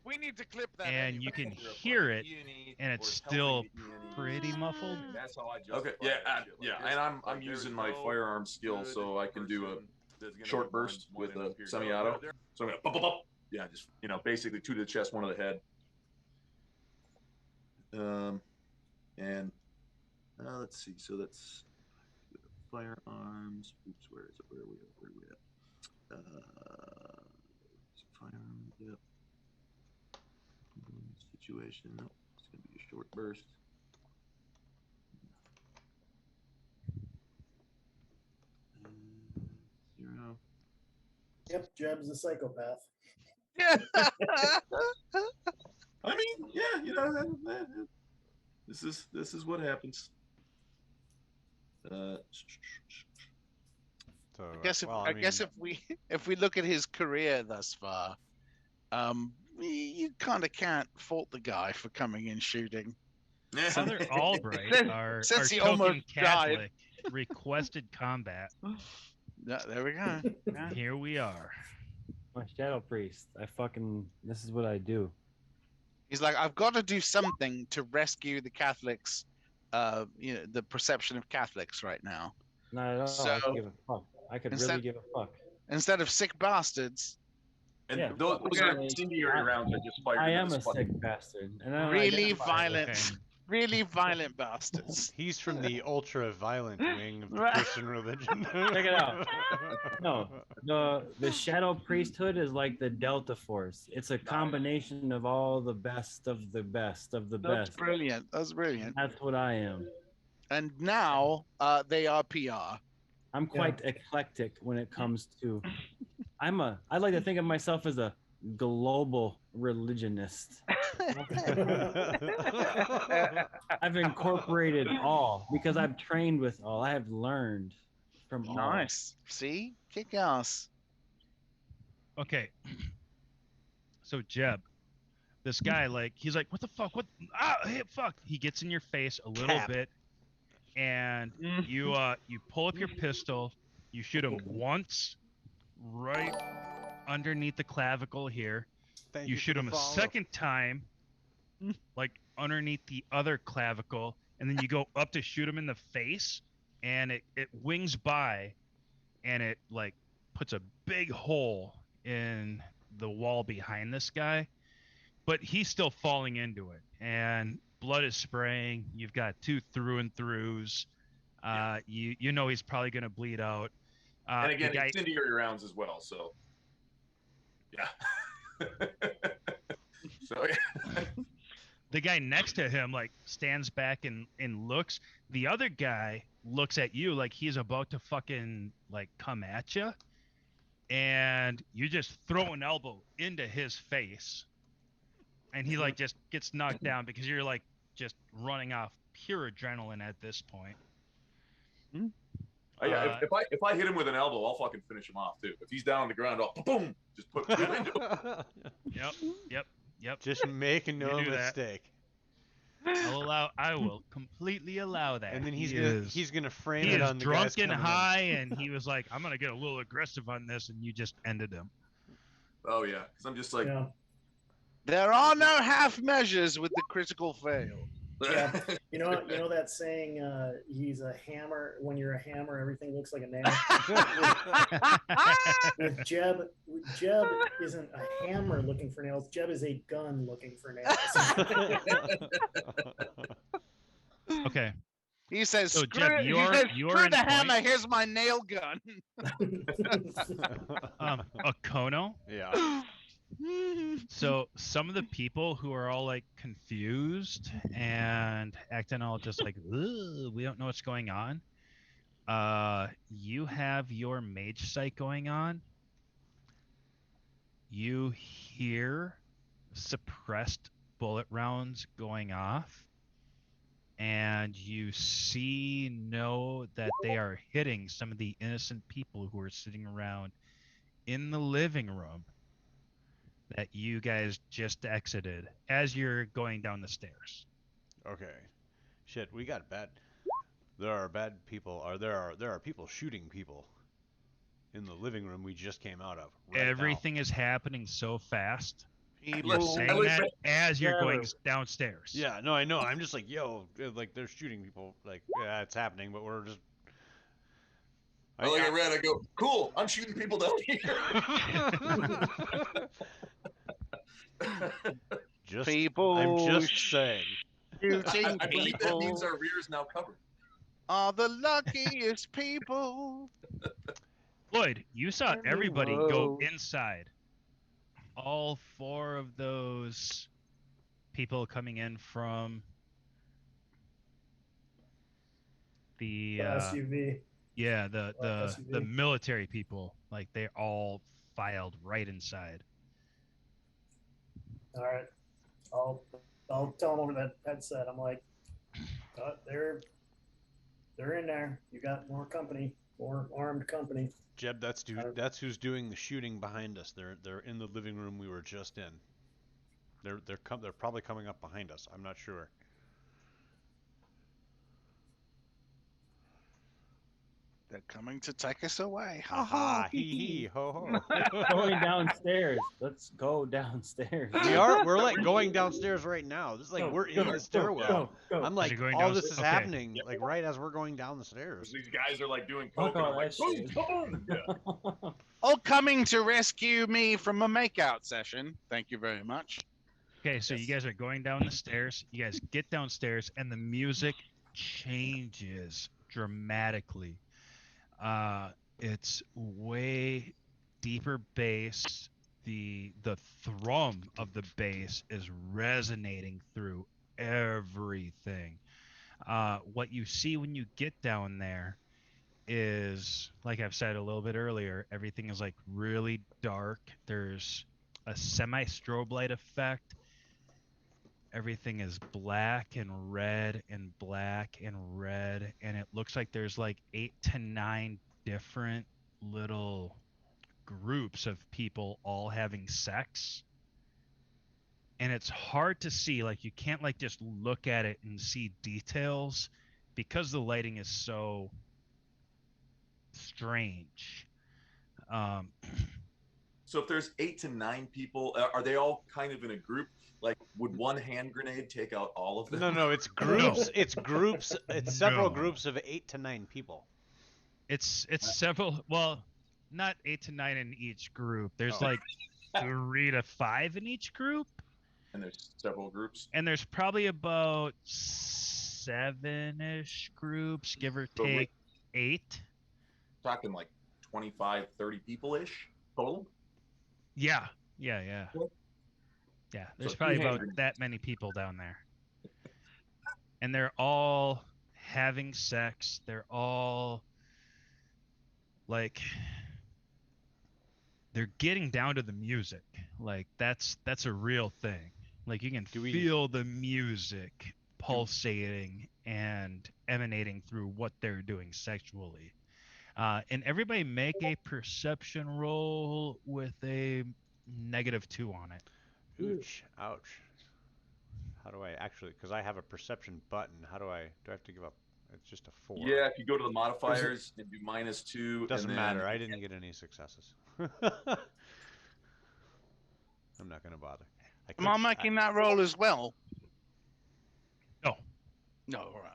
We need to clip that. and anyway. you can Either a hear fucking it, E&E and or it's is still helping the E&Es. pretty muffled. That's how I justify. Okay, yeah, that shit. yeah, Like, and there's- I'm like, using there's my no firearm skill, good so I can do a person that's gonna short be burst with winding a up here. semi-auto. So I'm gonna pop, pop, pop. Yeah, just basically two to the chest, one to the head. And let's see. So that's firearms. Oops, where is it? Where are we at? situation. Nope, it's gonna be a short burst. And 0. Yep, Jeb's a psychopath. I mean, yeah, you know, this is what happens. So, I guess if well, I guess if we look at his career thus far, you kind of can't fault the guy for coming in shooting. Father Albright, Since- our since he token almost died. Catholic, requested combat. Yeah, there we go. Yeah. Here we are. My shadow priest. This is what I do. He's like, I've got to do something to rescue the Catholics, the perception of Catholics right now. Not at all. I So, could give a fuck. I could instead- really give a fuck. Instead of sick bastards, And Yeah, those fuck are it. incendiary rounds that just fired. I into am this a fucking- sick bastard. And I really identify- violent, Okay. really violent bastards. he's from the ultra violent wing of the Right. Christian religion. Check it out. No, the shadow priesthood is like the Delta Force. It's a combination of all the best of the best of the That's best. brilliant. That's brilliant. That's what I am. And now they are PR. I'm quite eclectic when it comes to. I like to think of myself as a global religionist. I've incorporated all because I've trained with all. I have learned from all. Nice. See, kick ass. Okay. So Jeb, this guy, like, he's like, what the fuck? What? Ah, hey, fuck. He gets in your face a little Cap. bit, and you pull up your pistol, you shoot him once, right underneath the clavicle here. Thank You for shoot the him a follow. second time, like underneath the other clavicle, and then you go up to shoot him in the face, and it wings by, and it like puts a big hole in the wall behind this guy, but he's still falling into it, and blood is spraying. You've got 2 through and throughs. You know he's probably gonna bleed out. And again, the guy, incendiary rounds as well. So, yeah. So yeah. the guy next to him like stands back and looks. The other guy looks at you like he's about to fucking like come at you, and you just throw an elbow into his face, and he like just gets knocked down because you're like just running off pure adrenaline at this point. Yeah, if I hit him with an elbow, I'll fucking finish him off too. If he's down on the ground, I'll boom, just put him into it. Yep. Just make no You do that. mistake. I will completely allow that. And then He he's gonna frame he it is on the drunk guys and coming in. high, and he was like, "I'm gonna get a little aggressive on this," and you just ended him. Oh yeah, because I'm just like, Yeah. There are no half measures with the critical fail. Yeah. You know that saying, he's a hammer. When you're a hammer, everything looks like a nail. With Jeb isn't a hammer looking for nails. Jeb is a gun looking for nails. Okay. He says, So, "Screw, Jeb, he you're- says, you're screw in the hammer. point. Here's my nail gun." Okono. Yeah. So some of the people who are all like confused and acting all just like, "Ugh, we don't know what's going on." You have your mage sight going on. You hear suppressed bullet rounds going off, and you know that they are hitting some of the innocent people who are sitting around in the living room that you guys just exited as you're going down the stairs. Okay. Shit, we got bad. There are bad people. There are people shooting people in the living room we just came out of. Right now. Everything is happening so fast. You're People, saying that as you're going downstairs. Yeah, no, I know. I'm just like, yo, like they're shooting people. Like, yeah, it's happening, but we're just. I look at Red, I go, cool, I'm shooting people down here. Just, people I'm just saying. shooting I believe that means people our rear is now covered. are the luckiest people. Floyd, you saw In the everybody go world. inside. All 4 of those people coming in from the SUV. yeah, Black the SUV. military people, like they all filed right inside. All right. I'll tell them over that headset. I'm like, they're in there. You got more company, more armed company. Jeb, that's who's doing the shooting behind us. They're in the living room we were just in. They're probably coming up behind us. I'm not sure. They're coming to take us away. Ha Ha ha. hee hee ho ho. Going downstairs. Let's go downstairs. We're like going downstairs right now. This is like we're in the stairwell. I'm like, you're going all this downstairs? is Okay. happening Yep. like right as we're going down the stairs. These guys are like doing Fuck coke, and all I'm like, that shit. boom, boom. Yeah. All coming to rescue me from a makeout session. Thank you very much. Okay, so you guys are going down the stairs. You guys get downstairs, and the music changes dramatically. It's way deeper bass. The thrum of the bass is resonating through everything. What you see when you get down there is, like I've said a little bit earlier, everything is like really dark. There's a semi strobe light effect. Everything is black and red and black and red, and it looks like there's like 8 to 9 different little groups of people all having sex. And it's hard to see, like you can't like just look at it and see details because the lighting is so strange. So if there's 8 to 9 people, are they all kind of in a group? Like, would one hand grenade take out all of them? No, it's groups. It's groups. It's several No. groups of 8 to 9 people. It's several, well, not 8 to 9 in each group. There's Oh. like 3 to 5 in each group, And there's several groups. and there's probably about 7-ish groups, give or So we're- take 8. Talking like 25, 30 people-ish total? Yeah. Cool. Yeah, there's So probably 200. about that many people down there. And they're all having sex. They're all like they're getting down to the music. Like that's a real thing. Like you can Do we- feel the music pulsating and emanating through what they're doing sexually. And everybody make a perception roll with a -2 on it. Ouch. Ouch. How do I actually? Because I have a perception button. Do I have to give up? It's just a 4. Yeah, if you go to the modifiers and do -2. Doesn't and matter. then- I didn't get any successes. I'm not gonna bother. Am I making that roll as well? No. No, all right.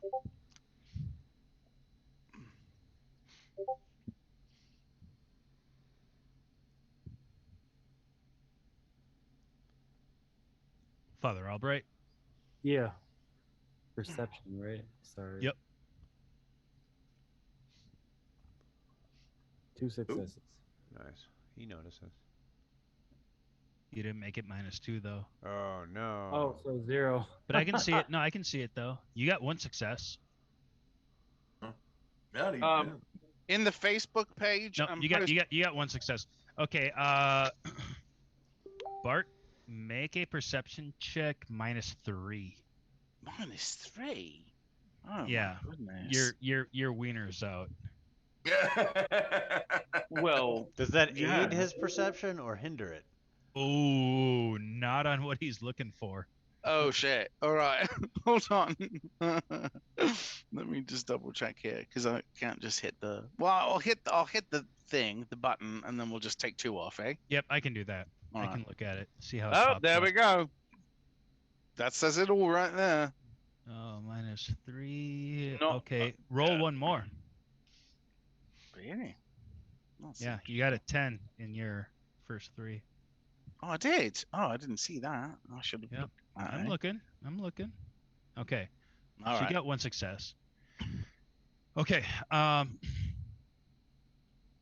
Father Albright. Yeah. Perception, right? Sorry. Yep. 2 successes. Nice. He notices. You didn't make it -2 though. Oh no. Oh, so 0. But I can see it. No, I can see it though. You got 1 success. Yeah, In the Facebook page, No, I'm you got 1 success. Okay, Bart, make a perception check -3. -3. Oh, Yeah. my goodness. Your wiener's out. Well, Does that Yeah. aid his perception or hinder it? Oh, not on what he's looking for. Oh shit! All right, hold on. Let me just double check here because I can't just hit the. Well, I'll hit the thing, the button, and then we'll just take 2 off, eh? Yep, I can do that. All I right. can look at it, see how. It Oh, pops there up. we go. That says it all right there. Oh, -3. No, Okay, roll 1 more. Really? Not so- Yeah, you got a 10 in your first 3. Oh, I did. Oh, I didn't see that. I should have. Yep. looked at that, I'm eh? looking. Okay. All So right. you got 1 success. Okay.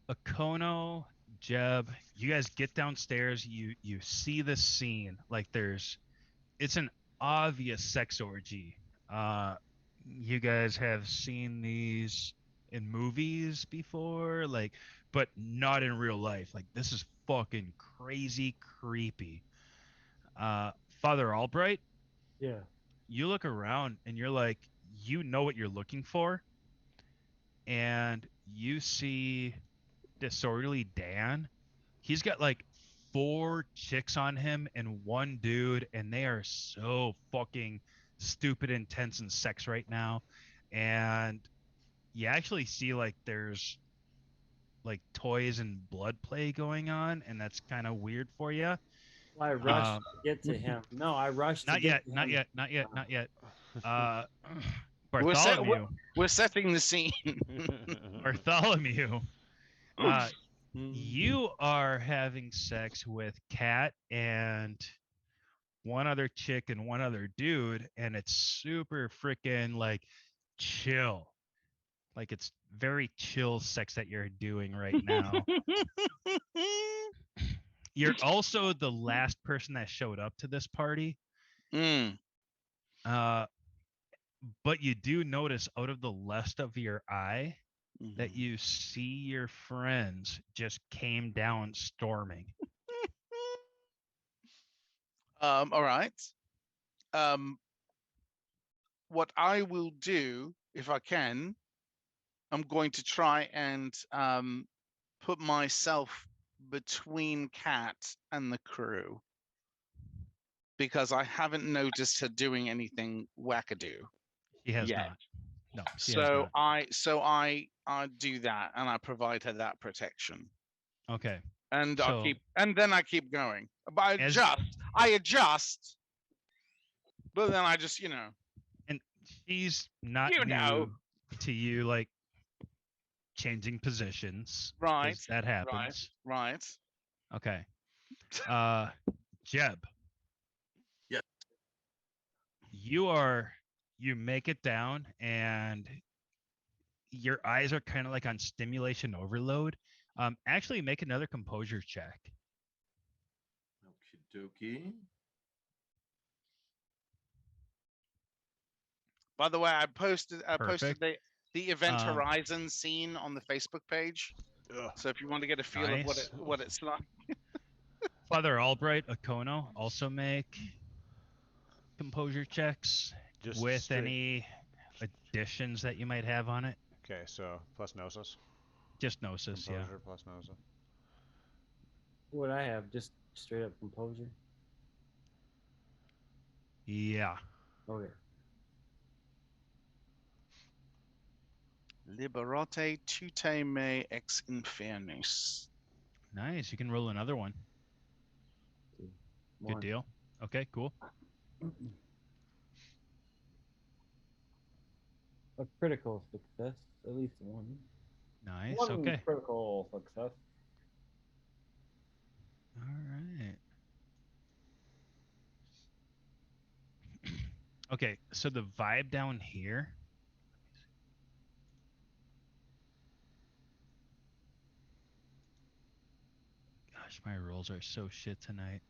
Akono, Jeb, you guys get downstairs. You see the scene. Like it's an obvious sex orgy. You guys have seen these in movies before, like, but not in real life. Like, this is fucking crazy creepy. Father Albright, Yeah. you look around and you're like, you know what you're looking for, and you see Disorderly Dan. He's got like 4 chicks on him and 1 dude, and they are so fucking stupid intense in sex right now. And you actually see like there's like toys and blood play going on, and that's kind of weird for you. I rushed to get to him. No, I rushed to Not get yet, to not him. yet, not yet, not yet. Uh, We're, set, we're, Bartholomew, we're setting the scene. Bartholomew, you are having sex with Kat and one other chick and one other dude, and it's super freaking like chill. Like it's very chill sex that you're doing right now. You're also the last person that showed up to this party. Mm. Uh, but you do notice out of the lust of your eye that you see your friends just came down storming. All right. What I will do, if I can, I'm going to try and put myself between Kat and the crew because I haven't noticed her doing anything wackadoo. She has Yet. not. No, she has So not. I do that and I provide her that protection. Okay. And So, I keep going. But I adjust. But then I just, and she's not You new know. to you like changing positions. 'Cause Right. that happens. Right. Okay. Jeb. Yeah. You make it down and your eyes are kind of like on stimulation overload. Actually make another composure check. Okie dokie. By the way, I posted Perfect. the Event Um, Horizon scene on the Facebook page. Ugh. So if you want to get a feel of Nice. what it's like. Father Albright, Okono, also make composure checks Just with straight. any additions that you might have on it. Okay, so plus Gnosis. Just Gnosis, yeah. Composure plus Gnosis. What I have, just straight up composure. Yeah. Okay. Liberate tute me ex infernus. Nice. You can roll another one. Good One. deal. Okay, cool. A critical success, at least one. Nice. One Okay. critical success. All right. Okay, so the vibe down here. Gosh, my rolls are so shit tonight.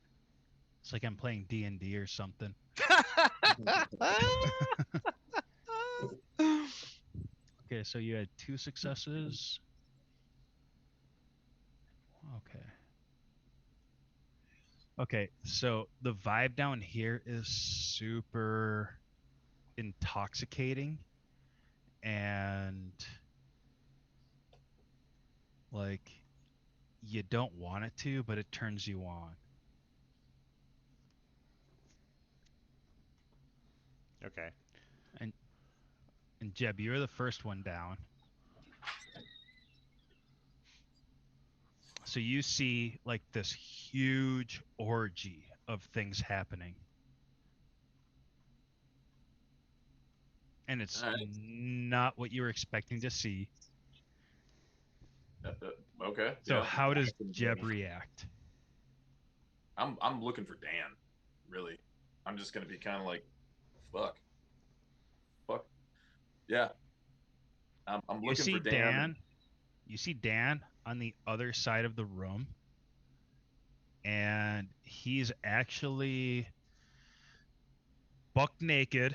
It's like I'm playing D&D or something. Okay, so you had 2 successes. Okay. Okay, so the vibe down here is super intoxicating and like you don't want it to, but it turns you on. Okay. And Jeb, you're the first one down. So you see like this huge orgy of things happening. And it's Alright. not what you were expecting to see. Okay. So yeah. how does Jeb react? I'm looking for Dan, really. I'm just gonna be kind of like, fuck. Yeah. I'm You looking see for Dan. You see Dan on the other side of the room, and he's actually buck naked,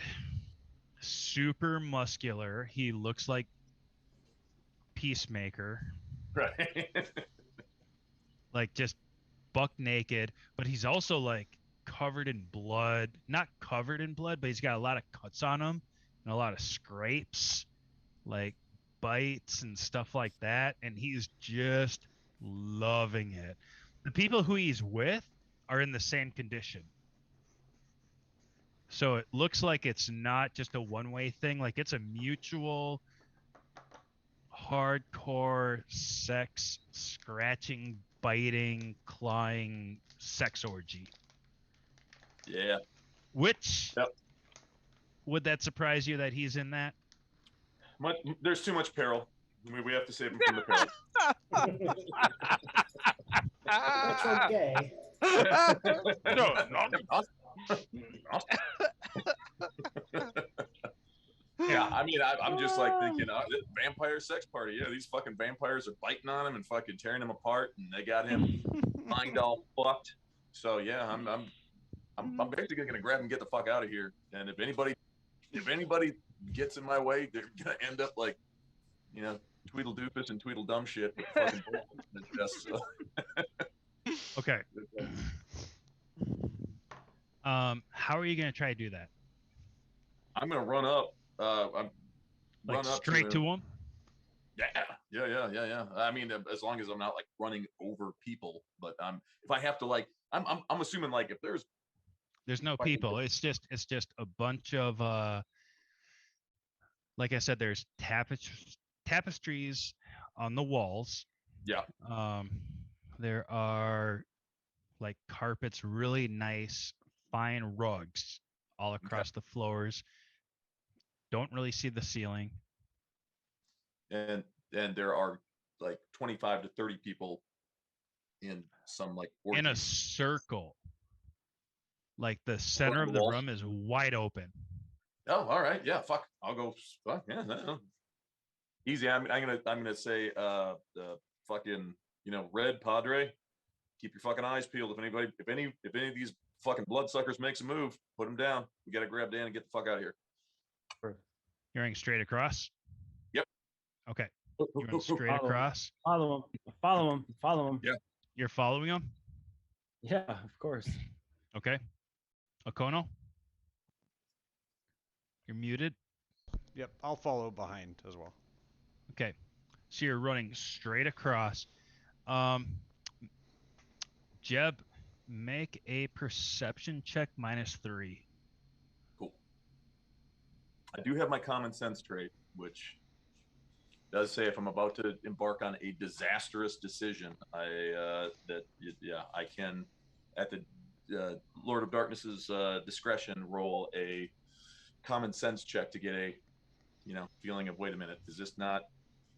super muscular. He looks like Peacemaker, Right. like just buck naked, but he's also like covered in blood. Not covered in blood, but he's got a lot of cuts on him and a lot of scrapes, like bites and stuff like that. And he's just loving it. The people who he's with are in the same condition. So it looks like it's not just a one-way thing, like it's a mutual hardcore sex scratching, biting, clawing sex orgy. Yeah. Which Yep. would that surprise you that he's in that? There's too much peril. We have to save him from the peril. Retro gay. No, Yeah, I mean, I'm just like thinking, vampire sex party. Yeah, these fucking vampires are biting on him and fucking tearing him apart, and they got him mind all fucked. So yeah, I'm basically gonna grab him and get the fuck out of here. And if anybody gets in my way, they're gonna end up like, you know, Tweedledoofus and Tweedledum shit. With fucking bullets in his chest, so. Okay. How are you gonna try to do that? I'm gonna run up. I'm Like run up straight to him? Yeah. I mean, as long as I'm not like running over people, but if I have to, like, I'm assuming like if there's no people. It's just a bunch of like I said, there's tapestries on the walls. Yeah. There are like carpets, really nice, fine rugs all across the floors. Don't really see the ceiling. And there are like 25 to 30 people in some like in a orgies. circle. Like the center of the the walls? room is wide open. Oh, all right. Yeah. Fuck. I'll go. Fuck. Yeah. No. Easy. I'm gonna say the fucking, you know, Red Padre. Keep your fucking eyes peeled. If any of these fucking bloodsuckers makes a move, put them down. We gotta grab Dan and get the fuck out of here. You're running straight across? Yep. Okay. You're running straight across? Follow him. Yeah. You're following him? Yeah, of course. Okay. Okono? You're muted? Yep, I'll follow behind as well. Okay. So you're running straight across. Jeb, make a perception check -3. Cool. I do have my common sense trait, which does say if I'm about to embark on a disastrous decision, I can, at the Lord of Darkness's discretion, roll a common sense check to get a, you know, feeling of, wait a minute, is this not?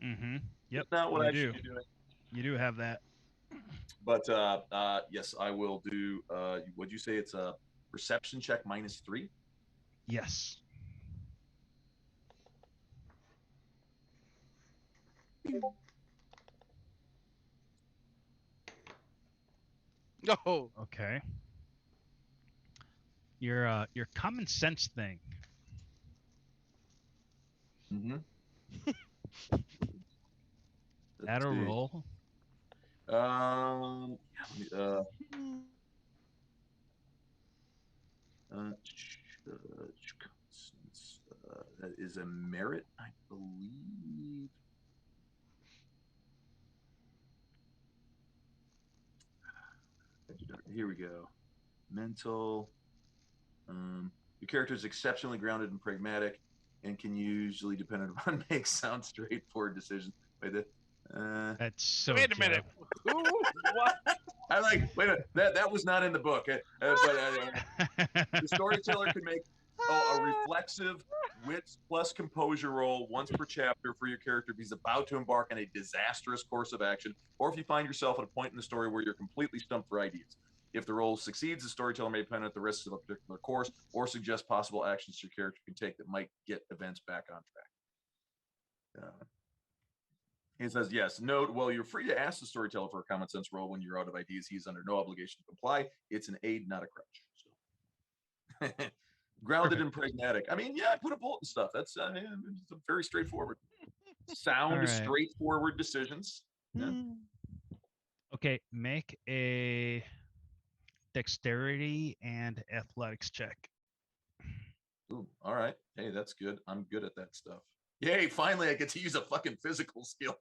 Mm-hmm. Yep. Not what you I do. should be doing. You do have that. But yes, I will do. Would you say it's a perception check -3? Yes. No. Okay. Your common sense thing. Mm-hmm. Add a roll. That is a merit, I believe. Here we go. Mental. Your character is exceptionally grounded and pragmatic, and can usually, dependent upon, make sound, straightforward decisions. Wait, That's so. Wait a minute. Who? What? I like. Wait a minute. That was not in the book. The storyteller can make a reflexive wits plus composure roll once per chapter for your character if he's about to embark on a disastrous course of action, or if you find yourself at a point in the story where you're completely stumped for ideas. If the roll succeeds, the storyteller may pen at the risks of a particular course or suggest possible actions your character can take that might get events back on track. He says, yes, note, well, you're free to ask the storyteller for a common sense roll when you're out of ideas. He's under no obligation to comply. It's an aid, not a crutch. So. Grounded and pragmatic. I mean, yeah, I put a bolt and stuff. That's I mean, it's very straightforward. Sound, Alright. straightforward decisions. Yeah. Okay, make a dexterity and athletics check. Ooh, all right. Hey, that's good. I'm good at that stuff. Yay! Finally, I get to use a fucking physical skill.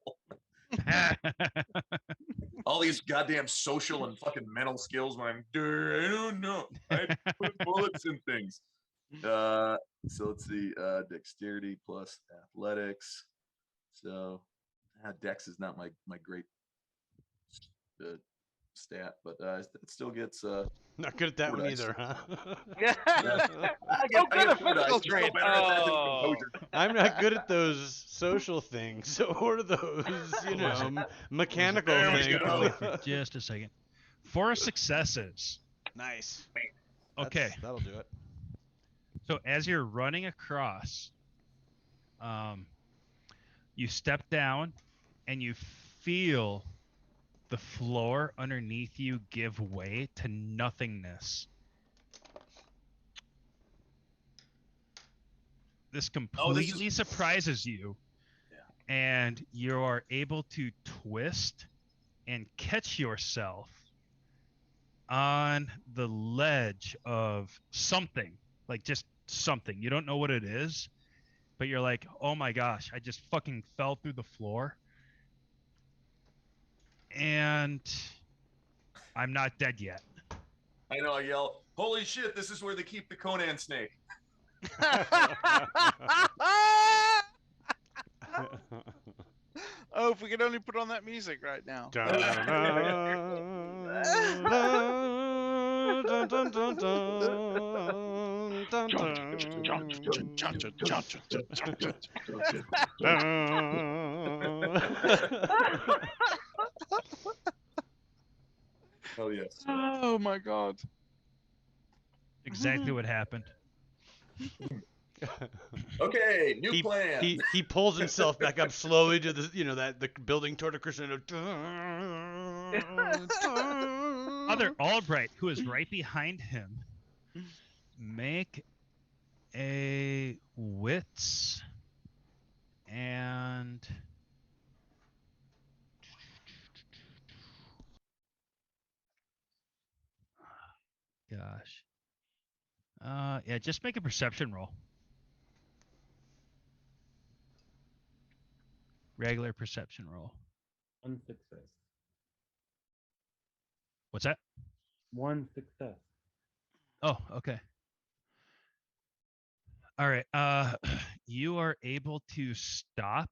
All these goddamn social and fucking mental skills. When I'm, I don't know. I put bullets in things. So let's see. Dexterity plus athletics. So dex is not my great stat, but it still gets Not good at that 4 one dice. either, huh? I Oh, get good, 4 dice. physical I'm still trait. better at that than Oh. composure. I'm not good at those social things. So what are those, you know, mechanical There we things? go. For just a second. 4 successes. Nice. Okay. That'll do it. So as you're running across, you step down and you feel the floor underneath you give way to nothingness. This completely surprises you, and you are able to twist and catch yourself on the ledge of something, like just something. You don't know what it is, but you're like, oh my gosh, I just fucking fell through the floor. And I'm not dead yet. I know. I yell, "Holy shit! This is where they keep the Conan snake." Oh, if we could only put on that music right now. Oh yes. Oh my god. Exactly what happened. Okay, new plan. He pulls himself back up slowly to the the building toward a crescendo. Other Albright, who is right behind him, make a wits and gosh. Yeah, just make a perception roll. Regular perception roll. 1 success. What's that? 1 success. Oh, okay. All right. You are able to stop,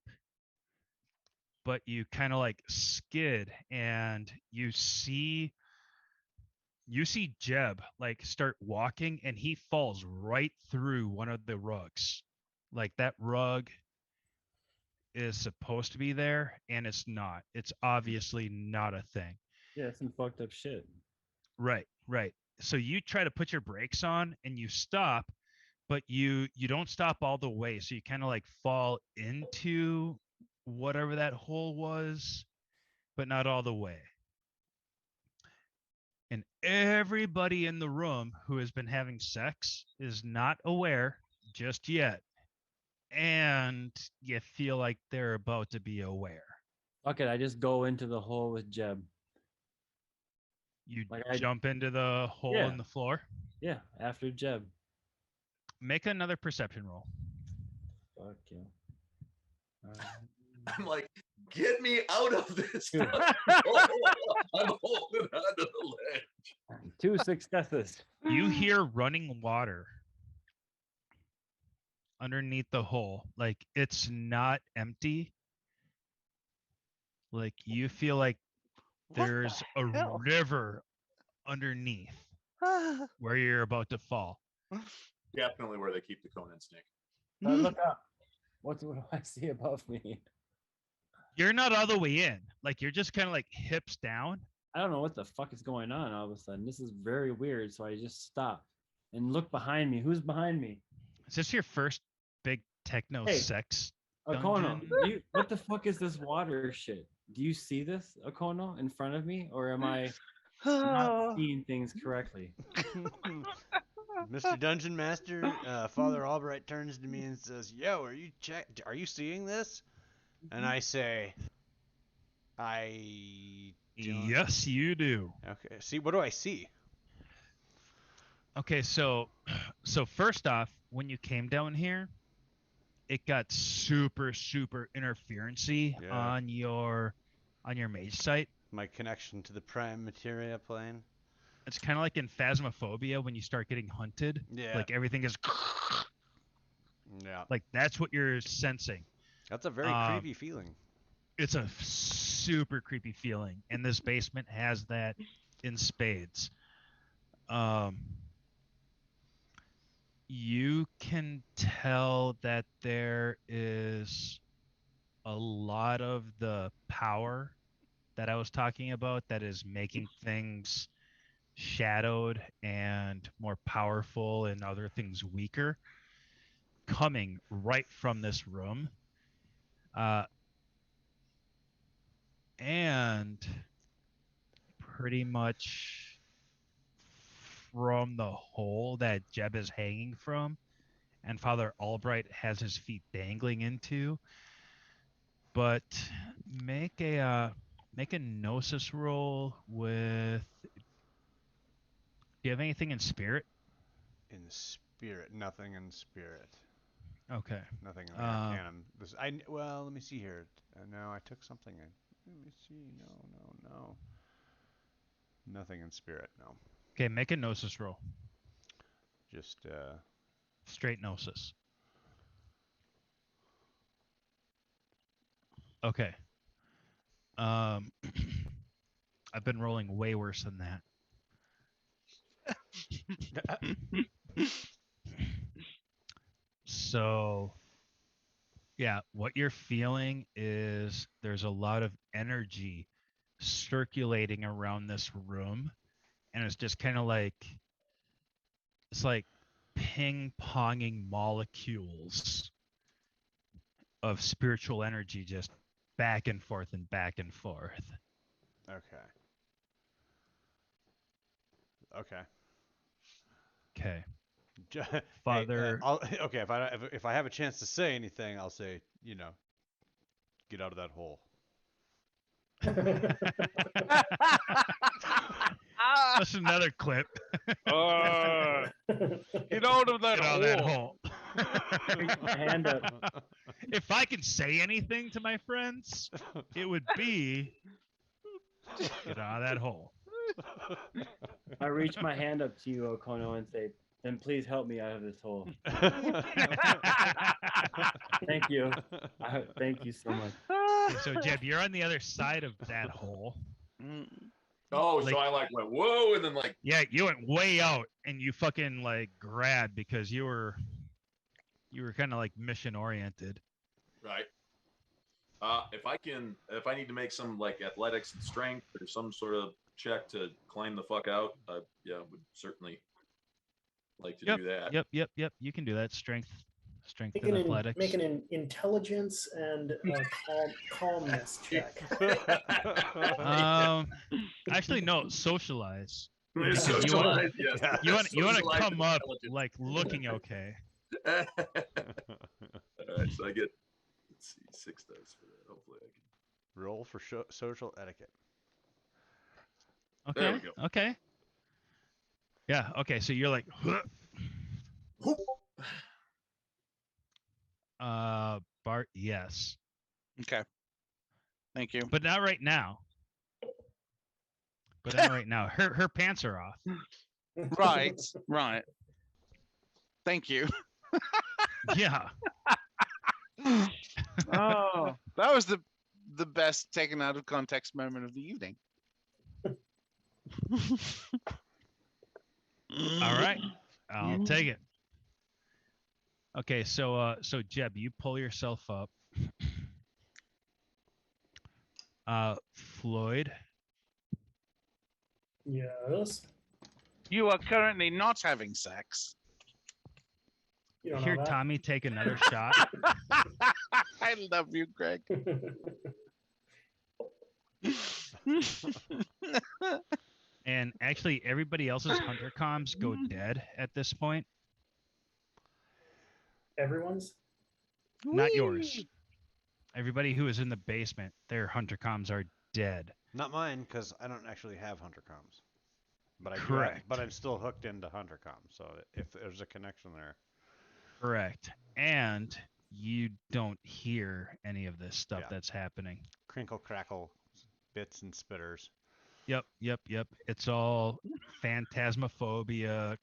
but you kind of like skid, and you see Jeb like start walking, and he falls right through one of the rugs. Like that rug is supposed to be there, and it's not. It's obviously not a thing. Yeah, some fucked up shit. Right. So you try to put your brakes on and you stop, but you don't stop all the way. So you kind of like fall into whatever that hole was, but not all the way. And everybody in the room who has been having sex is not aware just yet. And you feel like they're about to be aware. Fuck it, I just go into the hole with Jeb. You Like jump into the hole Yeah. in the floor. Yeah, after Jeb. Make another perception roll. Fuck yeah. I'm like, get me out of this. Dude. I'm holding onto the ledge. 2 successes. You hear running water underneath the hole. Like it's not empty. Like you feel like What there's the a hell? river underneath where you're about to fall. Definitely where they keep the Conan snake. Look up. What do I see above me? You're not all the way in. Like you're just kind of like hips down. I don't know what the fuck is going on all of a sudden. This is very weird. So I just stop and look behind me. Who's behind me? Is this your first big techno Hey. sex? Okono, Dungeon? what the fuck is this water shit? Do you see this, Okono, in front of me? Or am I not seeing things correctly? Mr. Dungeon Master, Father Albright turns to me and says, "Yo, are you seeing this?" And I say, "I don't." Yes, you do. Okay. See, what do I see? Okay, so first off, when you came down here, it got super interferency Yeah. on your mage site. My connection to the prime materia plane. It's kind of like in Phasmophobia when you start getting hunted. Yeah. Like everything is Yeah. like that's what you're sensing. That's a very creepy feeling. It's a super creepy feeling, and this basement has that in spades. You can tell that there is a lot of the power that I was talking about that is making things shadowed and more powerful and other things weaker coming right from this room. And pretty much from the hole that Jeb is hanging from and Father Albright has his feet dangling into. But make a gnosis roll with. Do you have anything in spirit? In spirit, nothing in spirit. Okay. Nothing in the Arcanum. Well, let me see here. No, I took something in. Let me see. No. Nothing in spirit. No. Okay, make a gnosis roll. Just Straight gnosis. Okay. I've been rolling way worse than that. So, yeah, what you're feeling is there's a lot of energy circulating around this room, and it's just kind of like it's like ping-ponging molecules of spiritual energy just back and forth and back and forth. Okay. Okay. Hey, Father. okay, if I have a chance to say anything, I'll say, get out of that hole. That's another clip. Get out of that Get out of that hole. Hand up. If I can say anything to my friends, it would be get out of that hole. I reach my hand up to you, Okono, and say, "Then please help me out of this hole." Thank you. Thank you so much. Okay, so Jeb, you're on the other side of that hole. Oh, Like- so I went whoa, and then Yeah, you went way out and you fucking grabbed because you were kind of mission oriented. right. If I need to make some athletics and strength or some sort of check to climb the fuck out, yeah, would certainly like to do that. Yep. You can do that. Strength Make and an, athletics. make an intelligence and calmness check. Actually, no. Socialize. Socialize, yes. You want to Socialize come up intelligence. looking okay. All right, so I get, let's see, 6 dice for that. Hopefully I can. Roll for social etiquette. Okay. There we go. Okay. Yeah. Okay. So you're like. Whoop. Bart. Yes. Okay. Thank you. But not right now. Her pants are off. Right. Thank you. Yeah. Oh, that was the best taken out of context moment of the evening. All right. I'll take it. Okay, so Jeb, you pull yourself up. Floyd. Yes. You are currently not having sex. You don't Hear know that. Tommy take another shot. I love you, Greg. And actually, everybody else's hunter comms go dead at this point. Everyone's. Not yours. Everybody who is in the basement, their hunter comms are dead. Not mine, because I don't actually have hunter comms. But I do have, Correct. but I'm still hooked into hunter comms, so if there's a connection there. Correct. And you don't hear any of this stuff Yeah. that's happening. Crinkle, crackle, bits and spitters. Yep. It's all phantasmophobia.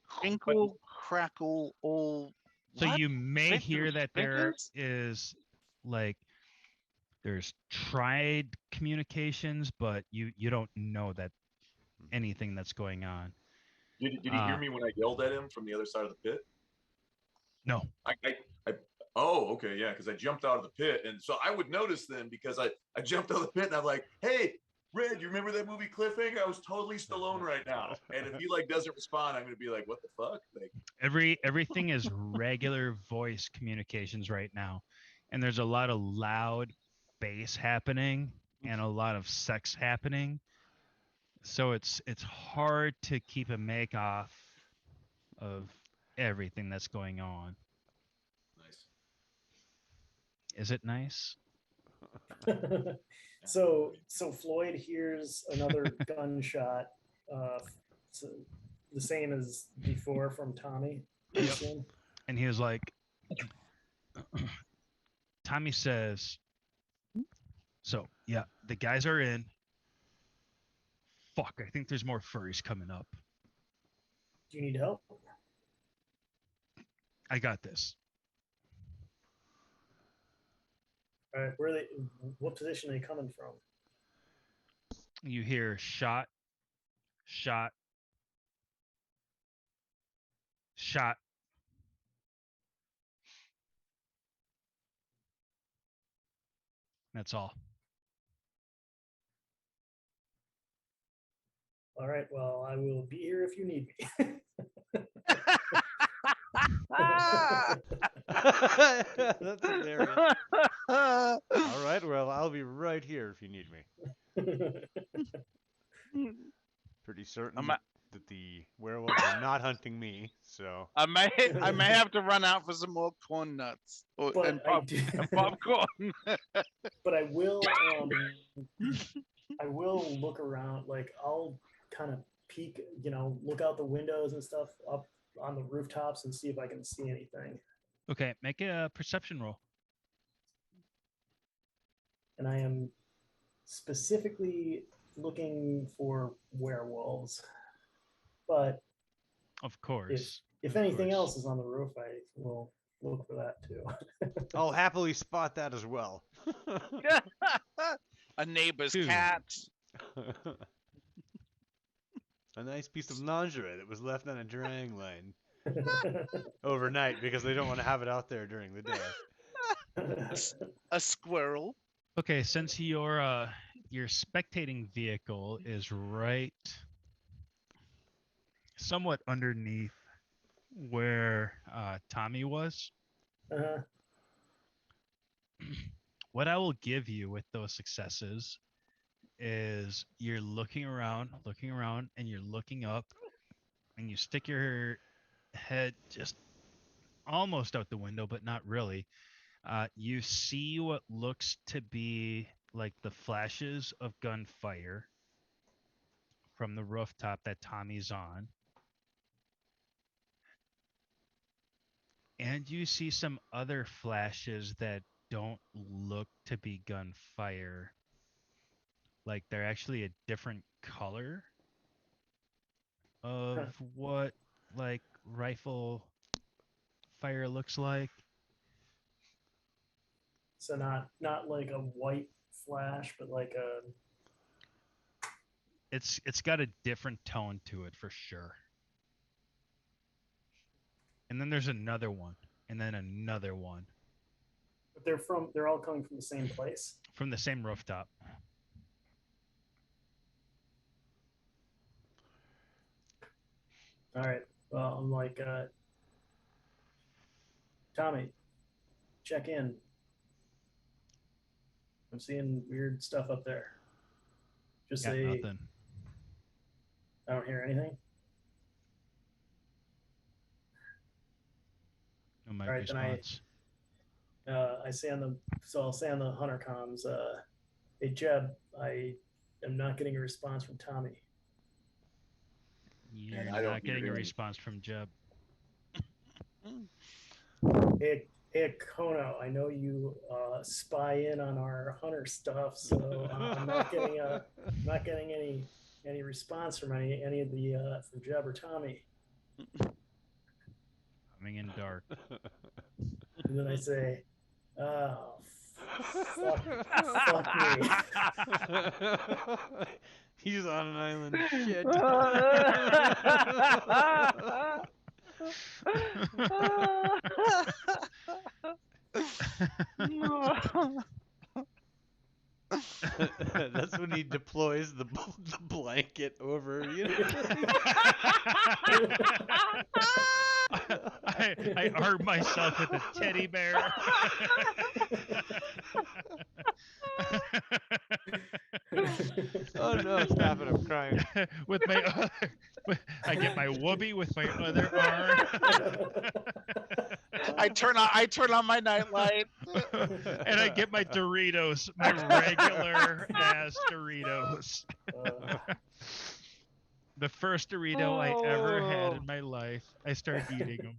Crinkle, crackle, all. So what? you may Snippers, hear that there snippers? is like there's tried communications, but you don't know that anything that's going on. Did he hear me when I yelled at him from the other side of the pit? No. I oh, okay, yeah, because I jumped out of the pit, and so I would notice then because I jumped out of the pit and I'm like, hey, Red, you remember that movie Cliffhanger? I was totally Stallone right now, and if he like doesn't respond, I'm gonna be like, what the fuck? Like, Everything is regular voice communications right now, and there's a lot of loud bass happening and a lot of sex happening. So it's hard to keep a make off of everything that's going on. nice. Is it nice? So Floyd hears another gunshot, so the same as before from Tommy. I Yep. assume. And he was like, Tommy says, so yeah, the guys are in. Fuck, I think there's more furries coming up. Do you need help? I got this. All right, where are they? What position are they coming from? You hear shot, shot, shot. That's all. All right, well, I will be here if you need me. That's hilarious. All right, well, I'll be right here if you need me. Pretty certain I'm a- that the werewolves are not hunting me, so. I may have to run out for some more corn nuts But and, I do- and popcorn. But I will look around, like I'll kind of peek, look out the windows and stuff up on the rooftops and see if I can see anything. Okay, make a perception roll. And I am specifically looking for werewolves. But Of course. if Of anything course. else is on the roof, I will look for that too. I'll happily spot that as well. A neighbor's Two. cat. A nice piece of lingerie that was left on a drying line overnight because they don't want to have it out there during the day. A squirrel. Okay, since your spectating vehicle is right somewhat underneath where Tommy was, Uh-huh. what I will give you with those successes is you're looking around, and you're looking up, and you stick your head just almost out the window, but not really. You see what looks to be like the flashes of gunfire from the rooftop that Tommy's on. And you see some other flashes that don't look to be gunfire. Like they're actually a different color of what like rifle fire looks like. So not like a white flash, but like a It's got a different tone to it for sure. And then there's another one, and then another one but they're all coming from the same place. from the same rooftop. All right. Well, I'm like, Tommy, check in. I'm seeing weird stuff up there. Just Got say nothing. I don't hear anything. No mic All right, then response. I say on the I'll say on the hunter comms. Hey Jeb, I am not getting a response from Tommy. You're I don't not getting a hear any. response from Jeb. Hey Kono, I know you spy in on our hunter stuff, so I'm not getting any response from any of the from Jeb or Tommy. Coming in dark. And then I say, oh, fuck me. He's on an island. Shit. That's when he deploys the blanket over you. I arm myself with a teddy bear. Oh no, stop it, I'm crying. With my other, I get my whoopee with my other arm. I turn on my nightlight. And I get my Doritos, my regular ass Doritos. The first Dorito I ever had in my life. I start eating them.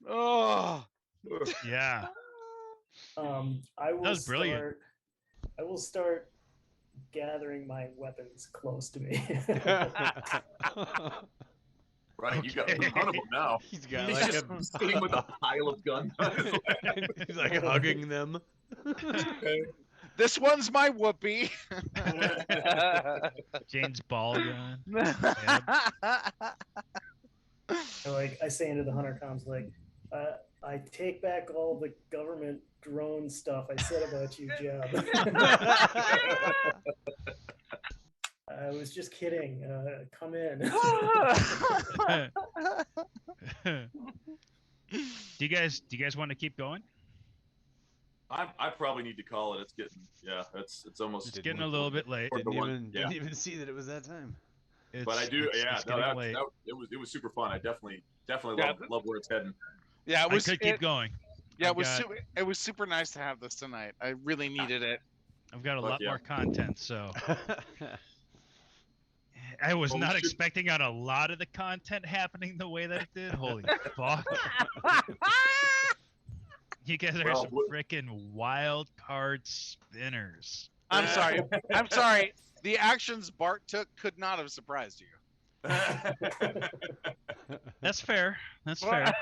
Oh, Yeah. I will was brilliant. I will start gathering my weapons close to me. Right, you got a Okay. ton of them now. He's got He's like just a sitting with a pile of guns on his lap. he's like hugging them. this one's my whoopee. James ball gun. I say into the hunter comms like, I take back all the government drone stuff I said about you, Jeb. I was just kidding. Come in. Do you guys want to keep going? I probably need to call it. It's getting it's almost It's getting a little bit late. Didn't even see that it was that time. But I do, it's getting late. It was super fun. I definitely Yeah. love where it's heading. Yeah, it I was. could keep going. Yeah, I've got- it was super nice to have this tonight. I really needed it. I've got a Fuck lot yeah. more content, so I was Well, we not should- expecting on a lot of the content happening the way that it did. Holy fuck! You guys are Well, some freaking wild card spinners. I'm sorry. I'm sorry. The actions Bart took could not have surprised you. That's fair. That's fair.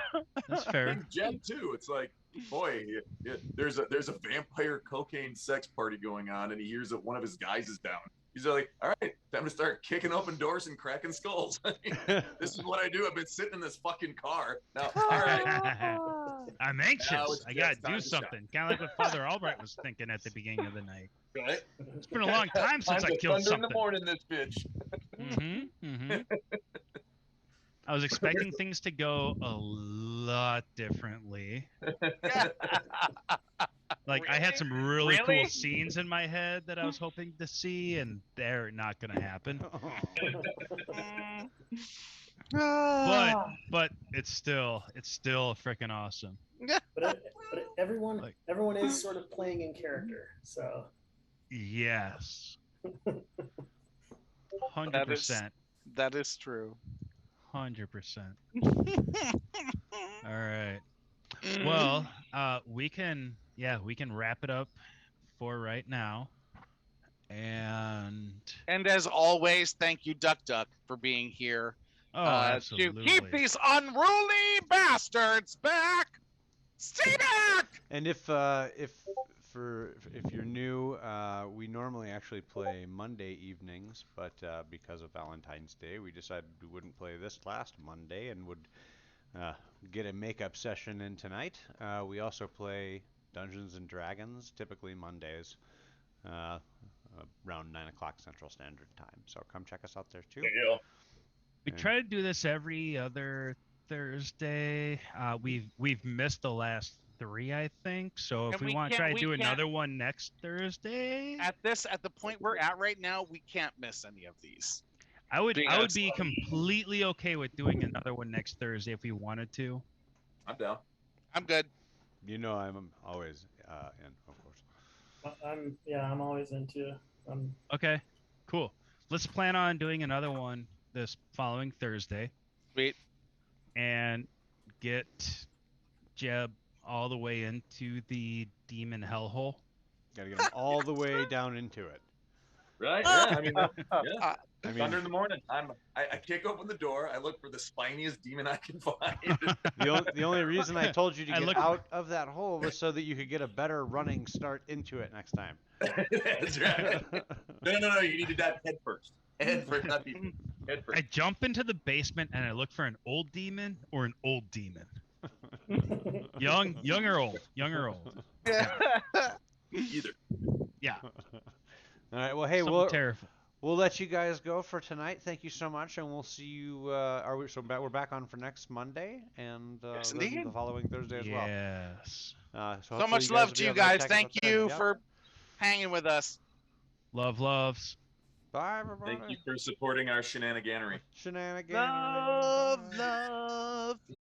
That's fair. And Jen too. It's like, boy, there's a vampire cocaine sex party going on, and he hears that one of his guys is down. He's like, all right, time to start kicking open doors and cracking skulls. This is what I do. I've been sitting in this fucking car. Now, all right. I'm Now anxious. it's I gotta just time do to shine. something. Kind of like what Father Albright was thinking at the beginning of the night. Right? It's been a long time since I killed thunder in the something. morning, this bitch. I was expecting things to go a lot differently. Like I had some really cool scenes in my head that I was hoping to see, and they're not gonna happen. But it's still freaking awesome. But everyone Like- everyone is sort of playing in character. So Yes. 100%. That is true. 100%. All right. Well, we can wrap it up for right now. And as always, thank you, Duck Duck, for being here oh, to absolutely. keep these unruly bastards back. Stay back. And if you're new, we normally actually play Monday evenings, but because of Valentine's Day, we decided we wouldn't play this last Monday and would get a makeup session in tonight. We also play Dungeons and Dragons, typically Mondays, around 9 o'clock Central Standard Time. So come check us out there too. Yeah. We try to do this every other Thursday. We've missed the last 3, I think. So if And we we want to can't- try to we do can't- another one next Thursday, At the point we're at right now, we can't miss any of these. I would because- be completely okay with doing another one next Thursday if we wanted to. I'm down. I'm good. You know I'm always in, of course. I'm always into. Okay, cool. Let's plan on doing another one this following Thursday Sweet. and get Jeb all the way into the demon hellhole. Gotta get them all the way down into it. Right? Yeah. I mean, yeah. I mean, Thunder in the morning. I kick open the door. I look for the spiniest demon I can find. the only reason I told you to I get look- out of that hole was so that you could get a better running start into it next time. That's right. No. You need to dive head first. Head first, not deep. Head first. I jump into the basement and I look for an old demon or an old demon. Young or old? Young or old? Either. Yeah. All right. Well, hey, Something terrible. we'll let you guys go for tonight. Thank you so much, and we'll see you. We're back on for next Monday and Yes, then indeed. the following Thursday as well. Yes. So So much love to you guys. Thank you for hanging with us. Loves. Bye, everybody. Thank you for supporting our shenaniganery. Shenanigans. Love.